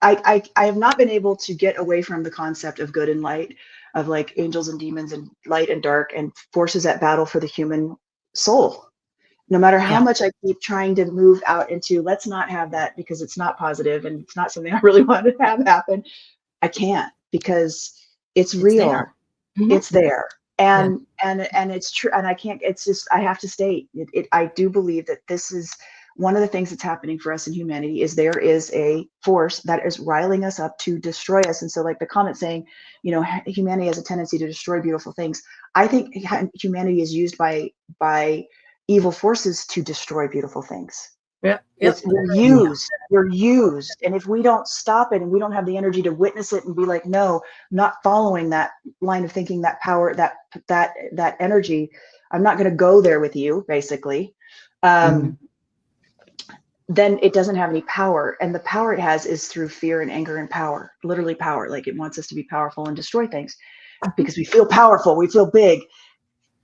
I have not been able to get away from the concept of good and light, of like angels and demons and light and dark and forces at battle for the human soul. No matter how Yeah. much I keep trying to move out into, let's not have that because it's not positive and it's not something I really want to have happen, I can't, because it's It's real. there. Mhm. It's there. Yeah. And it's true. And I can't, it's just, I have to state it. I do believe that this is one of the things that's happening for us in humanity, is there is a force that is riling us up to destroy us. And so, like the comment saying, you know, humanity has a tendency to destroy beautiful things. I think humanity is used by evil forces to destroy beautiful things. Yeah. Yep. We're used. And if we don't stop it and we don't have the energy to witness it and be like, no, not following that line of thinking, that power, that energy, I'm not going to go there with you, basically. Then it doesn't have any power. And the power it has is through fear and anger and power, literally power. Like, it wants us to be powerful and destroy things because we feel powerful, we feel big.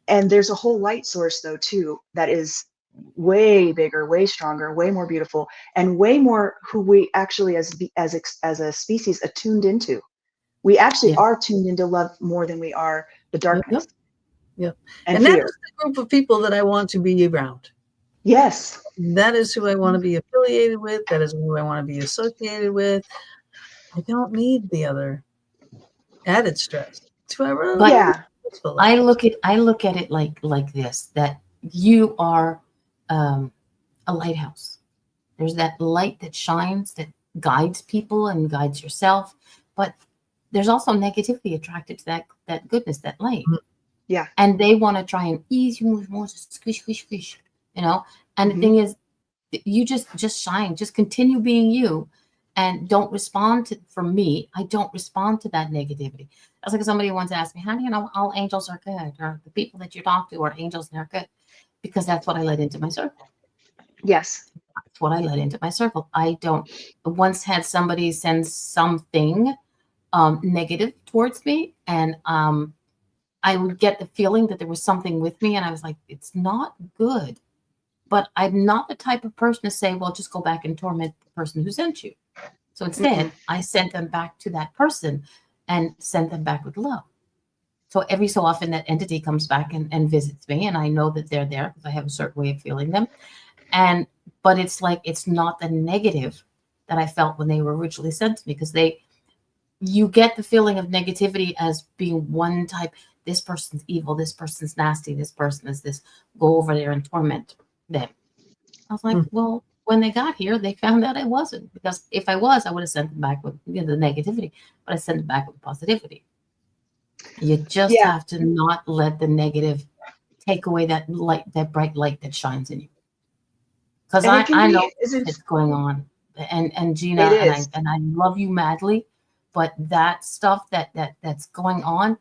And there's a whole light source though too, that is way bigger, way stronger, way more beautiful, and way more who we actually as a species attuned into. We actually Yeah. are tuned into love more than we are the darkness Yep. and And fear. that's the group of people that I want to be around. Yes. That is who I want to be affiliated with. That is who I want to be associated with. I don't need the other added stress. That's who I really But Yeah. I look at it like this, that you are a lighthouse. There's that light that shines, that guides people and guides yourself, but there's also negativity attracted to that goodness, that light. Yeah. And they want to try and ease you more, squish, squish, squish, you know. And the thing is, you just shine, just continue being you, and don't respond to. For me, I don't respond to that negativity. That's like somebody once asked me, how do you know all angels are good, or the people that you talk to are angels and they're good? Because that's what I let into my circle. Yes. That's what I let into my circle. I don't once had somebody send something negative towards me, and I would get the feeling that there was something with me, and I was like, it's not good. But I'm not the type of person to say, well, just go back and torment the person who sent you. So instead, I sent them back to that person and sent them back with love. So every so often that entity comes back and visits me, and I know that they're there because I have a certain way of feeling them. But it's like, it's not the negative that I felt when they were originally sent to me, because you get the feeling of negativity as being one type. This person's evil, this person's nasty, this person is this, go over there and torment them. I was like, well, when they got here, they found out I wasn't, because if I was, I would have sent them back with the negativity, but I sent them back with positivity. You just have to not let the negative take away that light, that bright light that shines in you. Because I know it's going on, and Gina, and I love you madly, but that stuff that's going on,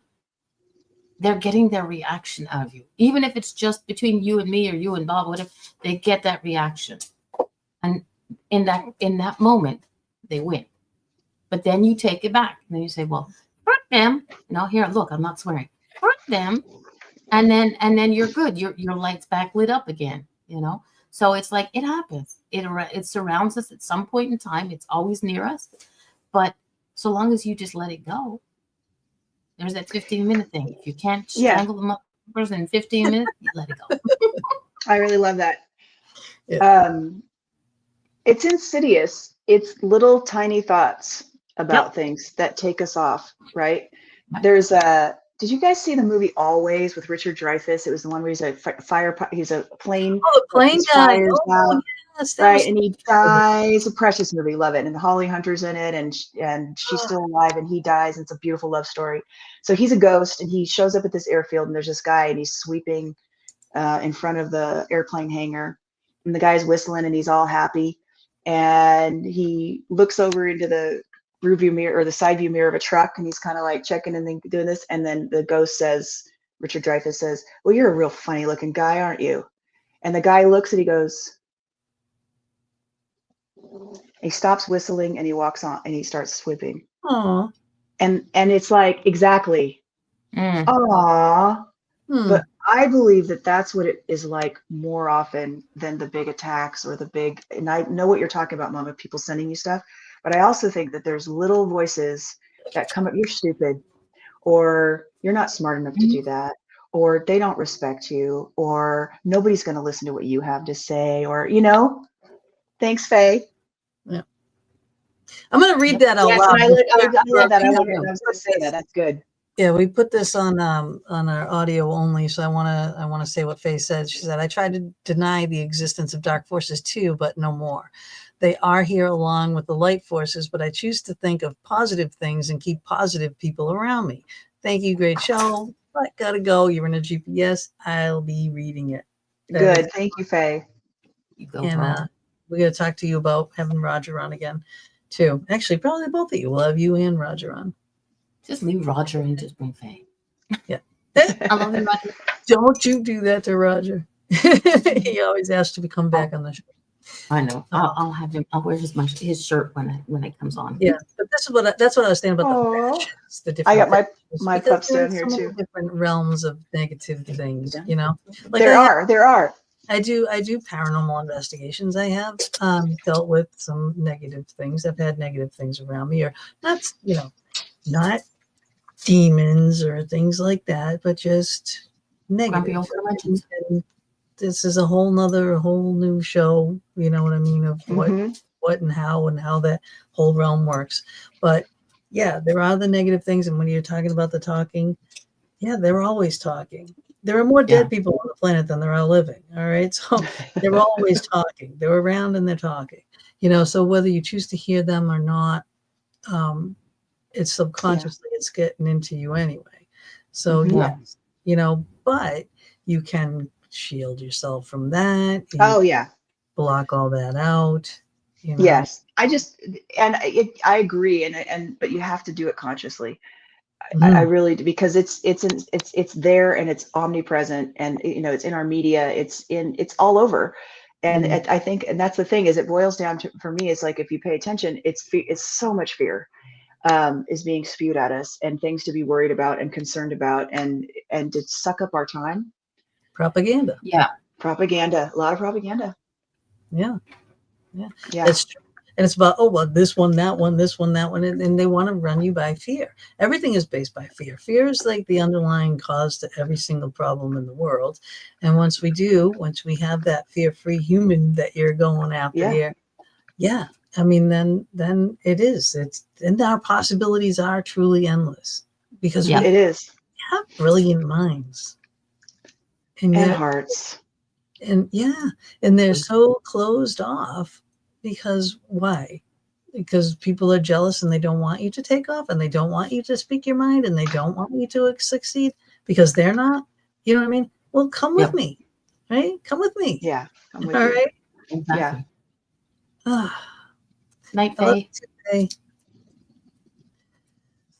they're getting their reaction out of you. Even if it's just between you and me or you and Bob, whatever, they get that reaction. And in that moment, they win. But then you take it back. And then you say, well, frick them. Now here, look, I'm not swearing. Frick them. And then you're good. Your light's back lit up again, you know? So it's like, it happens. It surrounds us at some point in time. It's always near us. But so long as you just let it go, there's that 15-minute thing. If you can't strangle them up in 15 minutes, you let it go. I really love that. Yeah. It's insidious. It's little tiny thoughts about things that take us off, right? There's a Did you guys see the movie Always with Richard Dreyfuss? It was the one where he's a he's a plane Oh, the that plane just guy. fires Oh, out, yes, that right? was. And he dies. A precious movie, love it. And Holly Hunter's in it, and she's Oh, still alive, and he dies. And it's a beautiful love story. So he's a ghost, and he shows up at this airfield, and there's this guy, and he's sweeping in front of the airplane hangar, and the guy's whistling, and he's all happy, and he looks over into the rear view mirror or the side view mirror of a truck, and he's kind of like checking and then doing this, and then the ghost says, Richard Dreyfuss says, "Well, you're a real funny looking guy, aren't you?" And the guy looks and he goes, he stops whistling and he walks on and he starts sweeping, aw. and it's like exactly, Mm. ah. Hmm. But I believe that that's what it is like more often than the big attacks or the big, and I know what you're talking about, Mom, of people sending you stuff, but I also think that there's little voices that come up, you're stupid, or you're not smart enough to do that, or they don't respect you, or nobody's going to listen to what you have to say, or, thanks, Faye. Yeah. I'm going to read that out Yes, loud. and I love that. I Yeah, wanted, I was going to say that. That's good. Yeah, we put this on our audio only, so I want to say what Faye said. She said, "I tried to deny the existence of dark forces too, but no more. They are here along with the light forces, but I choose to think of positive things and keep positive people around me. Thank you, great show. But gotta go. You're in a GPS. I'll be reading it. Good. Thank you, Faye. You go, And girl. we're gonna talk to you about having Roger on again, too. Actually, probably both of you. We'll have you and Roger on. Just leave Roger and just bring Faye. Yeah. I love you, Roger. Don't you do that to Roger. He always asks to come back on the show. I know. I'll have him. I'll wear his shirt when it comes on. Yeah, but this is that's what I was saying about the Aw. factions, the I different. got factions, my because pups there are down here so many too. different realms of negative things. You know, like There are. I do paranormal investigations. I have dealt with some negative things. I've had negative things around me, or not. Not demons or things like that, but just Grumpy negative. old curmudgeons. And this is a whole new show, you know what I mean, of what and how that whole realm works. But yeah, there are the negative things, and when you're talking about the talking, yeah, they're always talking. There are more dead people on the planet than there are living. All right, so they're always talking. They're around and they're talking. So whether you choose to hear them or not, it's subconsciously it's getting into you anyway. So yes, but you can shield yourself from that. Oh yeah. Block all that out. Yes. I agree, but you have to do it consciously. I really do, because it's there and it's omnipresent, and it's in our media, it's all over. And I think, and that's the thing, is it boils down to, for me, it's like, if you pay attention, it's so much fear is being spewed at us, and things to be worried about and concerned about, and to suck up our time. Propaganda. Yeah. Propaganda. A lot of propaganda. Yeah. It's true. And it's about, this one, that one, this one, that one. And they want to run you by fear. Everything is based by fear. Fear is like the underlying cause to every single problem in the world. And once we have that fear-free human that you're going after here, I mean, then and our possibilities are truly endless, because it is. We have brilliant minds. And hearts. And and they're so closed off. Because why? Because people are jealous and they don't want you to take off, and they don't want you to speak your mind, and they don't want you to succeed because they're not. You know what I mean? Well, come with me, right? Come with me. Yeah. Come with All right. Exactly. Yeah. Night, Faye.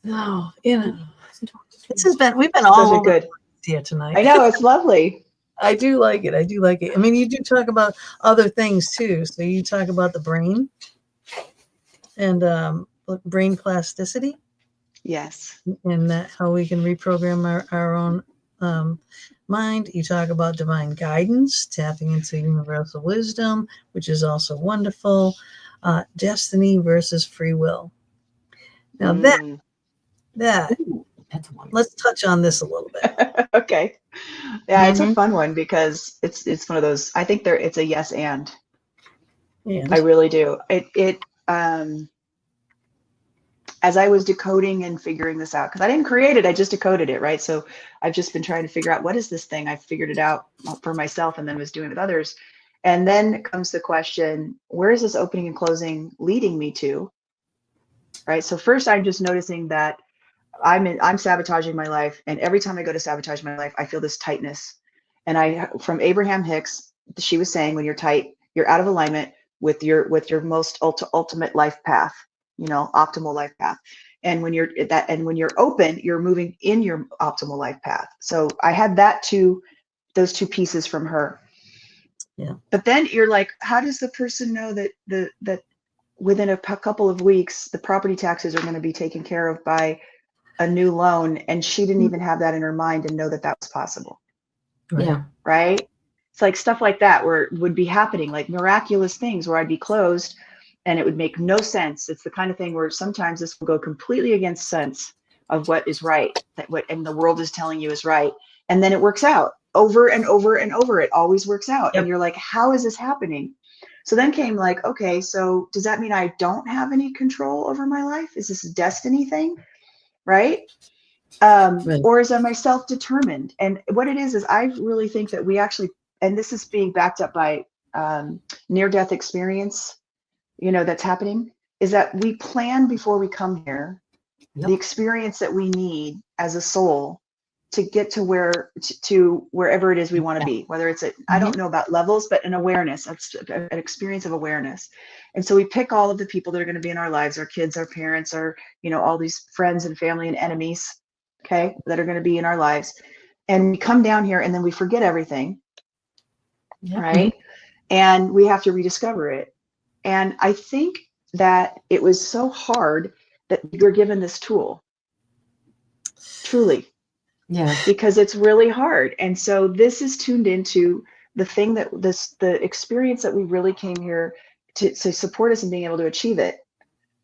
No, we've been all over good here tonight. I know, it's lovely. I do like it. I mean, you do talk about other things too. So you talk about the brain and brain plasticity. Yes. And that how we can reprogram our own mind. You talk about divine guidance, tapping into universal wisdom, which is also wonderful. Destiny versus free will. Now that's let's touch on this a little bit. Okay. Yeah, it's a fun one, because it's one of those, I think it's a yes and. I really do. as I was decoding and figuring this out, because I didn't create it, I just decoded it, right? So I've just been trying to figure out, what is this thing? I figured it out for myself and then was doing it with others. And then comes the question, where is this opening and closing leading me to? Right. So first, I'm just noticing that I'm sabotaging my life. And every time I go to sabotage my life, I feel this tightness. And from Abraham Hicks, she was saying, when you're tight, you're out of alignment with your most ultimate life path, optimal life path. And when you're open, you're moving in your optimal life path. So I had those two pieces from her. Yeah. But then you're like, how does the person know that that within a couple of weeks, the property taxes are going to be taken care of by a new loan? And she didn't even have that in her mind and know that that was possible. Right. Yeah. Right. It's like stuff like that where it would be happening, like miraculous things where I'd be closed and it would make no sense. It's the kind of thing where sometimes this will go completely against sense of what is right, and the world is telling you is right. And then it works out over and over and over. It always works out. Yep. And you're like, how is this happening? So then came like, okay, so does that mean I don't have any control over my life? Is this a destiny thing? Right. Right. Or is I self-determined? And what it is I really think that we actually, and this is being backed up by near-death experience, that's happening, is that we plan before we come here, Yep. the experience that we need as a soul to get to wherever it is we want to be, whether it's I don't know about levels, but an awareness, that's an experience of awareness. And so we pick all of the people that are going to be in our lives, our kids, our parents, our, all these friends and family and enemies, okay, that are going to be in our lives. And we come down here and then we forget everything, right? And we have to rediscover it. And I think that it was so hard that you're given this tool, truly. Yeah. Because it's really hard. And so this is tuned into the thing that the experience that we really came here to support us in being able to achieve it,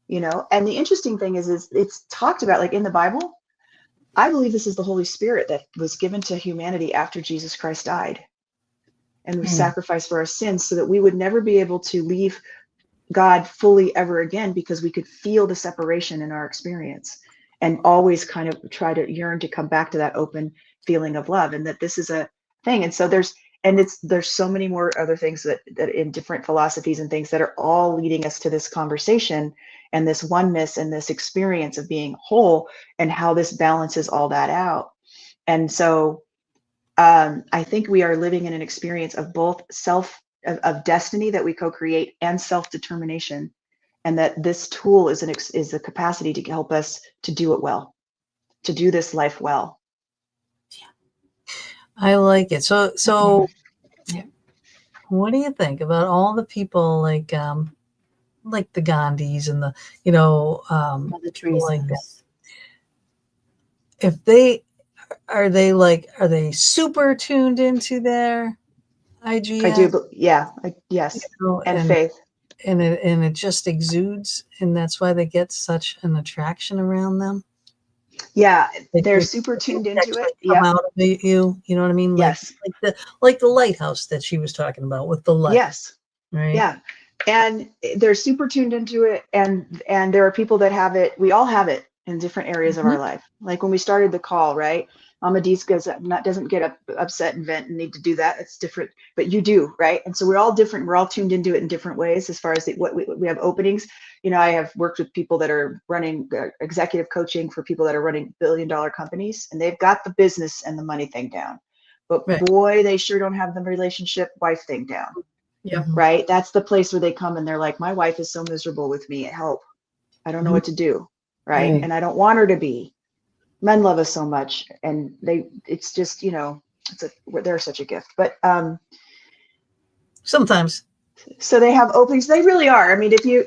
And the interesting thing is it's talked about, like in the Bible. I believe this is the Holy Spirit that was given to humanity after Jesus Christ died and was sacrificed for our sins, so that we would never be able to leave God fully ever again, because we could feel the separation in our experience and always kind of try to yearn to come back to that open feeling of love, and that this is a thing. And so there's so many more other things that in different philosophies and things that are all leading us to this conversation and this oneness and this experience of being whole, and how this balances all that out. And so I think we are living in an experience of both of destiny that we co-create, and self-determination, and that this tool is a capacity to help us to do it well, to do this life well. I like it. So what do you think about all the people like the Gandhis and the Mother Teresa. like that? If they are they super tuned into their IGN? I do, yeah, yes, and faith. And it just exudes, and that's why they get such an attraction around them. Yeah, they're super tuned into it. Yeah, out of you know what I mean? Yes, like the lighthouse that she was talking about with the light. Yes, right. Yeah, and they're super tuned into it, and there are people that have it. We all have it in different areas of our life. Like when we started the call, right? Mama Dees doesn't get upset and vent and need to do that. It's different, but you do, right? And so we're all different. We're all tuned into it in different ways as far as what we have openings. I have worked with people that are running executive coaching for people that are running billion-dollar companies, and they've got the business and the money thing down. But boy, they sure don't have the relationship wife thing down. Yeah. Right. That's the place where they come and they're like, my wife is so miserable with me. Help. I don't know what to do. Right. And I don't want her to be. Men love us so much. And it's just, they're such a gift. But sometimes. So they have openings. They really are. I mean, if you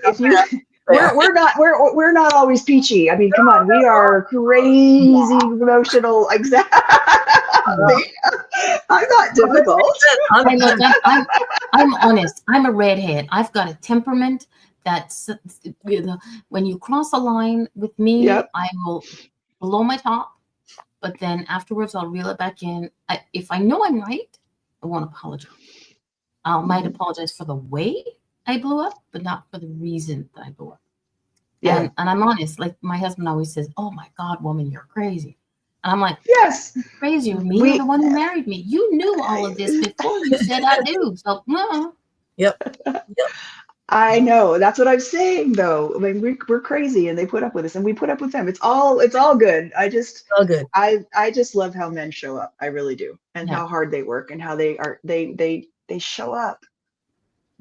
we're not always peachy. I mean, come on, we are crazy emotional. Exactly. I'm not difficult. I'm honest. I'm a redhead. I've got a temperament that's, when you cross a line with me, I will blow my top, but then afterwards I'll reel it back in. If I know I'm right, I won't apologize. I might apologize for the way I blew up, but not for the reason that I blew up. And I'm honest, like my husband always says, "Oh my God, woman, you're crazy." And I'm like, Yes. crazy or me or the one who married me? You knew all of this before you said I do. So Yep. I know. That's what I'm saying, though. I mean, we're crazy, and they put up with us, and we put up with them. It's all good. All good. I just love how men show up. I really do, and Yeah. how hard they work, and how they show up.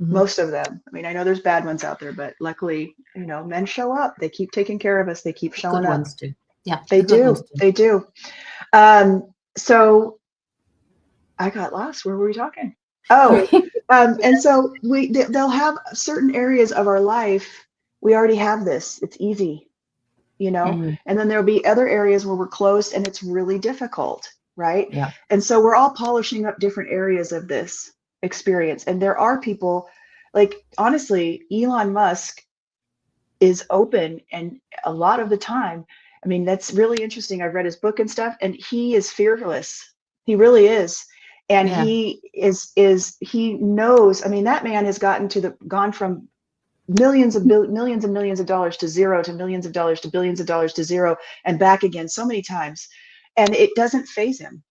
Mhm. Most of them. I mean, I know there's bad ones out there, but luckily, men show up. They keep taking care of us. They keep showing good up. ones too. Yeah, They the good do. ones too. They do. So I got lost. Where were we talking? Oh, and so they'll have certain areas of our life. We already have this. It's easy, Mhm. and then there'll be other areas where we're closed and it's really difficult, right? Yeah. And so we're all polishing up different areas of this experience. And there are people, like, honestly, Elon Musk is open, and a lot of the time, I mean, that's really interesting. I've read his book and stuff, and he is fearless. He really is. And Yeah. he knows, I mean, that man has gone from millions and millions of dollars to zero, to millions of dollars to billions of dollars to zero, and back again so many times. And it doesn't faze him.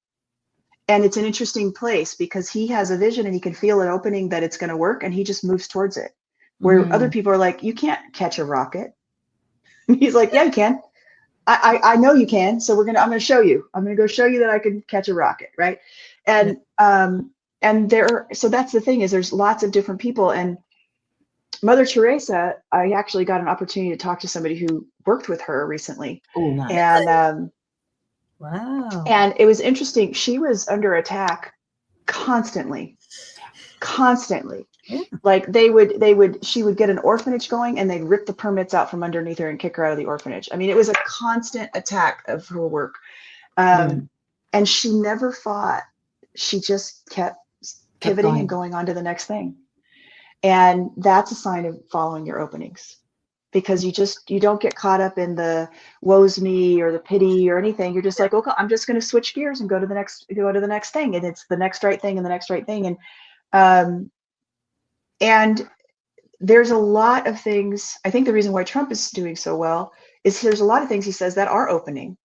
And it's an interesting place because he has a vision and he can feel an opening that it's going to work, and he just moves towards it. Where other people are like, you can't catch a rocket. He's like, yeah, you can. I know you can. So I'm going to show you. I'm going to go show you that I can catch a rocket. Right. And, so that's the thing, is there's lots of different people. And Mother Teresa, I actually got an opportunity to talk to somebody who worked with her recently. Oh, nice. And, Wow. and it was interesting. She was under attack constantly. Yeah. Like she would get an orphanage going, and they'd rip the permits out from underneath her and kick her out of the orphanage. I mean, it was a constant attack of her work. And she never fought. She just kept pivoting and going on to the next thing. And that's a sign of following your openings, because you don't get caught up in the woe's me or the pity or anything. You're just like, okay, I'm just going to switch gears and go to the next thing. And it's the next right thing and the next right thing. And there's a lot of things. I think the reason why Trump is doing so well is there's a lot of things he says that are opening.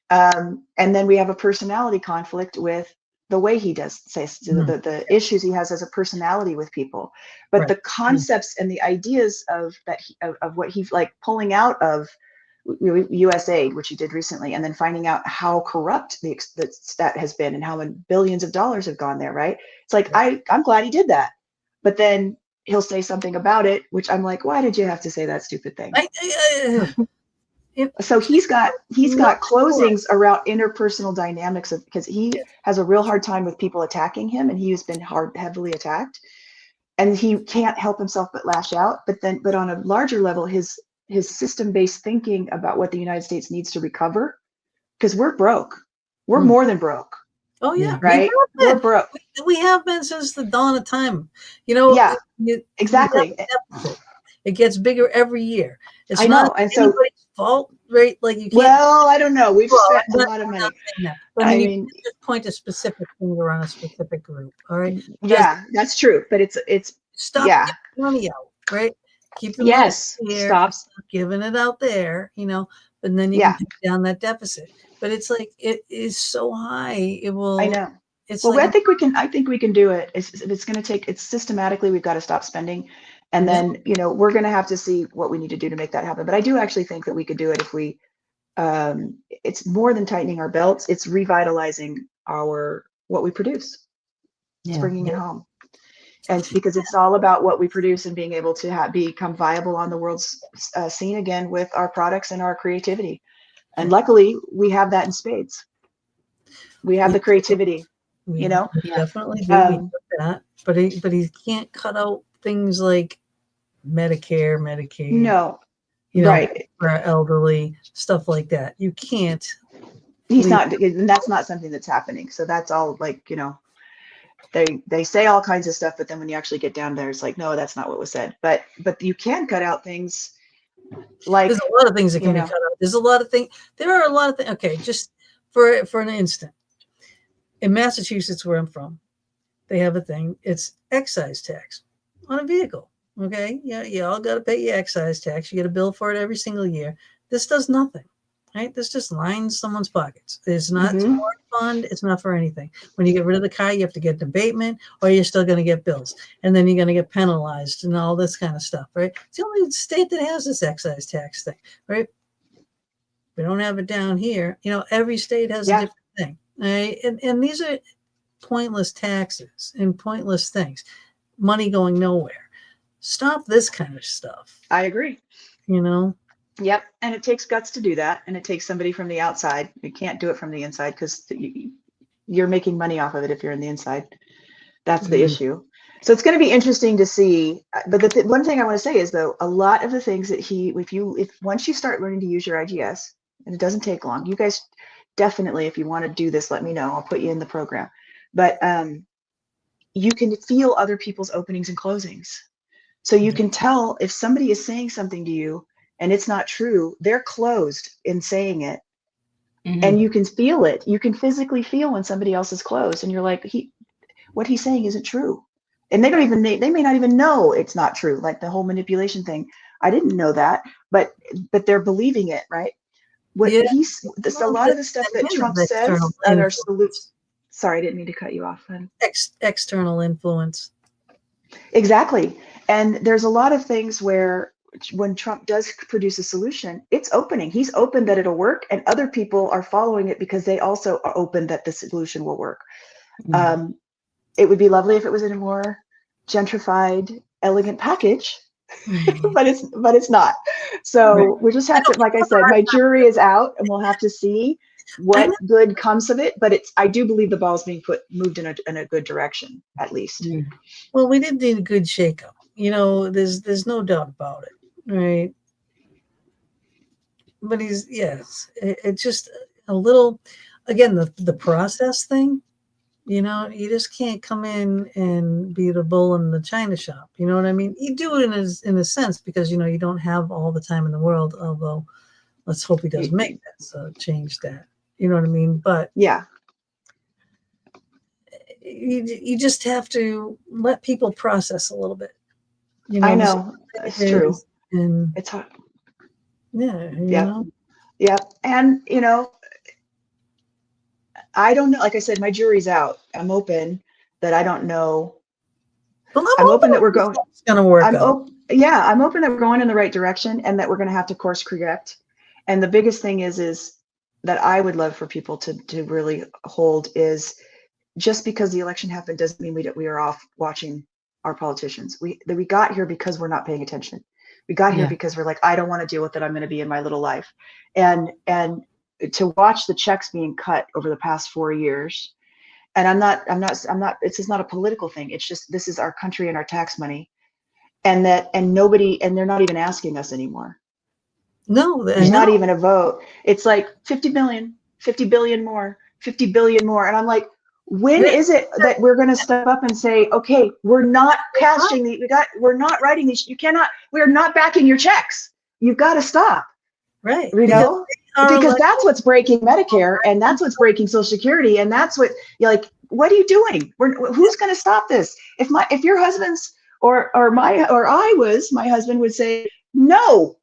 And then we have a personality conflict with the way he does say the issues he has as a personality with people. But the concepts and the ideas of what he's like pulling out of USAID, which he did recently, and then finding out how corrupt that has been and how many billions of dollars have gone there, right? It's like, I'm glad he did that. But then he'll say something about it, which I'm like, why did you have to say that stupid thing? So he's got closings around interpersonal dynamics, because he has a real hard time with people attacking him, and he has been heavily attacked, and he can't help himself but lash out. But on a larger level, his system-based thinking about what the United States needs to recover, because we're broke. We're more than broke. Oh yeah, right. We're broke. We have been since the dawn of time. Yeah, exactly. It gets bigger every year. It's I not know, and anybody's fault, right? Like you can't. Well, I don't know. We've spent a lot of money. But I mean, you just point a specific finger on a specific group. All right. Yeah, that's true. But it's stop giving money out, right? Keep the money here. Stop giving it out there. But then you can take down that deficit. But it's like it is so high. It will. I know. It's well, like, I think we can do it. It's going to take. It's systematically. We've got to stop spending, and then we're going to have to see what we need to do to make that happen. But I do actually think that we could do it if we. It's more than tightening our belts. It's revitalizing what we produce. It's bringing it home, and it's because it's all about what we produce and being able to become viable on the world's scene again with our products and our creativity. And luckily, we have that in spades. We have the creativity. We definitely do. We have that, but he can't cut out things like Medicare, Medicaid. No, right. For our elderly, stuff like that. You can't. He's not, and that's not something that's happening. So that's all like, they say all kinds of stuff, but then when you actually get down there, it's like, no, that's not what was said. But you can cut out things like. There's a lot of things that can be cut out. There are a lot of things. Okay, just for an instant. In Massachusetts, where I'm from, they have a thing. It's excise tax on a vehicle. Okay, yeah, you all got to pay your excise tax. You get a bill for it every single year. This does nothing, right? This just lines someone's pockets. It's not Mm-hmm. for a fund. It's not for anything. When you get rid of the car, you have to get an abatement, or you're still going to get bills, and then you're going to get penalized and all this kind of stuff, right? It's the only state that has this excise tax thing, right? We don't have it down here. You know, every state has a Yeah, different thing, right? And these are pointless taxes and pointless things, money going nowhere. Stop this kind of stuff, I agree. you know? Yep. And it takes guts to do that. And it takes somebody from the outside. You can't do it from the inside because you're making money off of it if you're in the inside. That's the issue. So it's going to be interesting to see. But one thing I want to say is, though, a lot of the things that if once you start learning to use your IGS, and it doesn't take long, you guys definitely, if you want to do this, let me know. I'll put you in the program. But you can feel other people's openings and closings. So you can tell if somebody is saying something to you and it's not true, they're closed in saying it. Mm-hmm. And you can feel it. You can physically feel when somebody else is closed and you're like, what he's saying isn't true. And they may not even know it's not true. Like the whole manipulation thing. I didn't know that, but they're believing it, right? Yeah. A lot of the stuff that Trump says that are salutes. Sorry, I didn't mean to cut you off. External influence. Exactly. And there's a lot of things where when Trump does produce a solution, it's opening. He's open that it'll work, and other people are following it because they also are open that the solution will work. Mm-hmm. It would be lovely if it was in a more gentrified, elegant package, but it's not. So we'll just have to, like I said, my jury is out, and we'll have to see what good comes of it. But I do believe the ball's being moved in a good direction, at least. Well, we did need a good shakeup. You know, there's no doubt about it, right? But it's just a little, again, the process thing. You know, you just can't come in and be the bull in the china shop. You know what I mean? You do it in a sense because, you know, you don't have all the time in the world, although let's hope he does make that, so change that. You know what I mean? But yeah, you just have to let people process a little bit. You know, I know it's true. And it's hard. Yeah, you know. Yeah. And, you know, I don't know. Like I said, my jury's out. I'm open that I don't know. Well, I'm open that we're going. It's going to work out. I'm open that we're going in the right direction and that we're going to have to course correct. And the biggest thing is that I would love for people to really hold is just because the election happened doesn't mean we are off watching our politicians. We got here because we're not paying attention. We got here because we're like, I don't want to deal with it. I'm going to be in my little life. And to watch the checks being cut over the past 4 years, and I'm not, it's just not a political thing. It's just, this is our country and our tax money. And they're not even asking us anymore. No, there's not even a vote. It's like 50 billion more, 50 billion more. And I'm like, when is it that we're going to step up and say, okay, we're not cashing we're not writing these. We're not backing your checks. You've got to stop. Right. You know, because that's what's breaking Medicare, and that's what's breaking Social Security. And that's what you're like, what are you doing? Who's going to stop this? If your husband's my husband would say, no,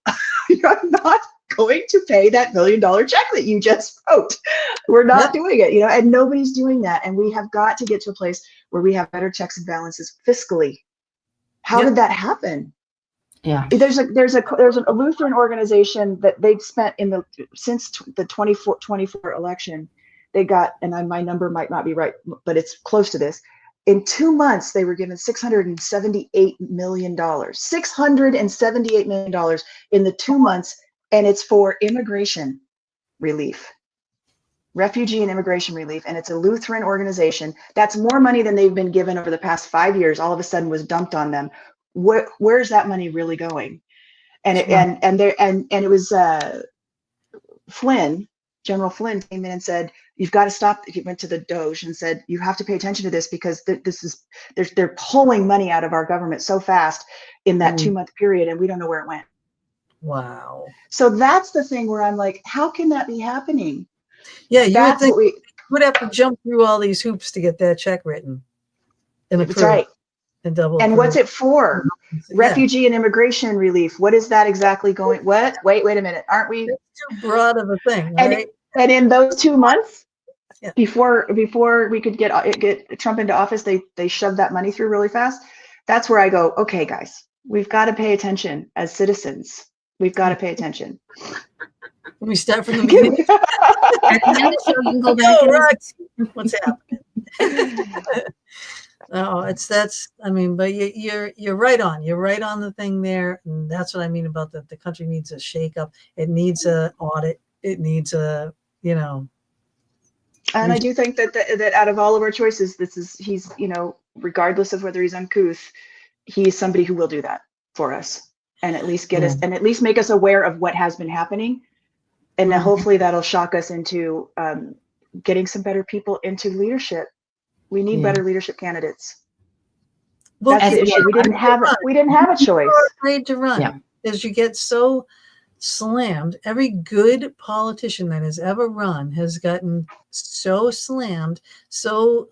you're not going to pay that $1 million check that you just wrote. We're not doing it, you know, and nobody's doing that. And we have got to get to a place where we have better checks and balances fiscally. How did that happen? Yeah. There's a Lutheran organization that they've spent since the 24 election, they got, and my number might not be right, but it's close to this. In 2 months, they were given $678 million. $678 million in the 2 months, and it's for immigration relief, refugee and immigration relief, and it's a Lutheran organization. That's more money than they've been given over the past 5 years. All of a sudden, was dumped on them. Where's that money really going? And it was Flynn. General Flynn came in and said, you've got to stop. He went to the Doge and said, you have to pay attention to this because they're pulling money out of our government so fast in that 2 month period, and we don't know where it went. Wow. So that's the thing where I'm like, how can that be happening? Yeah, you would think we would have to jump through all these hoops to get that check written. That's right. And double. And what's it for? Yeah. Refugee and immigration relief. What is that exactly going? What? Wait a minute. Aren't we? It's too broad of a thing, right? And in those 2 months, Yeah. before we could get Trump into office, they shoved that money through really fast. That's where I go, okay, guys, we've got to pay attention as citizens. We've got to pay attention. Let me start from the beginning. At the end of the show, you can go back and listen. What's happening? No, I mean, but you're right on. You're right on the thing there. And that's what I mean about the country needs a shake up. It needs a audit. It needs a, And I do think that out of all of our choices, he's, regardless of whether he's uncouth, he's somebody who will do that for us and at least get us and at least make us aware of what has been happening. And then hopefully that'll shock us into getting some better people into leadership. We need better leadership candidates. Well, that's the issue. We didn't have a choice. People are afraid to run because you get so slammed. Every good politician that has ever run has gotten so slammed. So,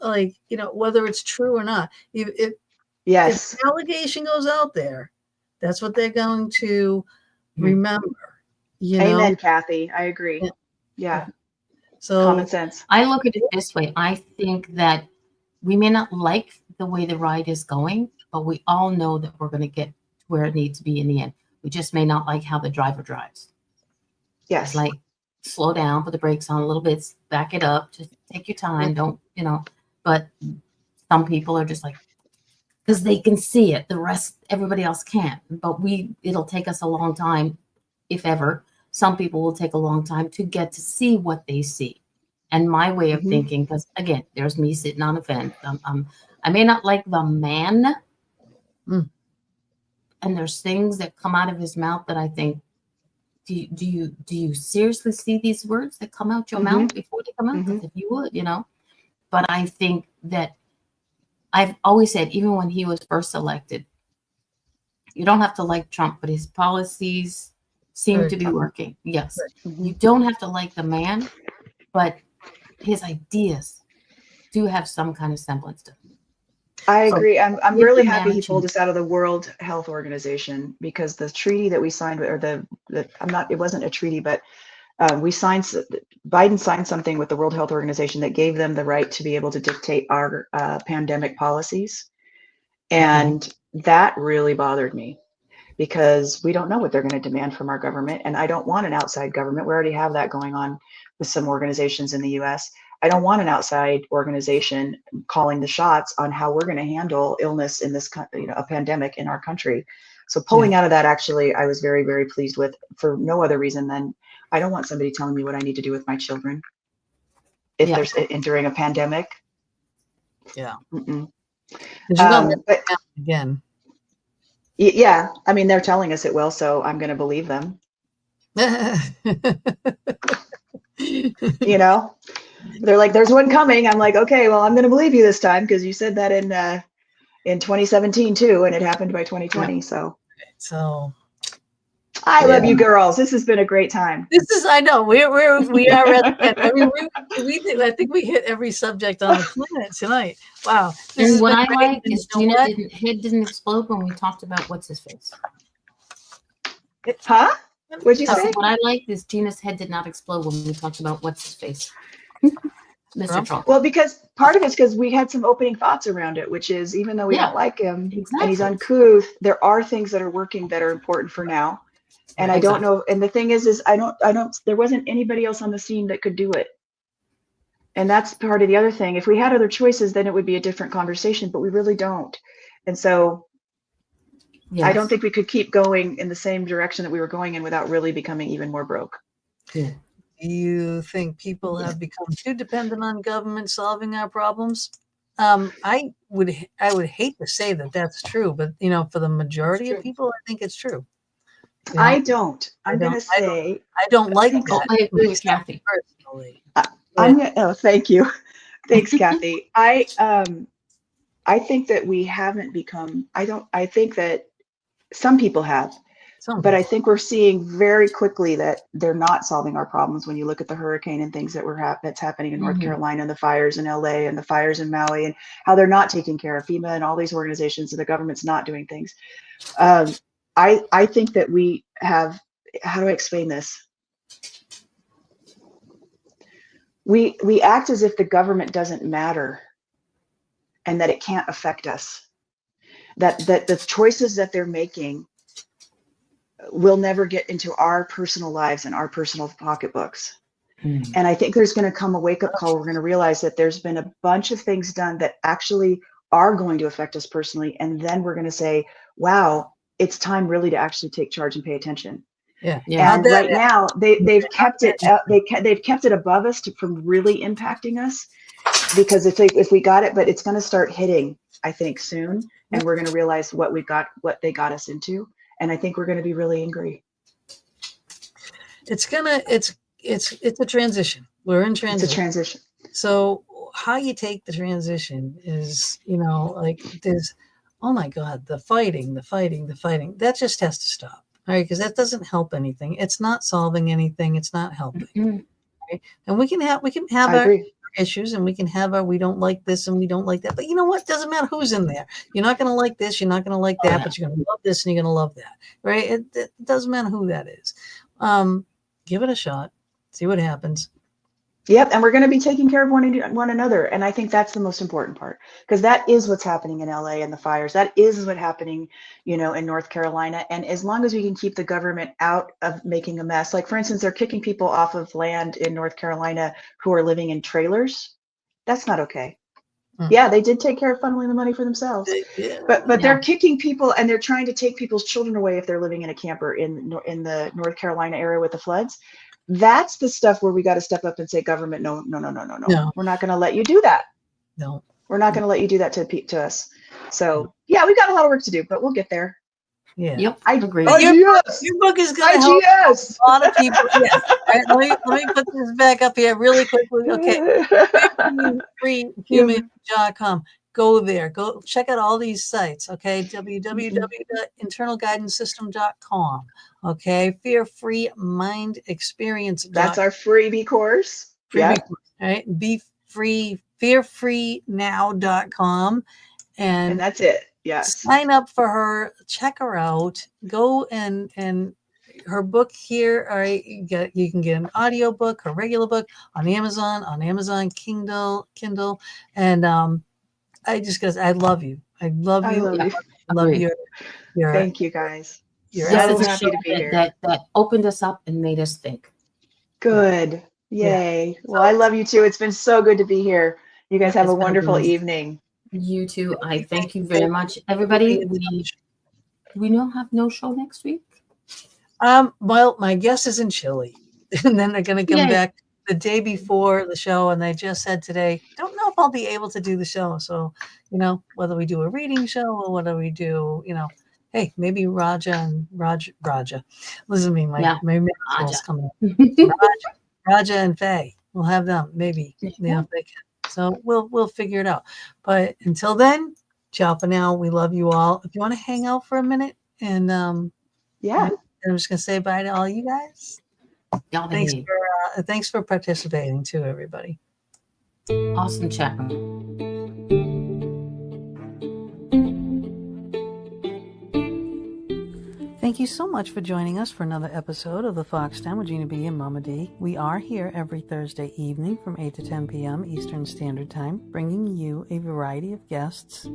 whether it's true or not, if an allegation goes out there, that's what they're going to remember. Amen, Kathy. I agree. Yeah. So common sense. I look at it this way. I think that we may not like the way the ride is going, but we all know that we're going to get where it needs to be in the end. We just may not like how the driver drives. Yes. It's like, slow down, put the brakes on a little bit, back it up, just take your time. Don't, but some people are just like, because they can see it. The rest, everybody else can't. But it'll take us a long time, if ever. Some people will take a long time to get to see what they see. And my way of thinking, because again, there's me sitting on a fence. I may not like the man, and there's things that come out of his mouth that I think, do you seriously see these words that come out your mouth before they come out? Because if you would, But I think that I've always said, even when he was first elected, you don't have to like Trump, but his policies seem to be working. Yes. You don't have to like the man, but his ideas do have some kind of semblance to them. I agree. I'm really happy he pulled us out of the World Health Organization, because the treaty that we signed, or it wasn't a treaty, but Biden signed something with the World Health Organization that gave them the right to be able to dictate our pandemic policies. And that really bothered me, because we don't know what they're going to demand from our government. And I don't want an outside government. We already have that going on with some organizations in the US. I don't want an outside organization calling the shots on how we're going to handle illness in this, a pandemic in our country. So pulling out of that, actually, I was very, very pleased with, for no other reason than I don't want somebody telling me what I need to do with my children if there's during a pandemic. Yeah. But again. Yeah, I mean, they're telling us it will, so I'm going to believe them. They're like, there's one coming. I'm like, okay, well, I'm going to believe you this time, because you said that in 2017 too, and it happened by 2020. So I love you girls. This has been a great time. I know we are at the end. I mean, we did. I think we hit every subject on the planet tonight. Wow. And what I like is Gina's head didn't explode when we talked about what's his face. Huh? What'd you say? What I like is Gina's head did not explode when we talked about what's his face. Mr. Trump. Well, because part of it's because we had some opening thoughts around it, which is, even though we don't like him and he's uncouth, there are things that are working that are important for now. And I don't know. And the thing is I don't, there wasn't anybody else on the scene that could do it. And that's part of the other thing. If we had other choices, then it would be a different conversation, but we really don't. And so I don't think we could keep going in the same direction that we were going in without really becoming even more broke. Do you think people have become too dependent on government solving our problems? I would hate to say that that's true, but for the majority of people, I think it's true. I don't. I'm going to say I don't like that. I agree with Kathy. Personally. Thank you. Thanks, Kathy. I think that we haven't become, I think that some people have, But I think we're seeing very quickly that they're not solving our problems when you look at the hurricane and things that that's happening in North Carolina, and the fires in LA and the fires in Maui, and how they're not taking care of FEMA and all these organizations, and the government's not doing things. I think that we have, how do I explain this? We act as if the government doesn't matter and that it can't affect us. That the choices that they're making will never get into our personal lives and our personal pocketbooks. And I think there's going to come a wake-up call. We're going to realize that there's been a bunch of things done that actually are going to affect us personally. And then we're going to say, wow, it's time really to actually take charge and pay attention. Yeah. And right now they've kept it above us from really impacting us, because if we got it, but it's going to start hitting, I think, soon. And we're going to realize what they got us into. And I think we're going to be really angry. It's a transition. We're in transition. It's a transition. So how you take the transition is, like there's, oh my God, the fighting. That just has to stop. All right. Because that doesn't help anything. It's not solving anything. It's not helping. Right? And we can have our issues, and we can have our, we don't like this and we don't like that. But you know what? Doesn't matter who's in there. You're not going to like this. You're not going to like that, but you're going to love this and you're going to love that. Right. It doesn't matter who that is. Give it a shot. See what happens. Yep. And we're going to be taking care of one another. And I think that's the most important part, because that is what's happening in LA and the fires. That is what's happening, in North Carolina. And as long as we can keep the government out of making a mess, like for instance, they're kicking people off of land in North Carolina who are living in trailers. That's not okay. Yeah, they did take care of funneling the money for themselves, but they're kicking people, and they're trying to take people's children away if they're living in a camper in the North Carolina area with the floods. That's the stuff where we got to step up and say, government, no. We're not going to let you do that. No, we're not going to let you do that to us. So yeah, we've got a lot of work to do, but we'll get there. Yeah. Yep. I agree. Your book is going to help a lot of people. Yes. All right, let me put this back up here really quickly. Okay. freehuman.com. Go there. Go check out all these sites. Okay. www.internalguidancesystem.com. Okay. Fear-free mind experience. That's our freebie course. Freebie course. All right. Be free. Fearfreenow.com. And that's it. Yes. Sign up for her. Check her out. Go and her book here. All right, you can get an audio book, her regular book on Amazon Kindle, and I love you. I love you. I love you. Thank you guys. You're so happy to be here. That opened us up and made us think. Good. Yay. Yeah. Well, I love you too. It's been so good to be here. You guys have a wonderful evening. You too. I thank you very much, everybody. We don't have no show next week. Well, my guest is in Chile, and then they're going to come back the day before the show. And they just said today, don't know if I'll be able to do the show. So, whether we do a reading show or whether we do, hey, maybe Raja. Listen to me, my mentor's coming. Raja and Faye. We'll have them maybe. If they can. So we'll figure it out. But until then, ciao for now. We love you all. If you want to hang out for a minute, and I'm just gonna say bye to all you guys. Thanks for participating too, everybody. Awesome chat. Thank you so much for joining us for another episode of The Fox Den with Gina B and Mama D. We are here every Thursday evening from 8 to 10 p.m. Eastern Standard Time, bringing you a variety of guests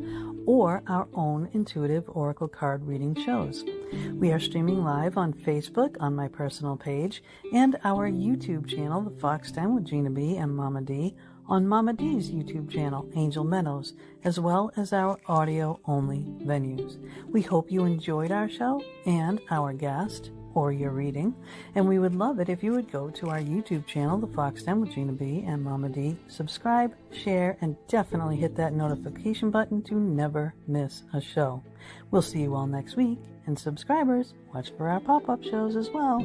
or our own intuitive oracle card reading shows. We are streaming live on Facebook on my personal page and our YouTube channel, The Fox Den with Gina B and Mama D, on Mama D's YouTube channel, Angel Meadows, as well as our audio-only venues. We hope you enjoyed our show and our guest or your reading, and we would love it if you would go to our YouTube channel, The Fox Den with Gina B and Mama D, subscribe, share, and definitely hit that notification button to never miss a show. We'll see you all next week, and subscribers, watch for our pop-up shows as well.